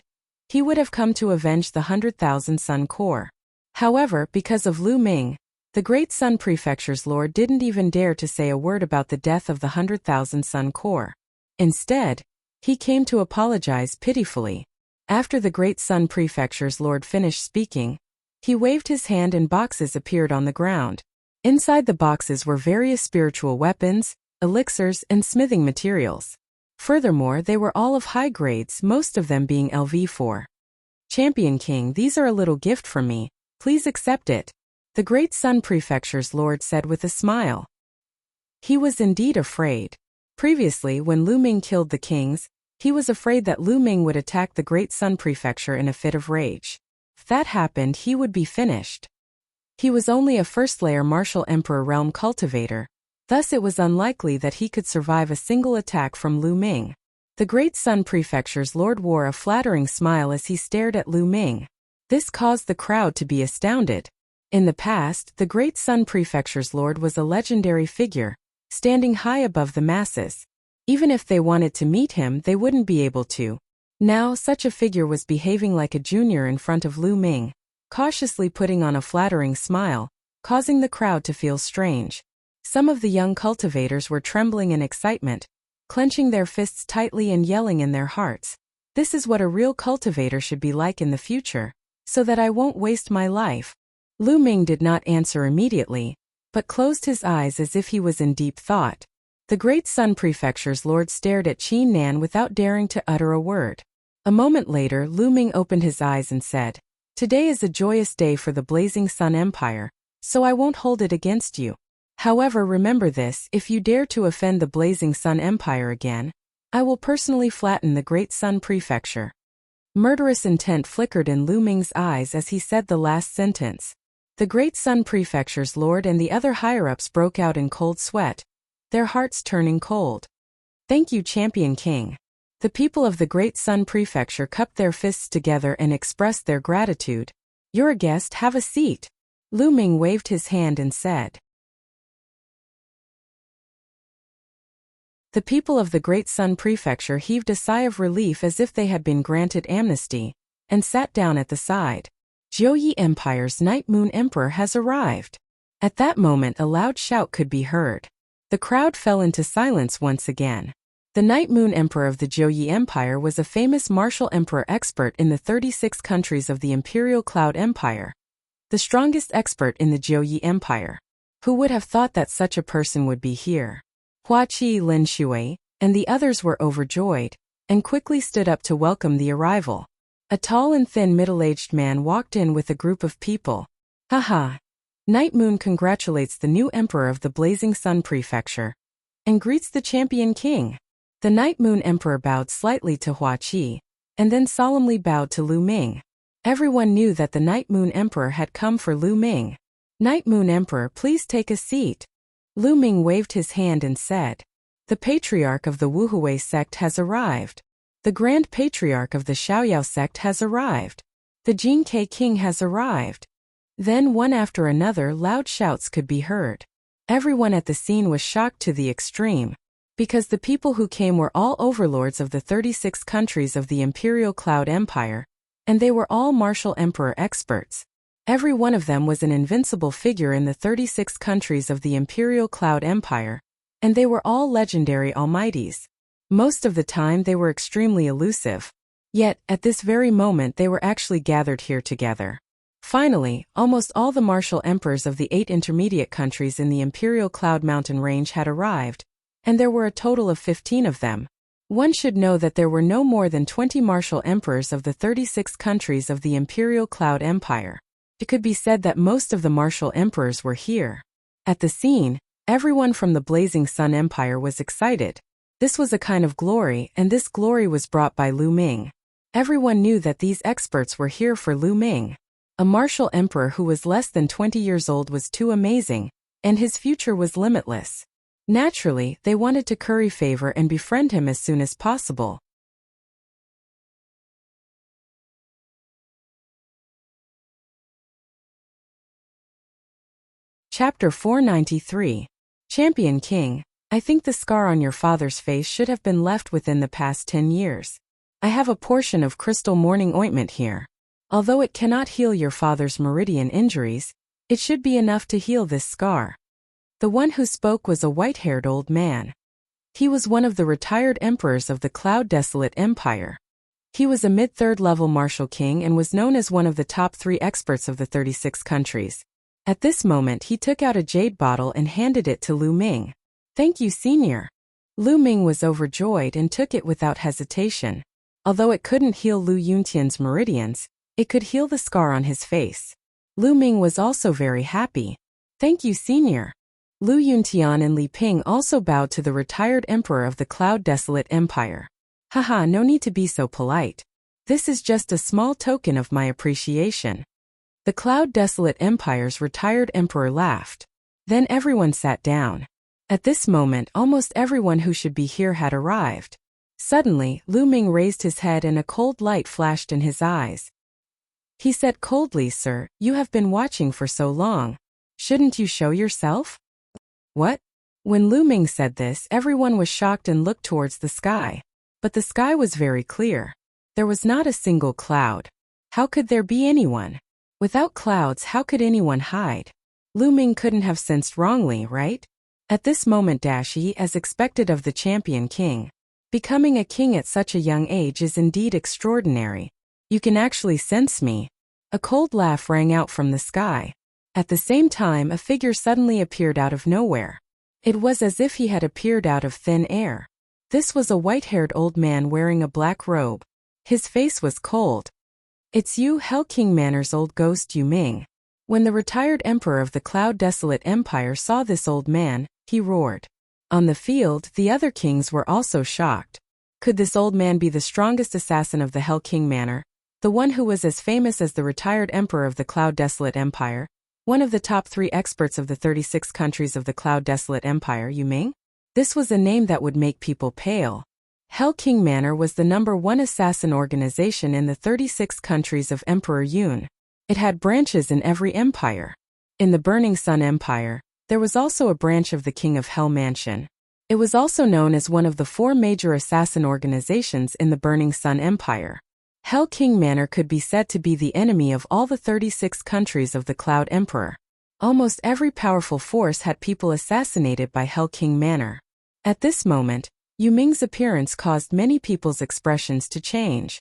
he would have come to avenge the 100,000 Sun Corps. However, because of Lu Ming, the Great Sun Prefecture's Lord didn't even dare to say a word about the death of the 100,000 Sun Corps. Instead, he came to apologize pitifully. After the Great Sun Prefecture's Lord finished speaking, he waved his hand and boxes appeared on the ground. Inside the boxes were various spiritual weapons, elixirs, and smithing materials. Furthermore, they were all of high grades, most of them being LV4. Champion King, these are a little gift from me. Please accept it. The Great Sun Prefecture's Lord said with a smile. He was indeed afraid. Previously, when Lu Ming killed the kings, he was afraid that Lu Ming would attack the Great Sun Prefecture in a fit of rage. If that happened, he would be finished. He was only a first-layer martial emperor realm cultivator, thus it was unlikely that he could survive a single attack from Lu Ming. The Great Sun Prefecture's Lord wore a flattering smile as he stared at Lu Ming. This caused the crowd to be astounded. In the past, the Great Sun Prefecture's Lord was a legendary figure, standing high above the masses. Even if they wanted to meet him, they wouldn't be able to. Now, such a figure was behaving like a junior in front of Lu Ming, cautiously putting on a flattering smile, causing the crowd to feel strange. Some of the young cultivators were trembling in excitement, clenching their fists tightly and yelling in their hearts, "This is what a real cultivator should be like in the future, so that I won't waste my life." Lu Ming did not answer immediately, but closed his eyes as if he was in deep thought. The Great Sun Prefecture's lord stared at Qi Nan without daring to utter a word. A moment later, Lu Ming opened his eyes and said, "Today is a joyous day for the Blazing Sun Empire, so I won't hold it against you. However, remember this: if you dare to offend the Blazing Sun Empire again, I will personally flatten the Great Sun Prefecture." Murderous intent flickered in Lu Ming's eyes as he said the last sentence. The Great Sun Prefecture's lord and the other higher-ups broke out in cold sweat, their hearts turning cold. "Thank you, Champion King." The people of the Great Sun Prefecture cupped their fists together and expressed their gratitude. "You're a guest, have a seat." Lu Ming waved his hand and said. The people of the Great Sun Prefecture heaved a sigh of relief as if they had been granted amnesty, and sat down at the side. "Jiuyi Empire's Night Moon Emperor has arrived." At that moment a loud shout could be heard. The crowd fell into silence once again. The Night Moon Emperor of the Jiuyi Empire was a famous martial emperor expert in the 36 countries of the Imperial Cloud Empire. The strongest expert in the Jiuyi Empire. Who would have thought that such a person would be here? Hua Qi, Lin Shui, and the others were overjoyed, and quickly stood up to welcome the arrival. A tall and thin middle-aged man walked in with a group of people. "Haha! Night Moon congratulates the new emperor of the Blazing Sun Prefecture, and greets the Champion King." The Night Moon Emperor bowed slightly to Hua Qi, and then solemnly bowed to Lu Ming. Everyone knew that the Night Moon Emperor had come for Lu Ming. "Night Moon Emperor, please take a seat." Lu Ming waved his hand and said, "The Patriarch of the Wuhui sect has arrived. The Grand Patriarch of the Xiaoyao sect has arrived. The Jinke King has arrived." Then one after another loud shouts could be heard. Everyone at the scene was shocked to the extreme, because the people who came were all overlords of the 36 countries of the Imperial Cloud Empire, and they were all martial emperor experts. Every one of them was an invincible figure in the 36 countries of the Imperial Cloud Empire, and they were all legendary almighties. Most of the time they were extremely elusive. Yet, at this very moment they were actually gathered here together. Finally, almost all the martial emperors of the 8 intermediate countries in the Imperial Cloud Mountain Range had arrived, and there were a total of 15 of them. One should know that there were no more than 20 martial emperors of the 36 countries of the Imperial Cloud Empire. It could be said that most of the martial emperors were here. At the scene, everyone from the Blazing Sun Empire was excited. This was a kind of glory, and this glory was brought by Lu Ming. Everyone knew that these experts were here for Lu Ming. A martial emperor who was less than 20 years old was too amazing, and his future was limitless. Naturally, they wanted to curry favor and befriend him as soon as possible. Chapter 493. Champion King, I think the scar on your father's face should have been left within the past 10 years. I have a portion of crystal morning ointment here. Although it cannot heal your father's meridian injuries, it should be enough to heal this scar. The one who spoke was a white-haired old man. He was one of the retired emperors of the Cloud Desolate Empire. He was a mid-third level martial king and was known as one of the top 3 experts of the 36 countries. At this moment he took out a jade bottle and handed it to Lu Ming. "Thank you, senior." Lu Ming was overjoyed and took it without hesitation. Although it couldn't heal Lu Yuntian's meridians, it could heal the scar on his face. Lu Ming was also very happy. "Thank you, senior." Lu Yuntian and Li Ping also bowed to the retired emperor of the Cloud Desolate Empire. "Haha, no need to be so polite. This is just a small token of my appreciation." The Cloud Desolate Empire's retired emperor laughed. Then everyone sat down. At this moment almost everyone who should be here had arrived. Suddenly, Lu Ming raised his head and a cold light flashed in his eyes. He said coldly, "Sir, you have been watching for so long. Shouldn't you show yourself?" "What?" When Lu Ming said this, everyone was shocked and looked towards the sky. But the sky was very clear. There was not a single cloud. How could there be anyone? Without clouds, how could anyone hide? Lu Ming couldn't have sensed wrongly, right? At this moment Dashi, as expected of the champion king. Becoming a king at such a young age is indeed extraordinary. You can actually sense me. A cold laugh rang out from the sky. At the same time, a figure suddenly appeared out of nowhere. It was as if he had appeared out of thin air. This was a white-haired old man wearing a black robe. His face was cold. It's you, Hell King Manor's old ghost Yu Ming. When the retired emperor of the Cloud-Desolate Empire saw this old man, he roared. On the field, the other kings were also shocked. Could this old man be the strongest assassin of the Hell King Manor? The one who was as famous as the retired emperor of the Cloud-Desolate Empire? One of the top 3 experts of the 36 countries of the Cloud-Desolate Empire, Yu Ming? This was a name that would make people pale. Hell King Manor was the #1 assassin organization in the 36 countries of Emperor Yun. It had branches in every empire. In the Burning Sun Empire, there was also a branch of the King of Hell Mansion. It was also known as one of the 4 major assassin organizations in the Burning Sun Empire. Hell King Manor could be said to be the enemy of all the 36 countries of the Cloud Emperor. Almost every powerful force had people assassinated by Hell King Manor. At this moment, Yu Ming's appearance caused many people's expressions to change.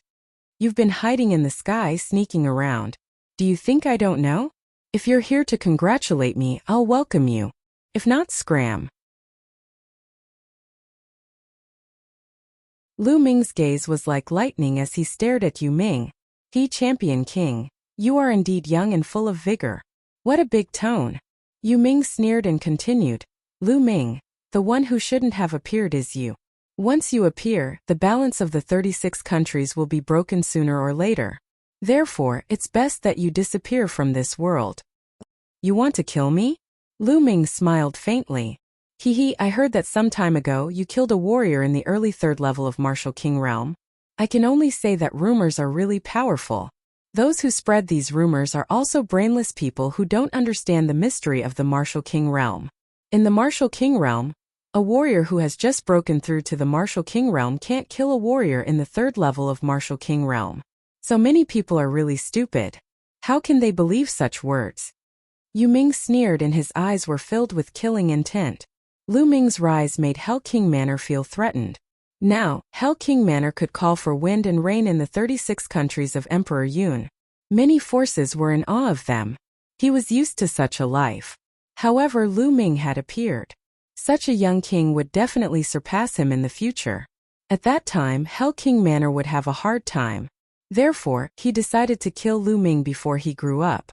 You've been hiding in the sky, sneaking around. Do you think I don't know? If you're here to congratulate me, I'll welcome you. If not, scram. Lu Ming's gaze was like lightning as he stared at Yu Ming. He, champion king, you are indeed young and full of vigor. What a big tone. Yu Ming sneered and continued, Lu Ming, the one who shouldn't have appeared is you. Once you appear, the balance of the 36 countries will be broken sooner or later. Therefore, it's best that you disappear from this world. You want to kill me? Lu Ming smiled faintly. I heard that some time ago you killed a warrior in the early 3rd level of Martial King Realm. I can only say that rumors are really powerful. Those who spread these rumors are also brainless people who don't understand the mystery of the Martial King Realm. In the Martial King Realm, a warrior who has just broken through to the Martial King Realm can't kill a warrior in the 3rd level of Martial King Realm. So many people are really stupid. How can they believe such words? Yu Ming sneered and his eyes were filled with killing intent. Lu Ming's rise made Hell King Manor feel threatened. Now, Hell King Manor could call for wind and rain in the 36 countries of Emperor Yun. Many forces were in awe of them. He was used to such a life. However, Lu Ming had appeared. Such a young king would definitely surpass him in the future. At that time, Hell King Manor would have a hard time. Therefore, he decided to kill Lu Ming before he grew up.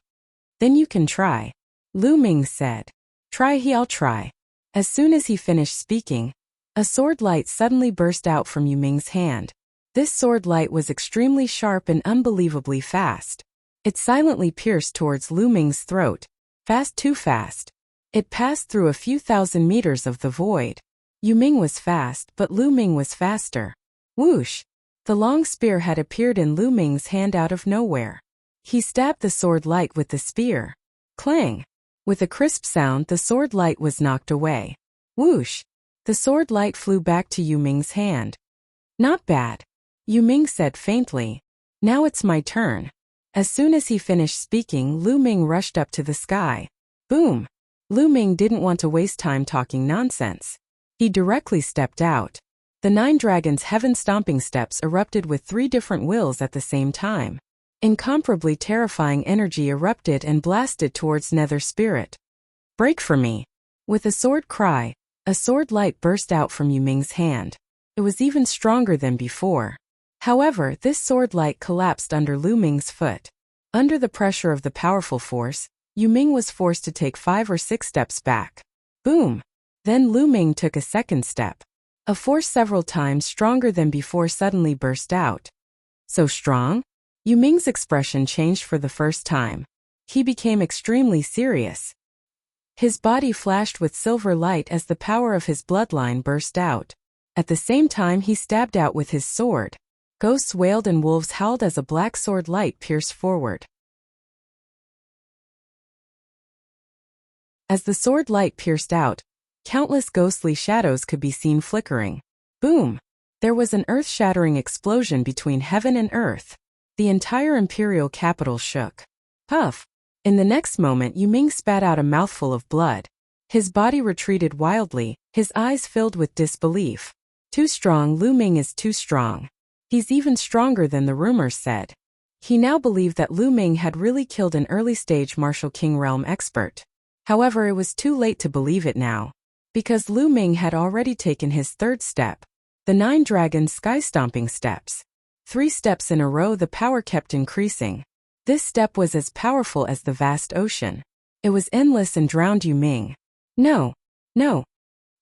Then you can try. Lu Ming said. I'll try. As soon as he finished speaking, a sword light suddenly burst out from Yu Ming's hand. This sword light was extremely sharp and unbelievably fast. It silently pierced towards Lu Ming's throat. Fast, too fast. It passed through a few thousand meters of the void. Yu Ming was fast, but Lu Ming was faster. Whoosh! The long spear had appeared in Lu Ming's hand out of nowhere. He stabbed the sword light with the spear. Clang! With a crisp sound, the sword light was knocked away. Whoosh! The sword light flew back to Yu Ming's hand. Not bad. Yu Ming said faintly. Now it's my turn. As soon as he finished speaking, Lu Ming rushed up to the sky. Boom! Lu Ming didn't want to waste time talking nonsense. He directly stepped out. The 9 dragons' heaven-stomping steps erupted with 3 different wills at the same time. Incomparably terrifying energy erupted and blasted towards Nether Spirit. Break for me! With a sword cry, a sword light burst out from Yu Ming's hand. It was even stronger than before. However, this sword light collapsed under Lu Ming's foot. Under the pressure of the powerful force, Yu Ming was forced to take 5 or 6 steps back. Boom! Then Lu Ming took a second step. A force several times stronger than before suddenly burst out. So strong? Yu Ming's expression changed for the first time. He became extremely serious. His body flashed with silver light as the power of his bloodline burst out. At the same time he stabbed out with his sword. Ghosts wailed and wolves howled as a black sword light pierced forward. As the sword light pierced out, countless ghostly shadows could be seen flickering. Boom! There was an earth-shattering explosion between heaven and earth. The entire imperial capital shook. Puff! In the next moment Yu Ming spat out a mouthful of blood. His body retreated wildly, his eyes filled with disbelief. Too strong, Lu Ming is too strong. He's even stronger than the rumors said. He now believed that Lu Ming had really killed an early-stage martial king realm expert. However, it was too late to believe it now, because Lu Ming had already taken his third step, the 9 dragon sky-stomping steps. 3 steps in a row, the power kept increasing. This step was as powerful as the vast ocean. It was endless and drowned Yu Ming. No, no.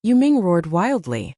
Yu Ming roared wildly.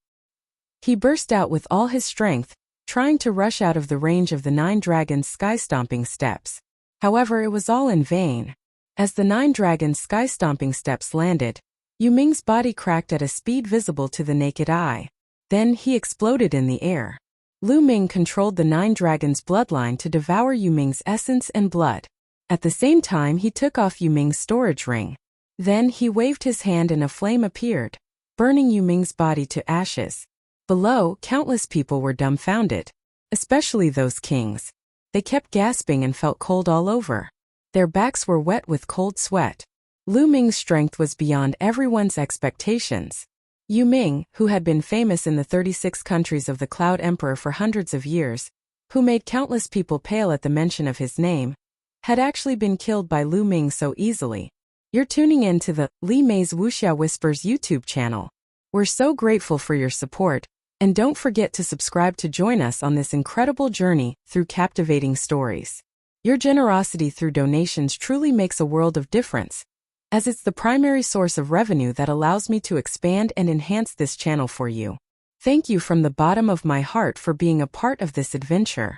He burst out with all his strength, trying to rush out of the range of the 9 dragons' sky-stomping steps. However, it was all in vain. As the 9 dragons' sky-stomping steps landed, Yu Ming's body cracked at a speed visible to the naked eye. Then he exploded in the air. Lu Ming controlled the 9 dragons' bloodline to devour Yu Ming's essence and blood. At the same time, he took off Yu Ming's storage ring. Then he waved his hand and a flame appeared, burning Yu Ming's body to ashes. Below, countless people were dumbfounded, especially those kings. They kept gasping and felt cold all over. Their backs were wet with cold sweat. Lu Ming's strength was beyond everyone's expectations. Yu Ming, who had been famous in the 36 countries of the Cloud Emperor for hundreds of years, who made countless people pale at the mention of his name, had actually been killed by Lu Ming so easily. You're tuning in to the Li Mei's Wuxia Whispers YouTube channel. We're so grateful for your support, and don't forget to subscribe to join us on this incredible journey through captivating stories. Your generosity through donations truly makes a world of difference, as it's the primary source of revenue that allows me to expand and enhance this channel for you. Thank you from the bottom of my heart for being a part of this adventure.